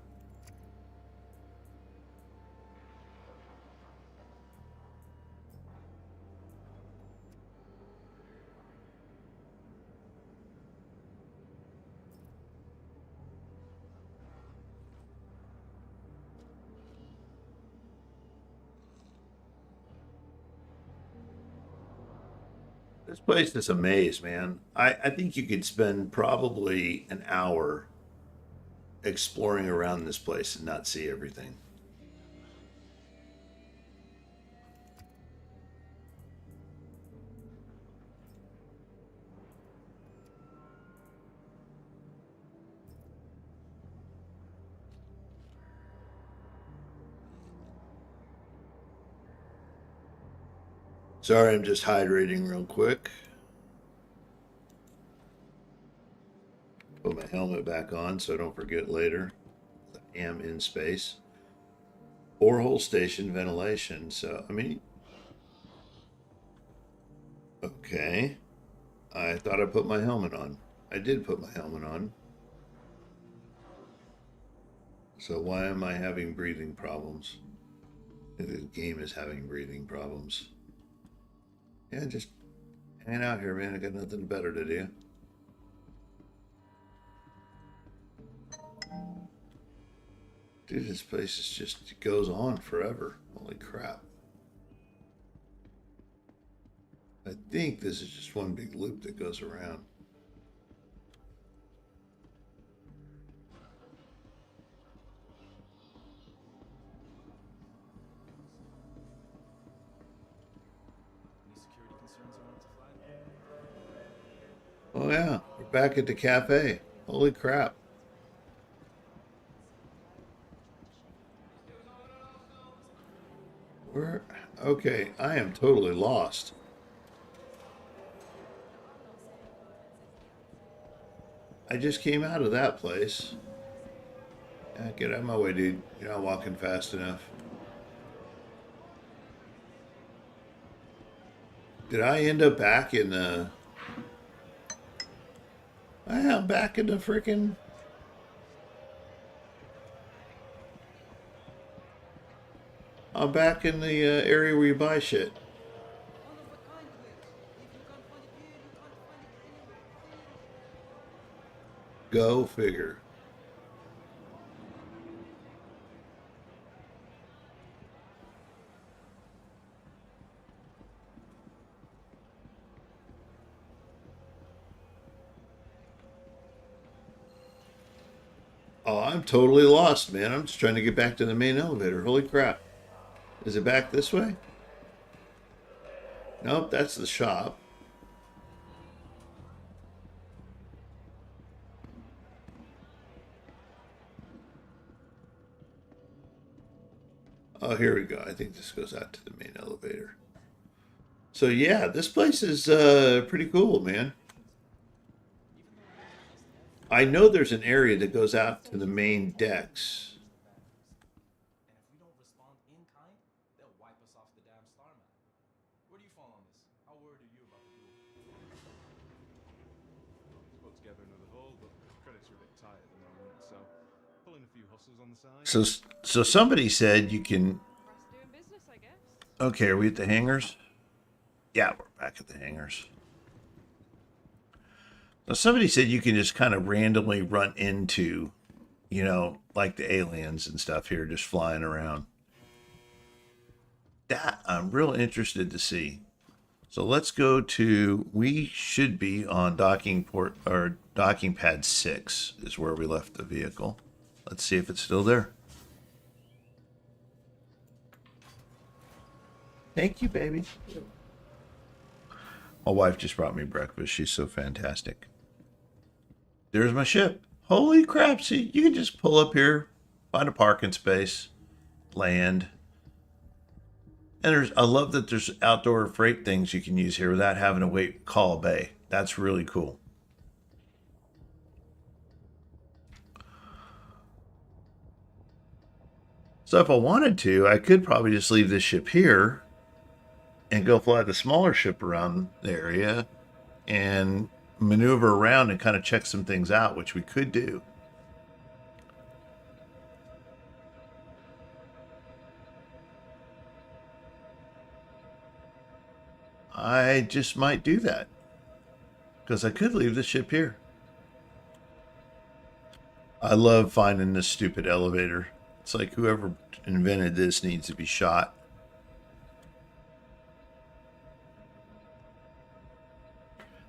Speaker 1: This place is a maze, man. I think you could spend probably an hour exploring around this place and not see everything. Sorry, I'm just hydrating real quick. Put my helmet back on so I don't forget later. I am in space. Borehole station ventilation. So, I mean, okay. I thought I put my helmet on. I did put my helmet on. So why am I having breathing problems? The game is having breathing problems. Yeah, just hang out here, man. I got nothing better to do. Dude, this place is just, it goes on forever. Holy crap. I think this is just one big loop that goes around.
Speaker 5: Any security concerns I wanted to flag?
Speaker 1: Oh yeah, we're back at the cafe. Holy crap. Where? Okay, I am totally lost. I just came out of that place. Yeah, get out of my way, dude. You're not walking fast enough. Did I end up back in the... I'm back in the freaking... I'm back in the area where you buy shit. Go figure. Oh, I'm totally lost, man. I'm just trying to get back to the main elevator. Holy crap. Is it back this way? Nope, that's the shop. Oh, here we go. I think this goes out to the main elevator. So yeah, this place is pretty cool, man. I know there's an area that goes out to the main decks.
Speaker 5: And if we don't respond in kind, they'll wipe us off the damn star map. Where do you fall on this? How worried are you about the duel?
Speaker 7: Put together another haul, but credits are a bit tight at the moment, so pulling a few hustles on the side.
Speaker 1: So somebody said you can.
Speaker 6: Fast doing business, I guess.
Speaker 1: Okay, are we at the hangars? Yeah, we're back at the hangars. So somebody said you can just kind of randomly run into, you know, like the aliens and stuff here just flying around. That I'm real interested to see. So let's go to, we should be on docking port or docking pad 6 is where we left the vehicle. Let's see if it's still there. Thank you, baby. My wife just brought me breakfast. She's so fantastic. There's my ship. Holy crap. See, you can just pull up here, find a parking space, land. And I love that there's outdoor freight things you can use here without having to wait, call a bay. That's really cool. So if I wanted to, I could probably just leave this ship here and go fly the smaller ship around the area and maneuver around and kind of check some things out, which we could do. I just might do that because I could leave the ship here. I love finding this stupid elevator. It's like whoever invented this needs to be shot.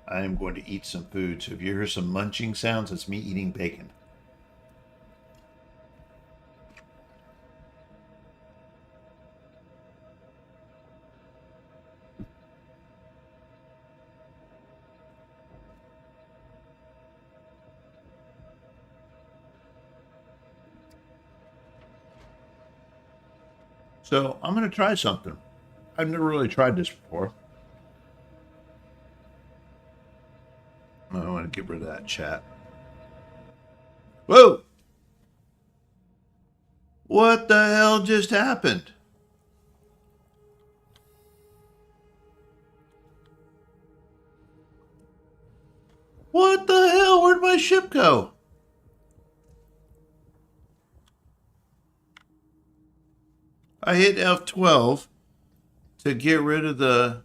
Speaker 1: I am going to eat some food. So if you hear some munching sounds, it's me eating bacon. So I'm going to try something. I've never really tried this before. I want to get rid of that chat. Whoa! What the hell just happened? What the hell? Where'd my ship go? I hit F12 to get rid of the...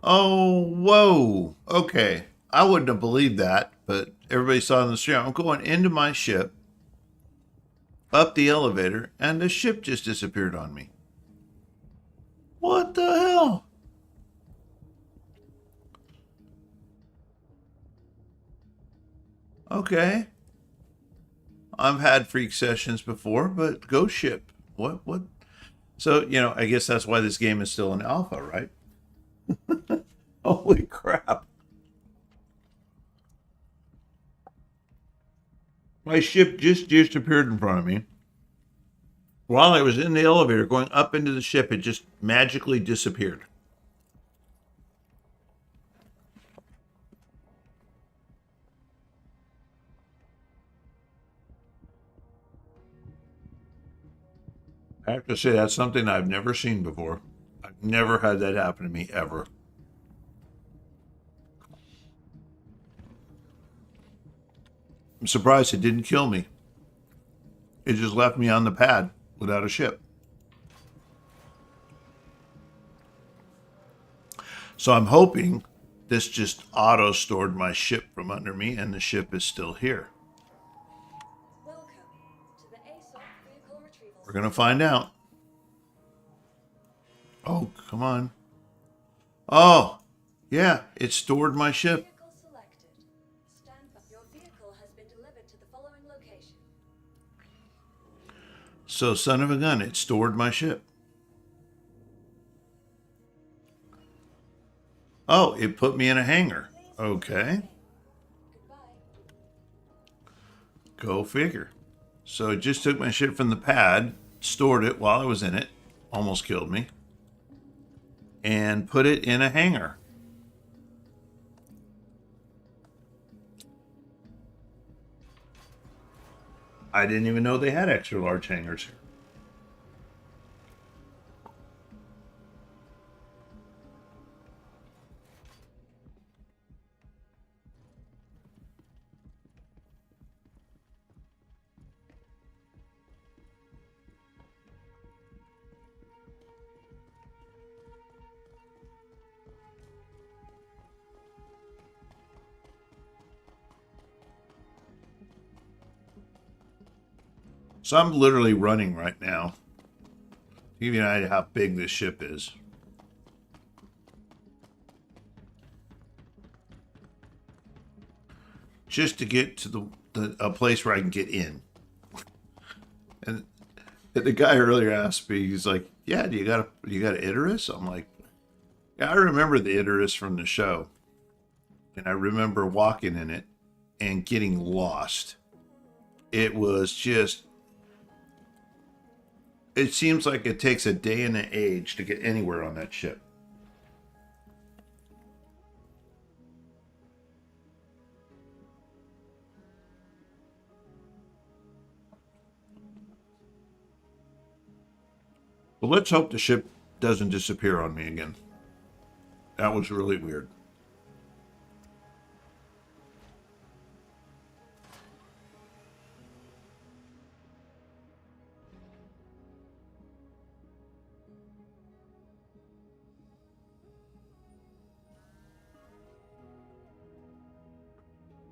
Speaker 1: Oh, whoa. Okay. I wouldn't have believed that, but everybody saw in the stream. I'm going into my ship, up the elevator, and the ship just disappeared on me. What the hell? Okay. I've had freak sessions before, but ghost ship. What? So, I guess that's why this game is still in alpha, right? Holy crap. My ship just disappeared in front of me. While I was in the elevator going up into the ship, it just magically disappeared. I have to say, that's something I've never seen before. I've never had that happen to me, ever. I'm surprised it didn't kill me. It just left me on the pad without a ship. So I'm hoping this just auto-stored my ship from under me and the ship is still here.
Speaker 4: Welcome to the ASOP vehicle retrieval.
Speaker 1: We're going to find out. Oh, come on. Oh, yeah, it stored my ship.
Speaker 4: Vehicle selected. Stand by. Your vehicle has been delivered to the following location.
Speaker 1: So, son of a gun, it stored my ship. Oh, it put me in a hangar. Okay.
Speaker 4: Goodbye.
Speaker 1: Go figure. So it just took my ship from the pad, stored it while I was in it, almost killed me, and put it in a hangar. I didn't even know they had extra large hangars here. So I'm literally running right now. To give you an idea how big this ship is. Just to get to a place where I can get in. And the guy earlier asked me, he's like, "Yeah, you got a Idris?" I'm like, "Yeah, I remember the Idris from the show, and I remember walking in it and getting lost. It was just. It seems like it takes a day and an age to get anywhere on that ship." Well, let's hope the ship doesn't disappear on me again. That was really weird.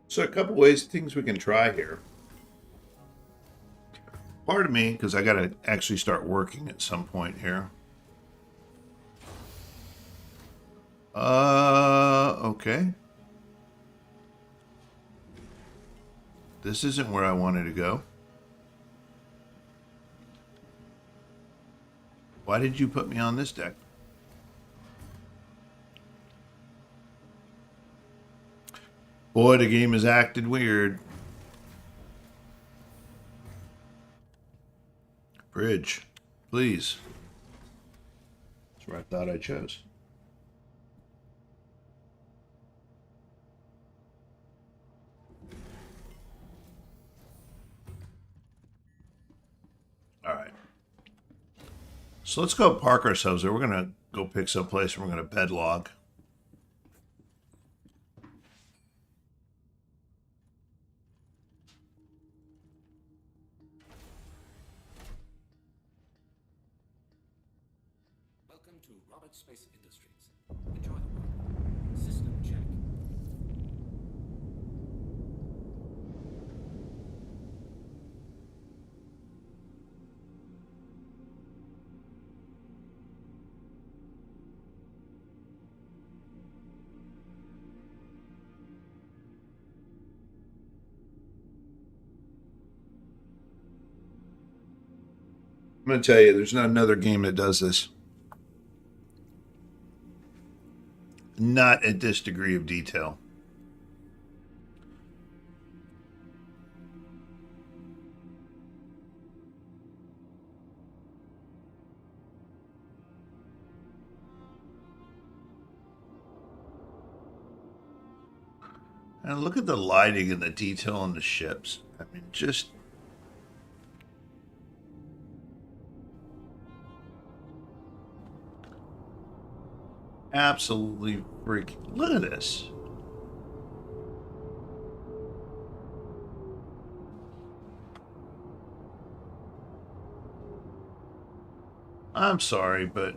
Speaker 1: So a couple things we can try here. Part of me, because I got to actually start working at some point here. Okay. This isn't where I wanted to go. Why did you put me on this deck? Boy, the game has acted weird. Bridge, please. That's where I thought I chose. All right. So let's go park ourselves there. We're going to go pick some place and we're going to bed log.
Speaker 8: Welcome to Robert Space Industries. Enjoy the work. System check.
Speaker 1: I'm going to tell you, there's not another game that does this. Not at this degree of detail. And look at the lighting and the detail on the ships. I mean, just absolutely freaking. Look at this. I'm sorry, but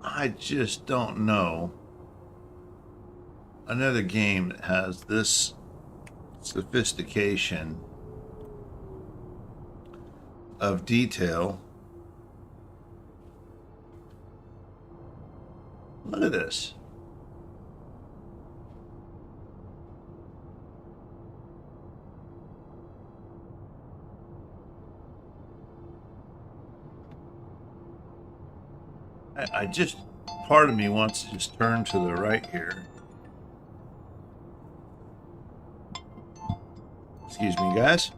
Speaker 1: I just don't know another game that has this sophistication of detail. Look at this. I just, part of me wants to just turn to the right here. Excuse me, guys.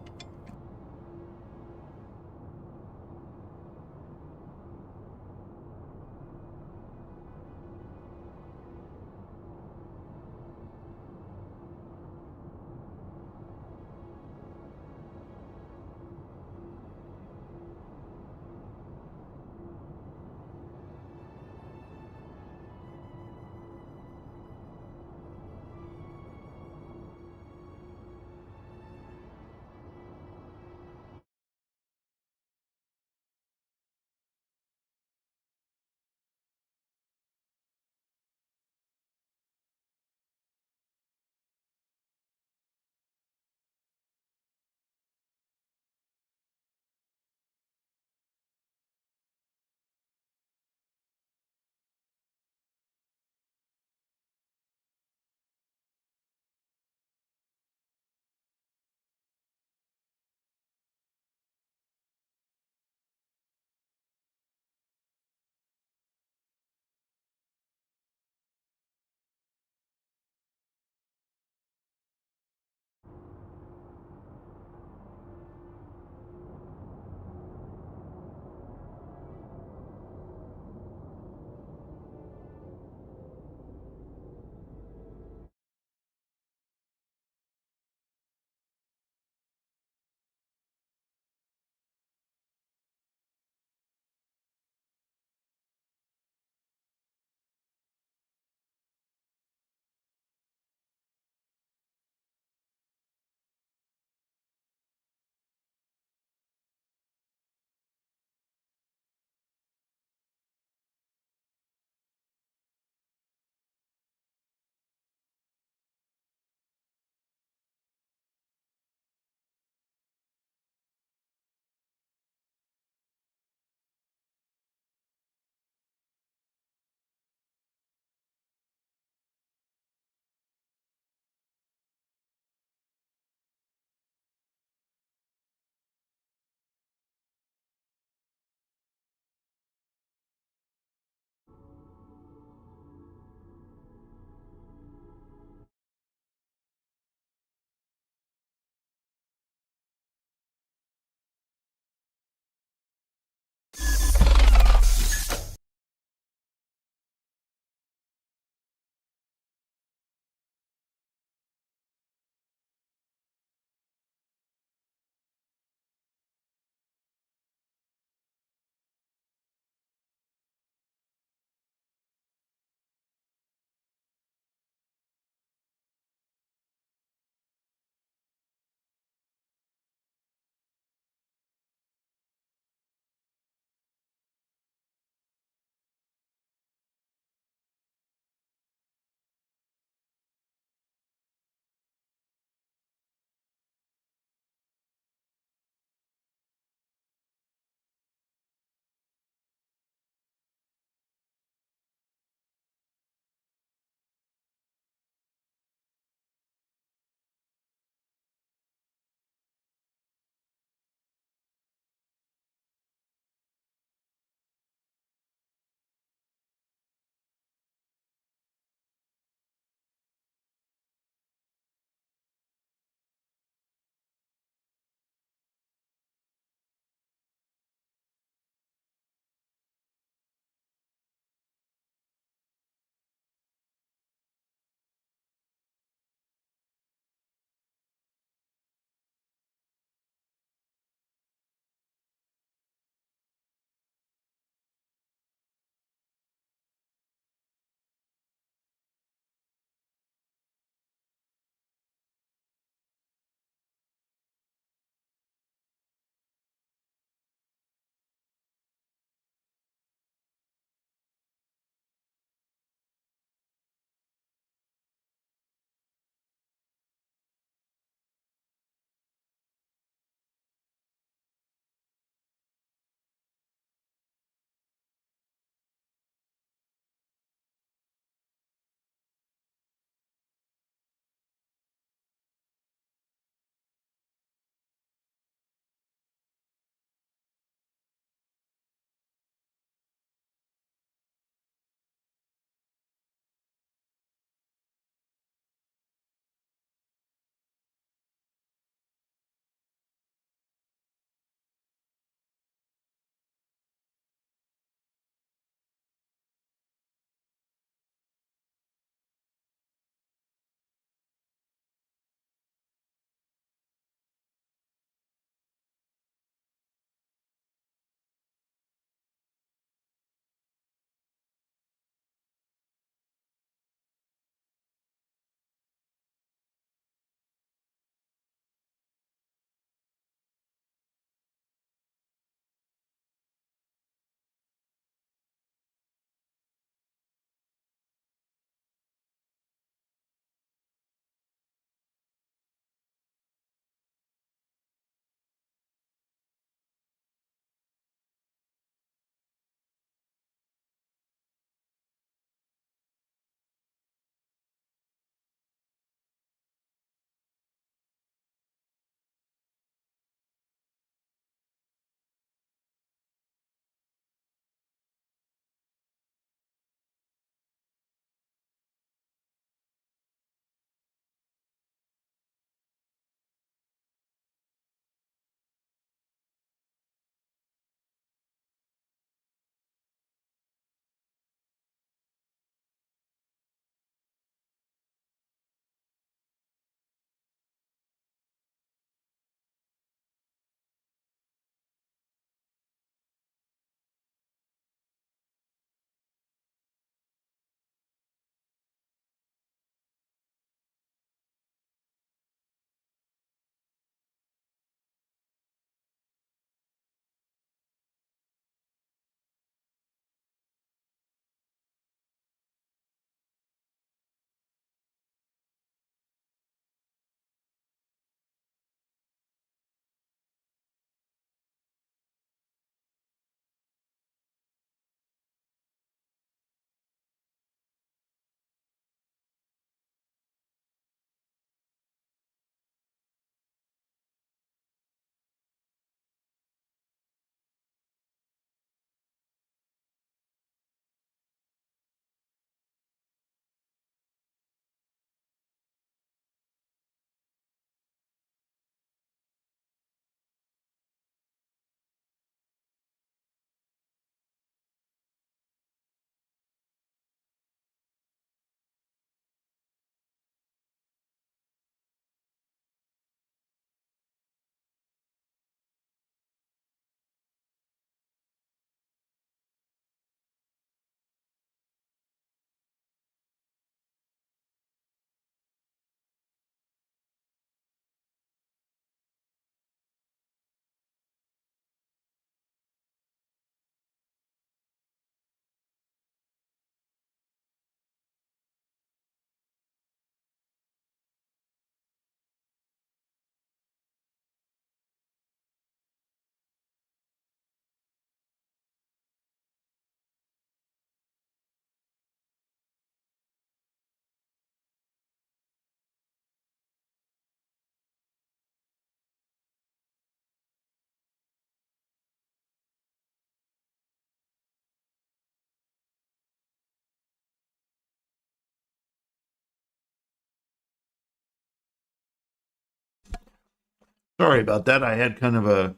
Speaker 1: Sorry about that. I had kind of a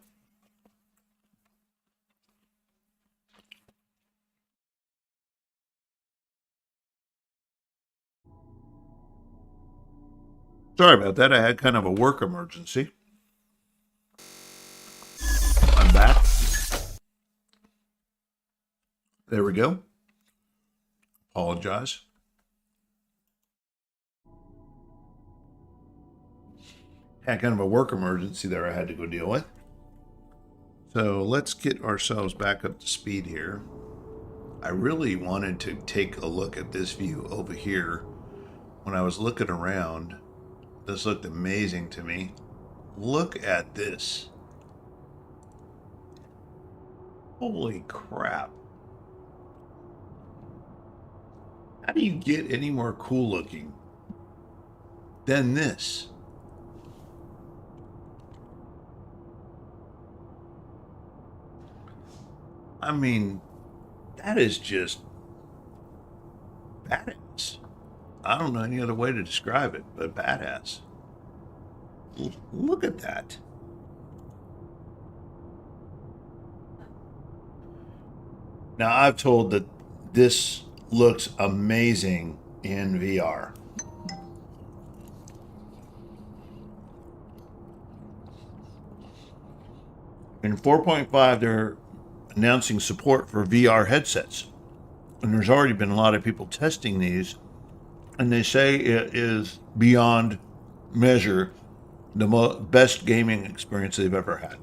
Speaker 1: Sorry about that. I had kind of a work emergency. I'm back. There we go. Apologize. Had kind of a work emergency there I had to go deal with. So let's get ourselves back up to speed here. I really wanted to take a look at this view over here. When I was looking around, this looked amazing to me. Look at this. Holy crap. How do you get any more cool looking than this? I mean, that is just badass. I don't know any other way to describe it, but badass. Look at that. Now, I've told that this looks amazing in VR. In 4.5, they're announcing support for VR headsets. And there's already been a lot of people testing these, and they say it is beyond measure the best gaming experience they've ever had.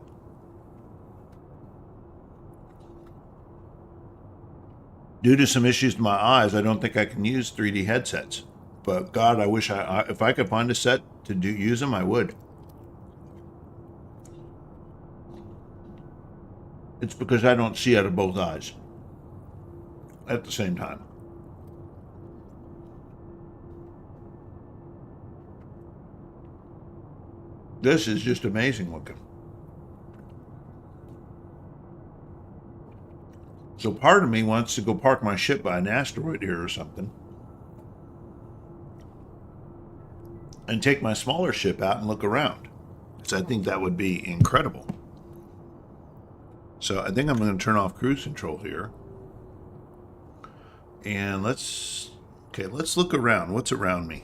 Speaker 1: Due to some issues with my eyes, I don't think I can use 3D headsets. But God, I wish if I could find a set to use them, I would. It's because I don't see out of both eyes at the same time. This is just amazing looking. So part of me wants to go park my ship by an asteroid here or something and take my smaller ship out and look around, because I think that would be incredible. So I think I'm going to turn off cruise control here. And let's look around. What's around me?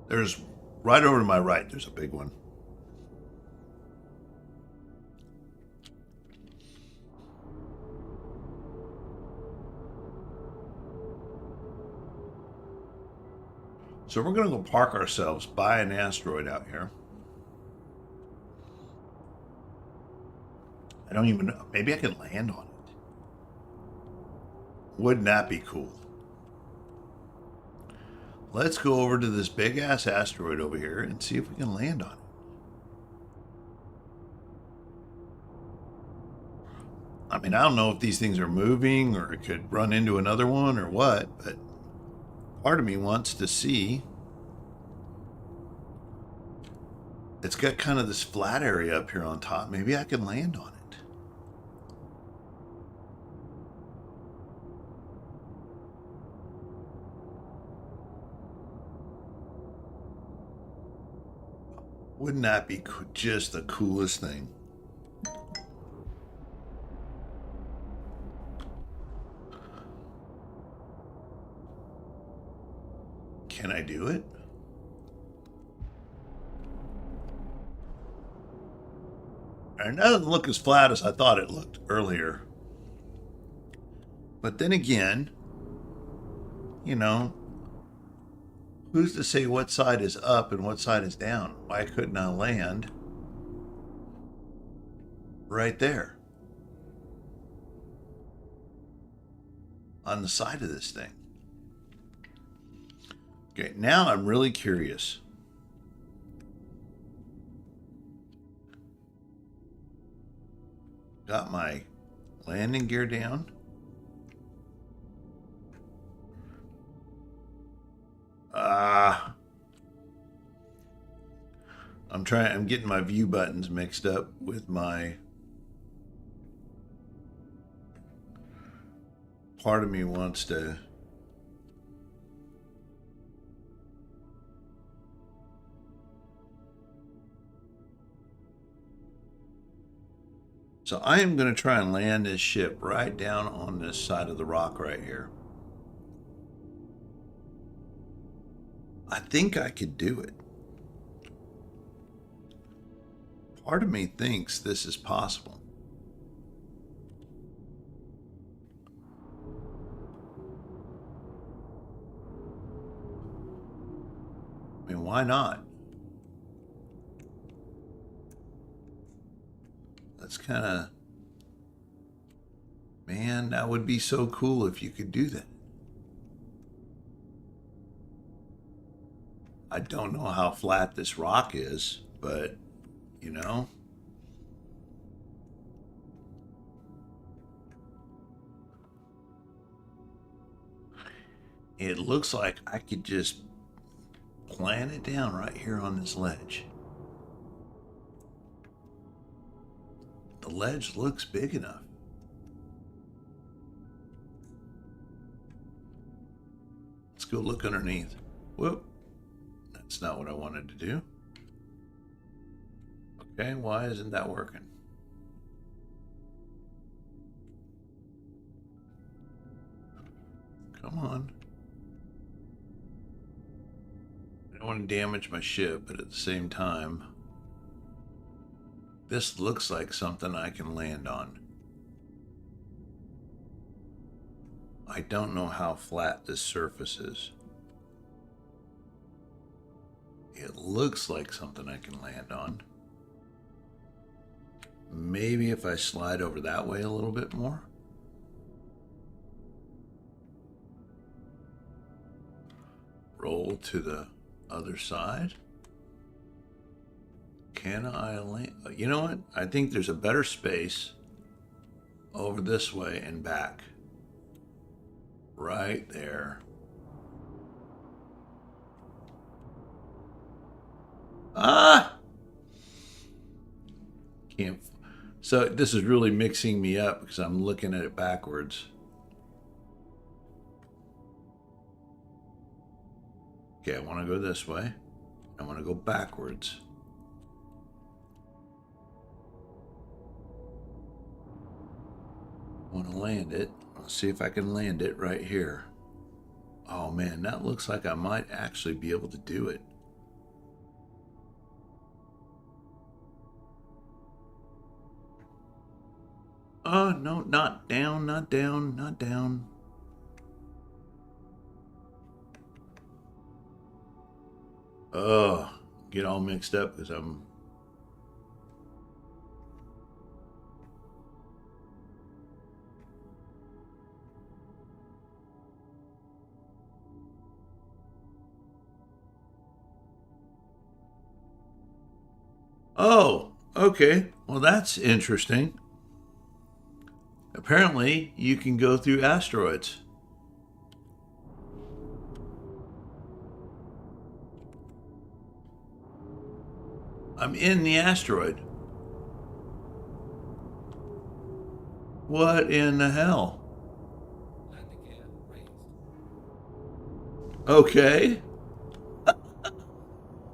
Speaker 1: There's right over to my right, there's a big one. So we're going to go park ourselves by an asteroid out here. I don't even know. Maybe I can land on it. Wouldn't that be cool? Let's go over to this big ass asteroid over here and see if we can land on it. I mean, I don't know if these things are moving or it could run into another one or what, but part of me wants to see. It's got kind of this flat area up here on top. Maybe I can land on it. Wouldn't that be just the coolest thing? Can I do it? It doesn't look as flat as I thought it looked earlier. But then again, you know, who's to say what side is up and what side is down? Why couldn't I land right there on the side of this thing? Okay, now I'm really curious. Got my landing gear down. I'm getting my view buttons mixed up with my... Part of me wants to... So I am going to try and land this ship right down on this side of the rock right here. I think I could do it. Part of me thinks this is possible. I mean, why not? That's kind of... Man, that would be so cool if you could do that. I don't know how flat this rock is, but, you know. It looks like I could just plant it down right here on this ledge. The ledge looks big enough. Let's go look underneath. Whoop. That's not what I wanted to do. Okay, why isn't that working? Come on. I don't want to damage my ship, but at the same time, this looks like something I can land on. I don't know how flat this surface is. It looks like something I can land on. Maybe if I slide over that way a little bit more. Roll to the other side. Can I land? You know what? I think there's a better space over this way and back. Right there. Ah! Can't. So this is really mixing me up because I'm looking at it backwards. Okay, I want to go this way. I want to go backwards. I want to land it. Let's see if I can land it right here. Oh man, that looks like I might actually be able to do it. Oh, no, not down, not down, not down. Oh, get all mixed up because I'm... Oh, okay. Well, that's interesting. Apparently, you can go through asteroids. I'm in the asteroid. What in the hell?
Speaker 8: Landing gear raised.
Speaker 1: Okay.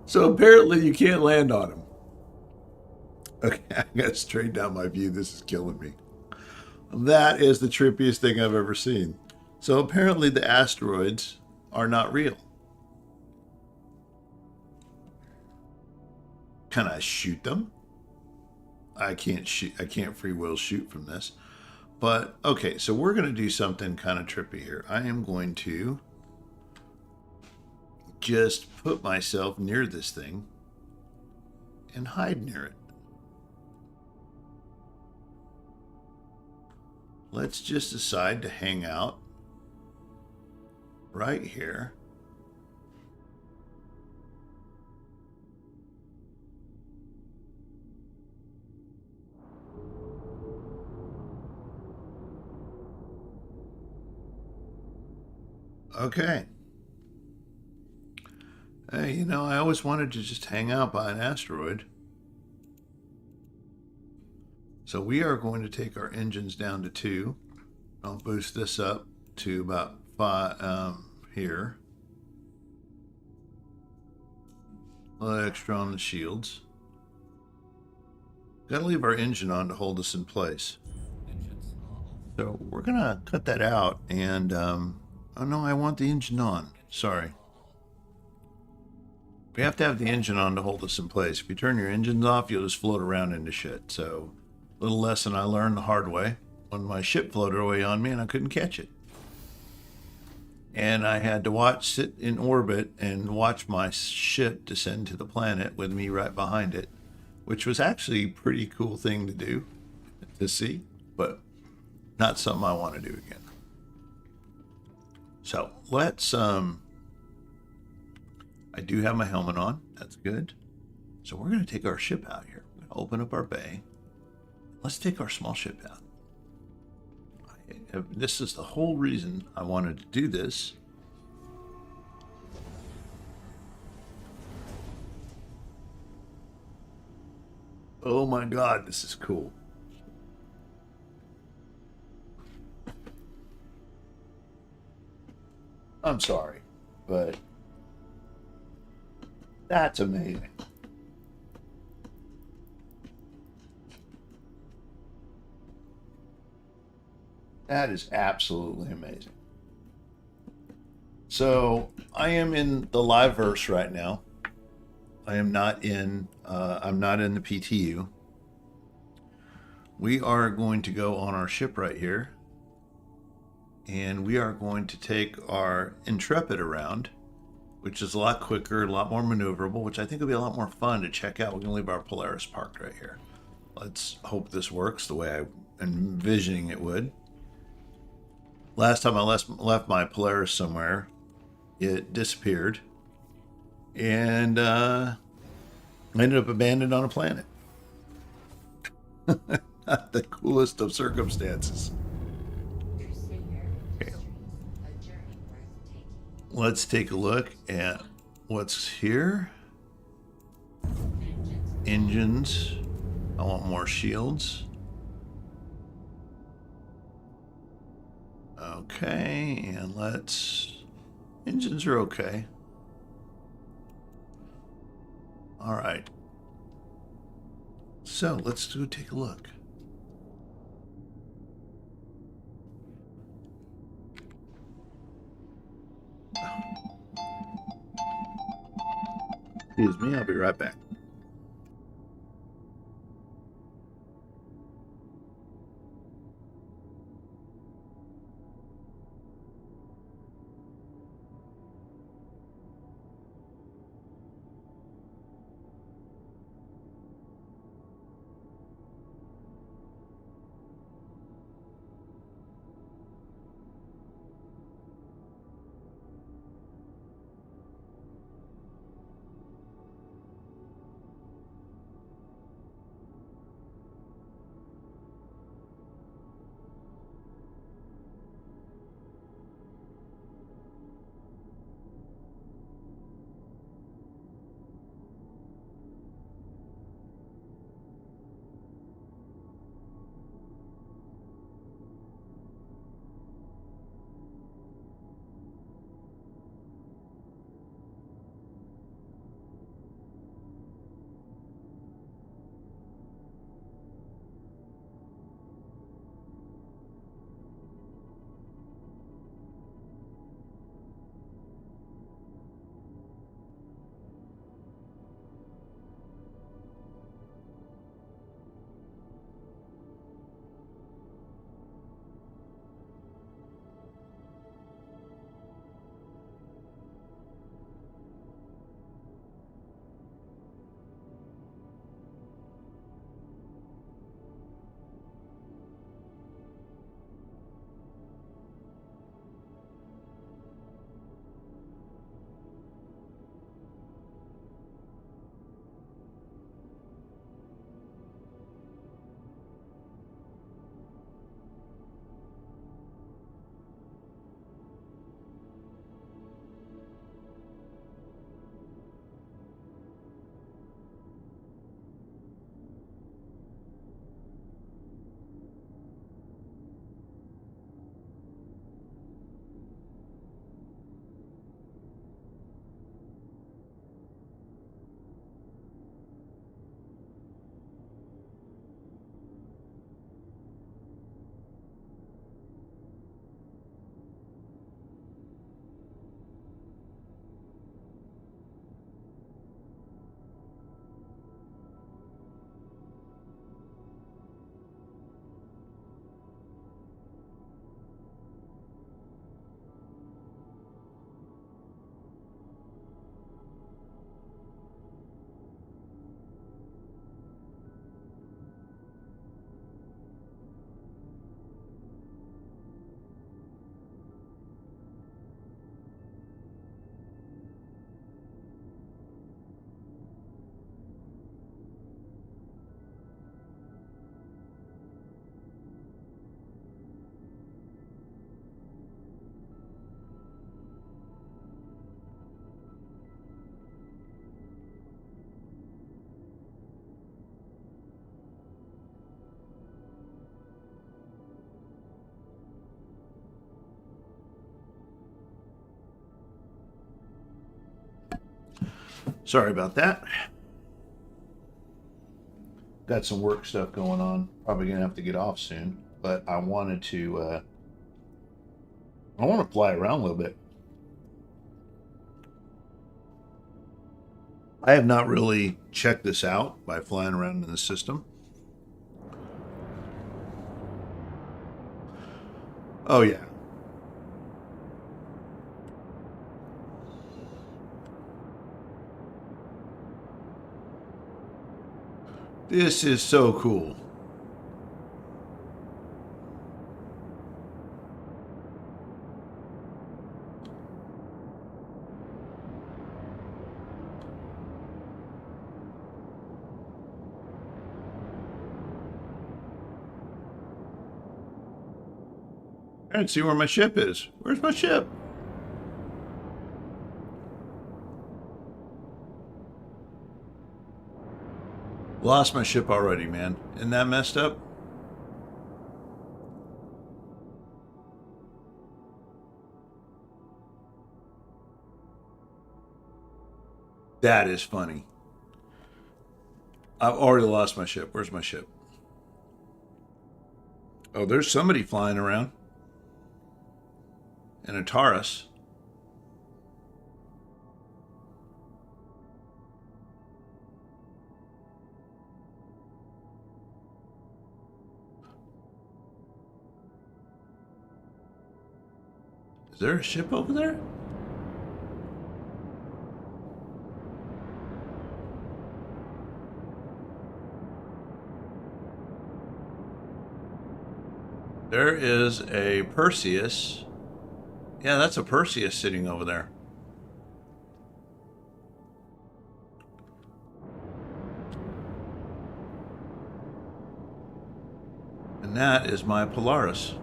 Speaker 1: So apparently you can't land on them. Okay, I gotta straighten out my view. This is killing me. That is the trippiest thing I've ever seen. So apparently the asteroids are not real. Can I shoot them? I can't shoot. I can't free will shoot from this. But okay, so we're going to do something kind of trippy here. I am going to just put myself near this thing and hide near it. Let's just decide to hang out right here. Okay. Hey, you know, I always wanted to just hang out by an asteroid. So we are going to take our engines down to 2. I'll boost this up to about 5 here. A little extra on the shields. Gotta leave our engine on to hold us in place.
Speaker 8: Engines are off.
Speaker 1: So we're gonna cut that out and, oh no, I want the engine on. Sorry. We have to have the engine on to hold us in place. If you turn your engines off, you'll just float around into shit. So, little lesson I learned the hard way when my ship floated away on me and I couldn't catch it. And I had to sit in orbit and watch my ship descend to the planet with me right behind it, which was actually a pretty cool thing to do, to see, but not something I want to do again. So let's, I do have my helmet on. That's good. So we're going to take our ship out here. We're going to open up our bay. Let's take our small ship out. This is the whole reason I wanted to do this. Oh my God, this is cool. I'm sorry, but that's amazing. That is absolutely amazing. So I am in the live verse right now. I am not in. I'm not in the PTU. We are going to go on our ship right here, and we are going to take our Intrepid around, which is a lot quicker, a lot more maneuverable, which I think will be a lot more fun to check out. We're going to leave our Polaris parked right here. Let's hope this works the way I'm envisioning it would. Last time I left my Polaris somewhere, it disappeared and ended up abandoned on a planet. Not the coolest of circumstances. Okay. Let's take a look at what's here. Engines. I want more shields. Okay, and engines are okay. All right. So let's go take a look. Excuse me, I'll be right back. Sorry about that. Got some work stuff going on. Probably gonna have to get off soon. But I wanted to I want to fly around a little bit. I have not really checked this out by flying around in the system. Oh yeah. This is so cool. I didn't see where my ship is. Where's my ship? Lost my ship already, man. Isn't that messed up? That is funny. I've already lost my ship. Where's my ship? Oh, there's somebody flying around. And a Taurus. Is there a ship over there? There is a Perseus. Yeah, that's a Perseus sitting over there. And that is my Polaris.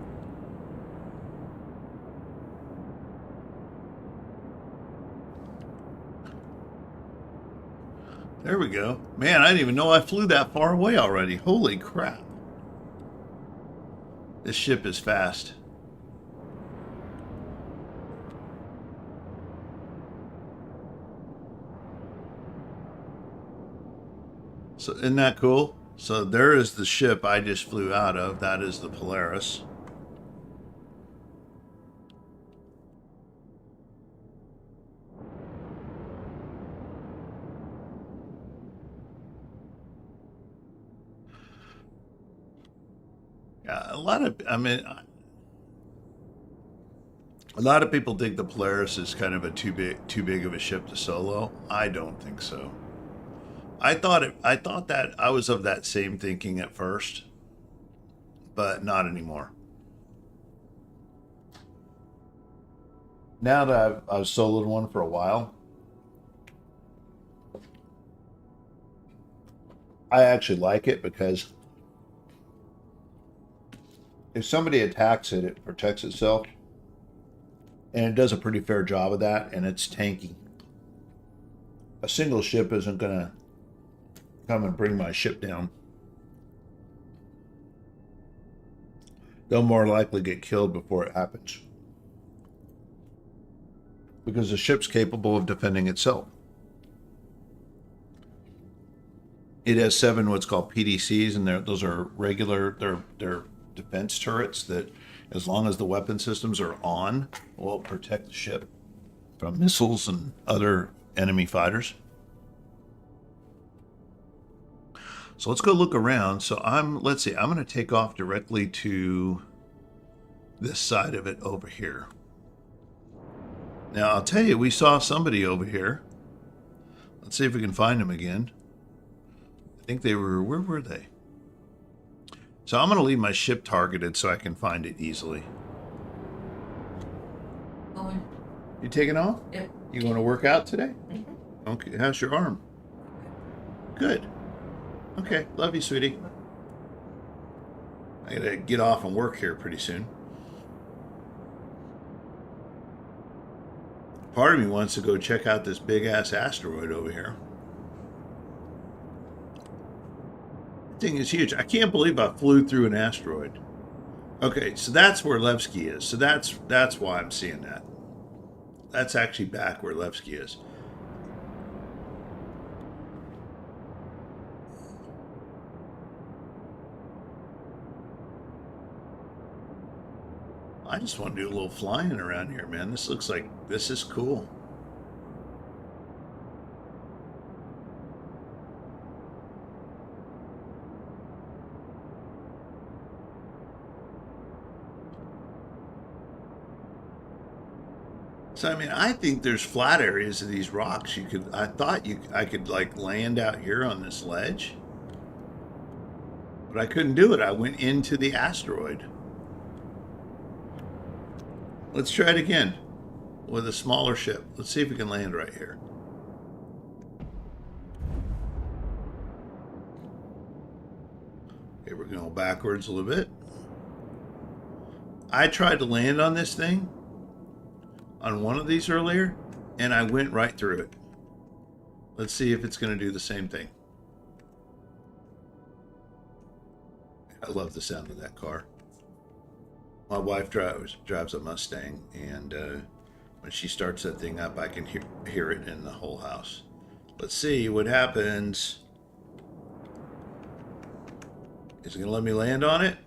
Speaker 1: There we go. Man, I didn't even know I flew that far away already. Holy crap. This ship is fast. So isn't that cool? So there is the ship I just flew out of. That is the Polaris. Yeah, a lot of people think the Polaris is kind of a too big of a ship to solo. I don't think so. I thought that I was of that same thinking at first, but not anymore. Now that I've soloed one for a while, I actually like it because if somebody attacks it, it protects itself, and it does a pretty fair job of that, and it's tanky. A single ship isn't gonna come and bring my ship down. They'll more likely get killed before it happens, because the ship's capable of defending itself. It has 7 what's called PDCs, and those are regular. They're defense turrets that, as long as the weapon systems are on, will protect the ship from missiles and other enemy fighters. So let's go look around. So let's see, I'm going to take off directly to this side of it over here. Now, I'll tell you, we saw somebody over here. Let's see if we can find them again. I think they were, where were they? So I'm going to leave my ship targeted so I can find it easily.
Speaker 9: Oh,
Speaker 1: You taking off?
Speaker 9: yep.
Speaker 1: You going to work out today?
Speaker 9: Mm-hmm.
Speaker 1: Okay, how's your arm? Good. Okay, love you, sweetie. I gotta get off and work here pretty soon. Part of me wants to go check out this big-ass asteroid over here. The thing is huge. I can't believe I flew through an asteroid. Okay, so that's where Levski is. So that's why I'm seeing that. That's actually back where Levski is. I just want to do a little flying around here, man. This looks like this is cool. So I mean, I think there's flat areas of these rocks. I could like land out here on this ledge, but I couldn't do it. I went into the asteroid. Let's try it again with a smaller ship. Let's see if we can land right here. Okay, we're going backwards a little bit. I tried to land on this thing on one of these earlier, and I went right through it. Let's see if it's going to do the same thing. I love the sound of that car. My wife drives a Mustang, and when she starts that thing up, I can hear it in the whole house. Let's see what happens. Is it going to let me land on it?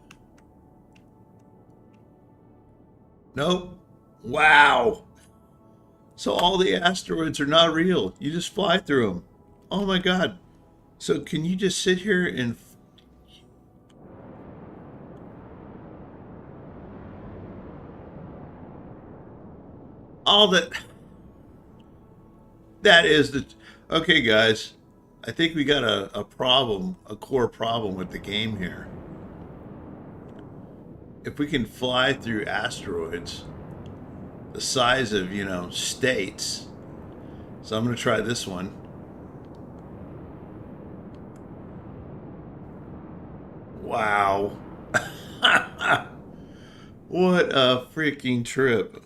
Speaker 1: Nope. Wow. So all the asteroids are not real. You just fly through them. Oh my God. So can you just sit here and... all that... That is the... Okay, guys. I think we got a problem, a core problem with the game here. If we can fly through asteroids the size of, you know, states. So I'm going to try this one. Wow. What a freaking trip.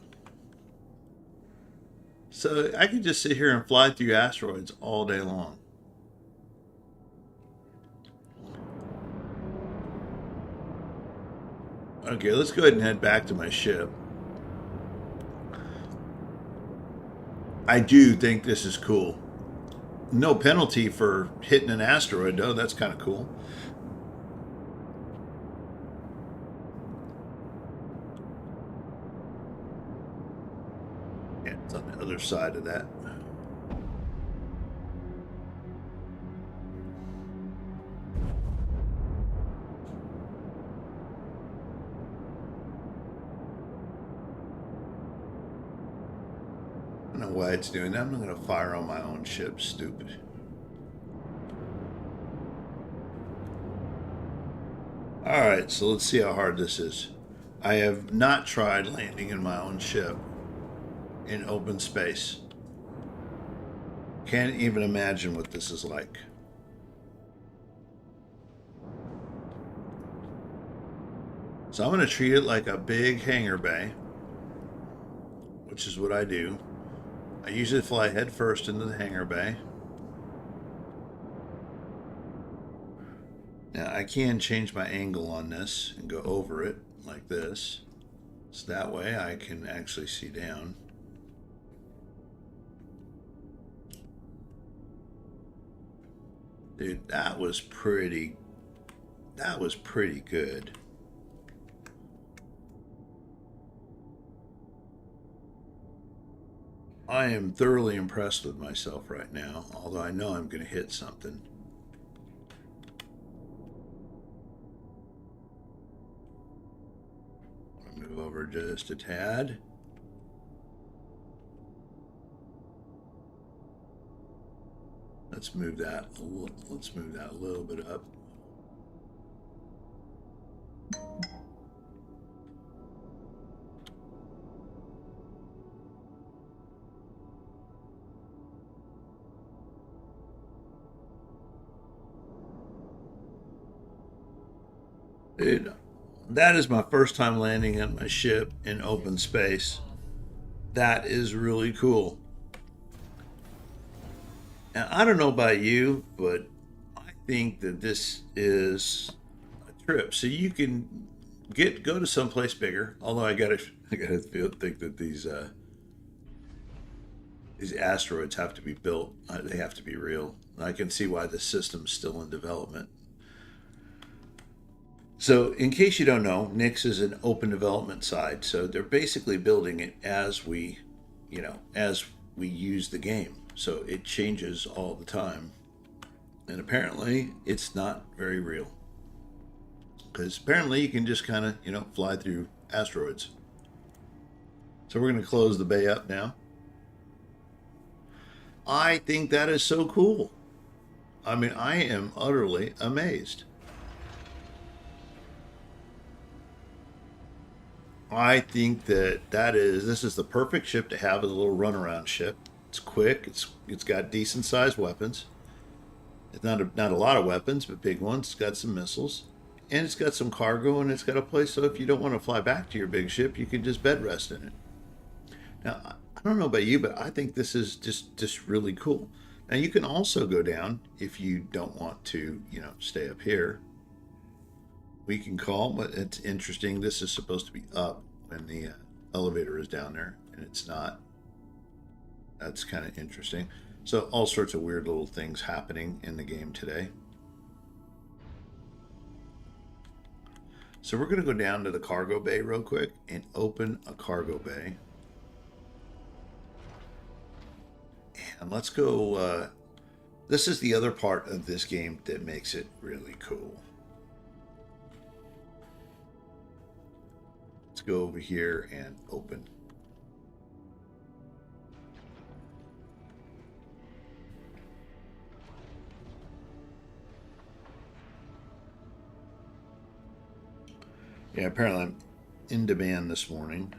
Speaker 1: So I can just sit here and fly through asteroids all day long. Okay, let's go ahead and head back to my ship. I do think this is cool. No penalty for hitting an asteroid, though. That's kind of cool. Yeah, it's on the other side of that. I don't know why it's doing that. I'm not going to fire on my own ship. Stupid. Alright, so let's see how hard this is. I have not tried landing in my own ship in open space. Can't even imagine what this is like. So I'm going to treat it like a big hangar bay, which is what I do. I usually fly head first into the hangar bay. Now I can change my angle on this and go over it like this. So that way I can actually see down. Dude, that was pretty good. I am thoroughly impressed with myself right now, although I know I'm going to hit something. I'll move over just a tad. Let's move that a little bit up. Dude, that is my first time landing on my ship in open space. That is really cool. And I don't know about you, but I think that this is a trip. So you can go to someplace bigger. Although I gotta think that these asteroids have to be built. They have to be real. I can see why the system's still in development. So, in case you don't know, Nix is an open development side. So they're basically building it as as we use the game. So it changes all the time. And apparently, it's not very real. Because apparently, you can just kind of, fly through asteroids. So we're going to close the bay up now. I think that is so cool. I mean, I am utterly amazed. I think this is the perfect ship to have as a little runaround ship. It's quick. It's got decent sized weapons. It's not a lot of weapons, but big ones. It's got some missiles, and it's got some cargo, and it's got a place. So if you don't want to fly back to your big ship, you can just bed rest in it. Now, I don't know about you, but I think this is just really cool. Now you can also go down if you don't want to, stay up here. We can call, but it's interesting. This is supposed to be up when the elevator is down there, and it's not. That's kind of interesting. So all sorts of weird little things happening in the game today. So we're going to go down to the cargo bay real quick and open a cargo bay. And let's go. This is the other part of this game that makes it really cool. Let's go over here and open. Yeah, apparently I'm in demand this morning.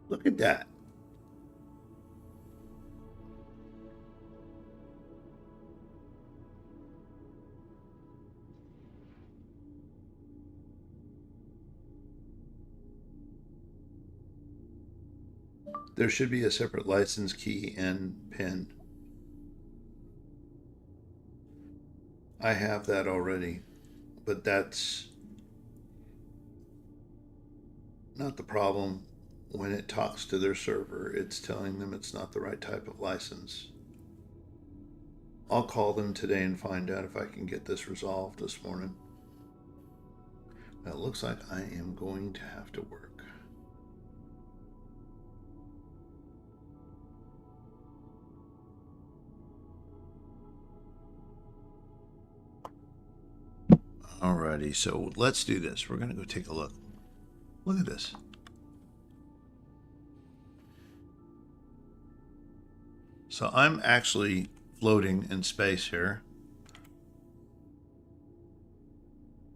Speaker 1: Look at that. There should be a separate license key and PIN. I have that already, but that's not the problem. When it talks to their server, it's telling them it's not the right type of license. I'll call them today and find out if I can get this resolved this morning. Now, it looks like I am going to have to work. Alrighty, so let's do this. We're going to go take a look. Look at this. So I'm actually floating in space here.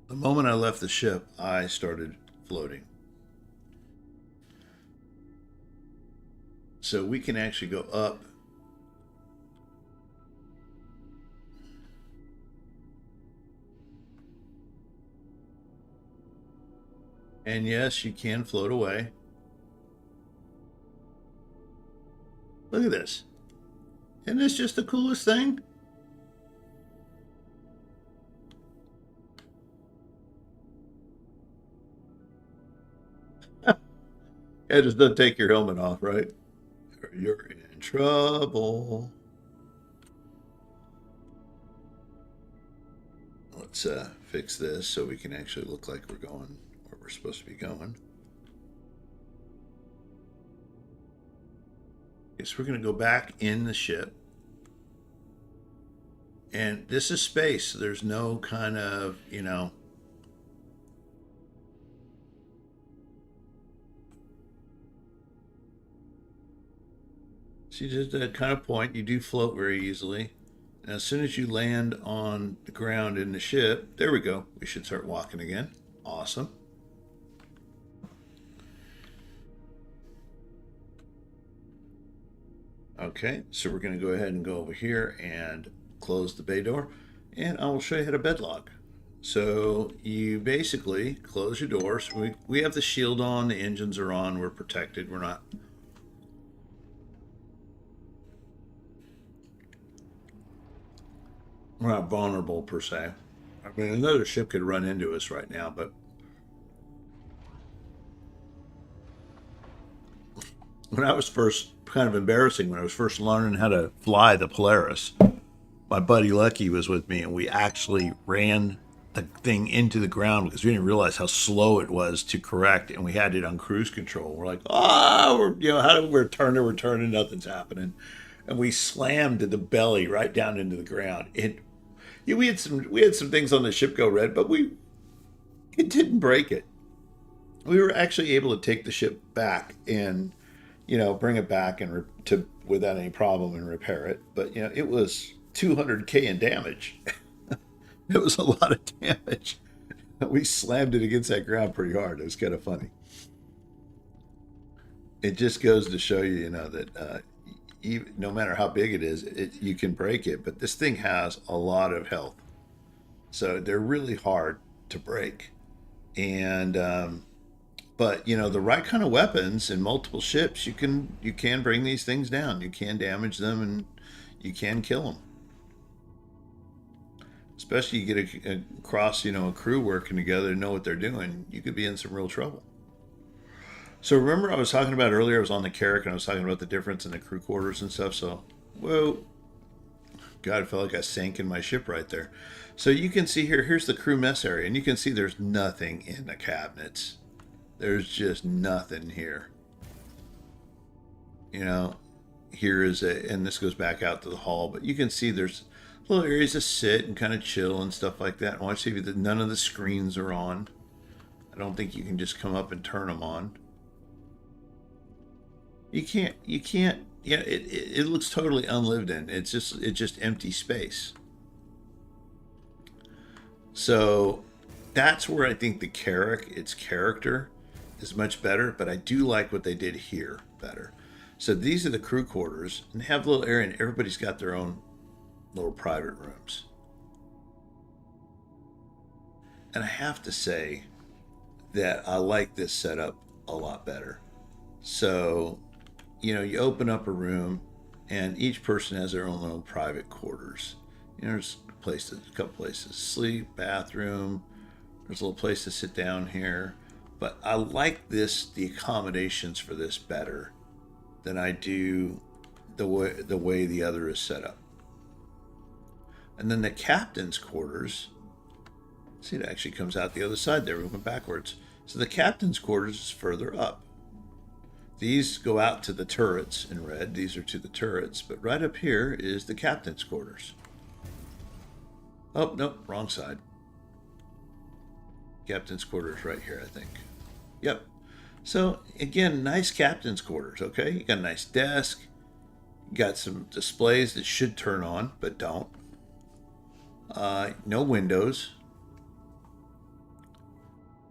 Speaker 1: The moment I left the ship, I started floating. So we can actually go up. And yes, you can float away. Look at this. Isn't this just the coolest thing? Yeah, just don't take your helmet off, right? Or you're in trouble. Let's fix this so we can actually look like we're going where we're supposed to be going. Okay, so we're going to go back in the ship. And this is space. There's no kind of, See, just that kind of point, you do float very easily. And as soon as you land on the ground in the ship, there we go. We should start walking again. Awesome. Okay, so we're going to go ahead and go over here and close the bay door. And I will show you how to bed log. So you basically close your doors. We have the shield on, the engines are on, we're protected. We're not vulnerable per se. I mean, another ship could run into us right now, but when I was first, kind of embarrassing, when I was first learning how to fly the Polaris, my buddy Lucky was with me, and we actually ran the thing into the ground because we didn't realize how slow it was to correct, and we had it on cruise control. We're like, oh, how do we're turning, nothing's happening, and we slammed the belly right down into the ground. We had some things on the ship go red, but it didn't break it. We were actually able to take the ship back and bring it back and without any problem and repair it. But it was 200K in damage. It was a lot of damage. We slammed it against that ground pretty hard. It was kind of funny. It just goes to show you, that even, no matter how big it is, you can break it. But this thing has a lot of health, so they're really hard to break. And but the right kind of weapons and multiple ships, you can bring these things down. You can damage them, and you can kill them. Especially you get across, a crew working together and know what they're doing, you could be in some real trouble. So remember I was talking about earlier, I was on the Carrack and I was talking about the difference in the crew quarters and stuff. So, whoa, God, I felt like I sank in my ship right there. So you can see here's the crew mess area, and you can see there's nothing in the cabinets. There's just nothing here. Here is and this goes back out to the hall, but you can see there's little areas to sit and kind of chill and stuff like that. I want to see that none of the screens are on. I don't think you can just come up and turn them on. You can't, it looks totally unlived in. It's just empty space. So that's where I think the Carrack, its character, is much better, but I do like what they did here better. So these are the crew quarters, and they have a little area, and everybody's got their own little private rooms. And I have to say that I like this setup a lot better. So, you open up a room, and each person has their own little private quarters. There's a couple places to sleep, bathroom. There's a little place to sit down here. But I like the accommodations for this better than I do the way the other is set up. And then the captain's quarters, see, it actually comes out the other side there. We went backwards. So the captain's quarters is further up. These go out to the turrets in red. These are to the turrets. But right up here is the captain's quarters. Oh, nope, wrong side. Captain's quarters right here, I think. Yep. So, again, nice captain's quarters, okay? You got a nice desk. You got some displays that should turn on, but don't. No windows.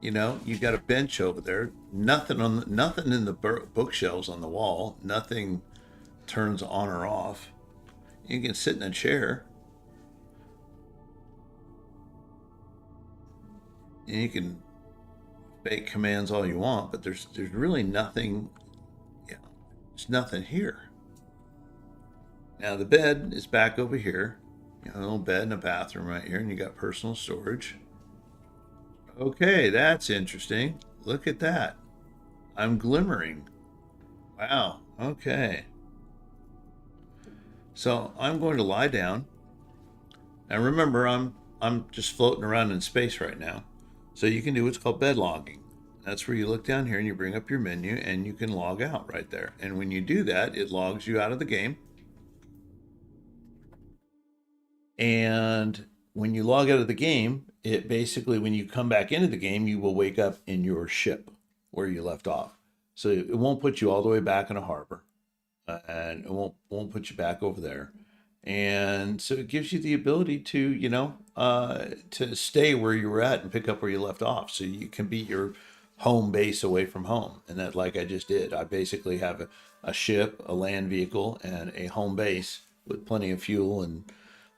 Speaker 1: You've got a bench over there. Nothing in the bookshelves on the wall. Nothing turns on or off. You can sit in a chair. And you can make commands all you want, but there's really nothing. There's nothing here. Now the bed is back over here. A little bed and a bathroom right here, and you got personal storage. Okay, that's interesting. Look at that. I'm glimmering. Wow. Okay. So I'm going to lie down. Now remember, I'm just floating around in space right now. So you can do what's called bed logging. That's where you look down here and you bring up your menu and you can log out right there. And when you do that, it logs you out of the game. And when you log out of the game, it basically, when you come back into the game, you will wake up in your ship where you left off. So it won't put you all the way back in a harbor, and it won't put you back over there. And so it gives you the ability to, to stay where you were at and pick up where you left off. So you can be your home base away from home. And that, like I just did, I basically have a ship, a land vehicle, and a home base with plenty of fuel and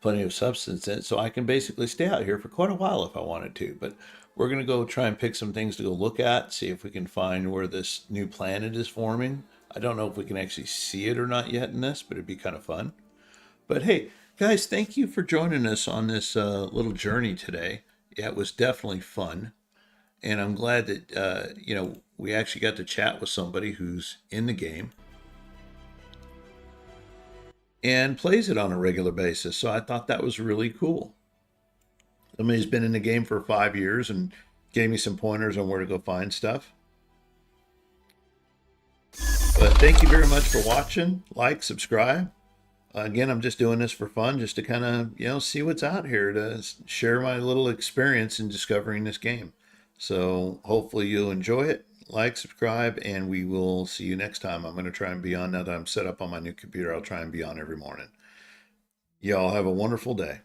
Speaker 1: plenty of substance in it. So I can basically stay out here for quite a while if I wanted to. But we're going to go try and pick some things to go look at, see if we can find where this new planet is forming. I don't know if we can actually see it or not yet in this, but it'd be kind of fun. But hey, guys, thank you for joining us on this little journey today. Yeah, it was definitely fun. And I'm glad that, we actually got to chat with somebody who's in the game. and plays it on a regular basis. So I thought that was really cool. Somebody's been in the game for 5 years and gave me some pointers on where to go find stuff. But thank you very much for watching. Like, subscribe. Again, I'm just doing this for fun, just to kind of, see what's out here, to share my little experience in discovering this game. So hopefully you'll enjoy it. Like, subscribe, and we will see you next time. I'm going to try and be on now that I'm set up on my new computer. I'll try and be on every morning. Y'all have a wonderful day.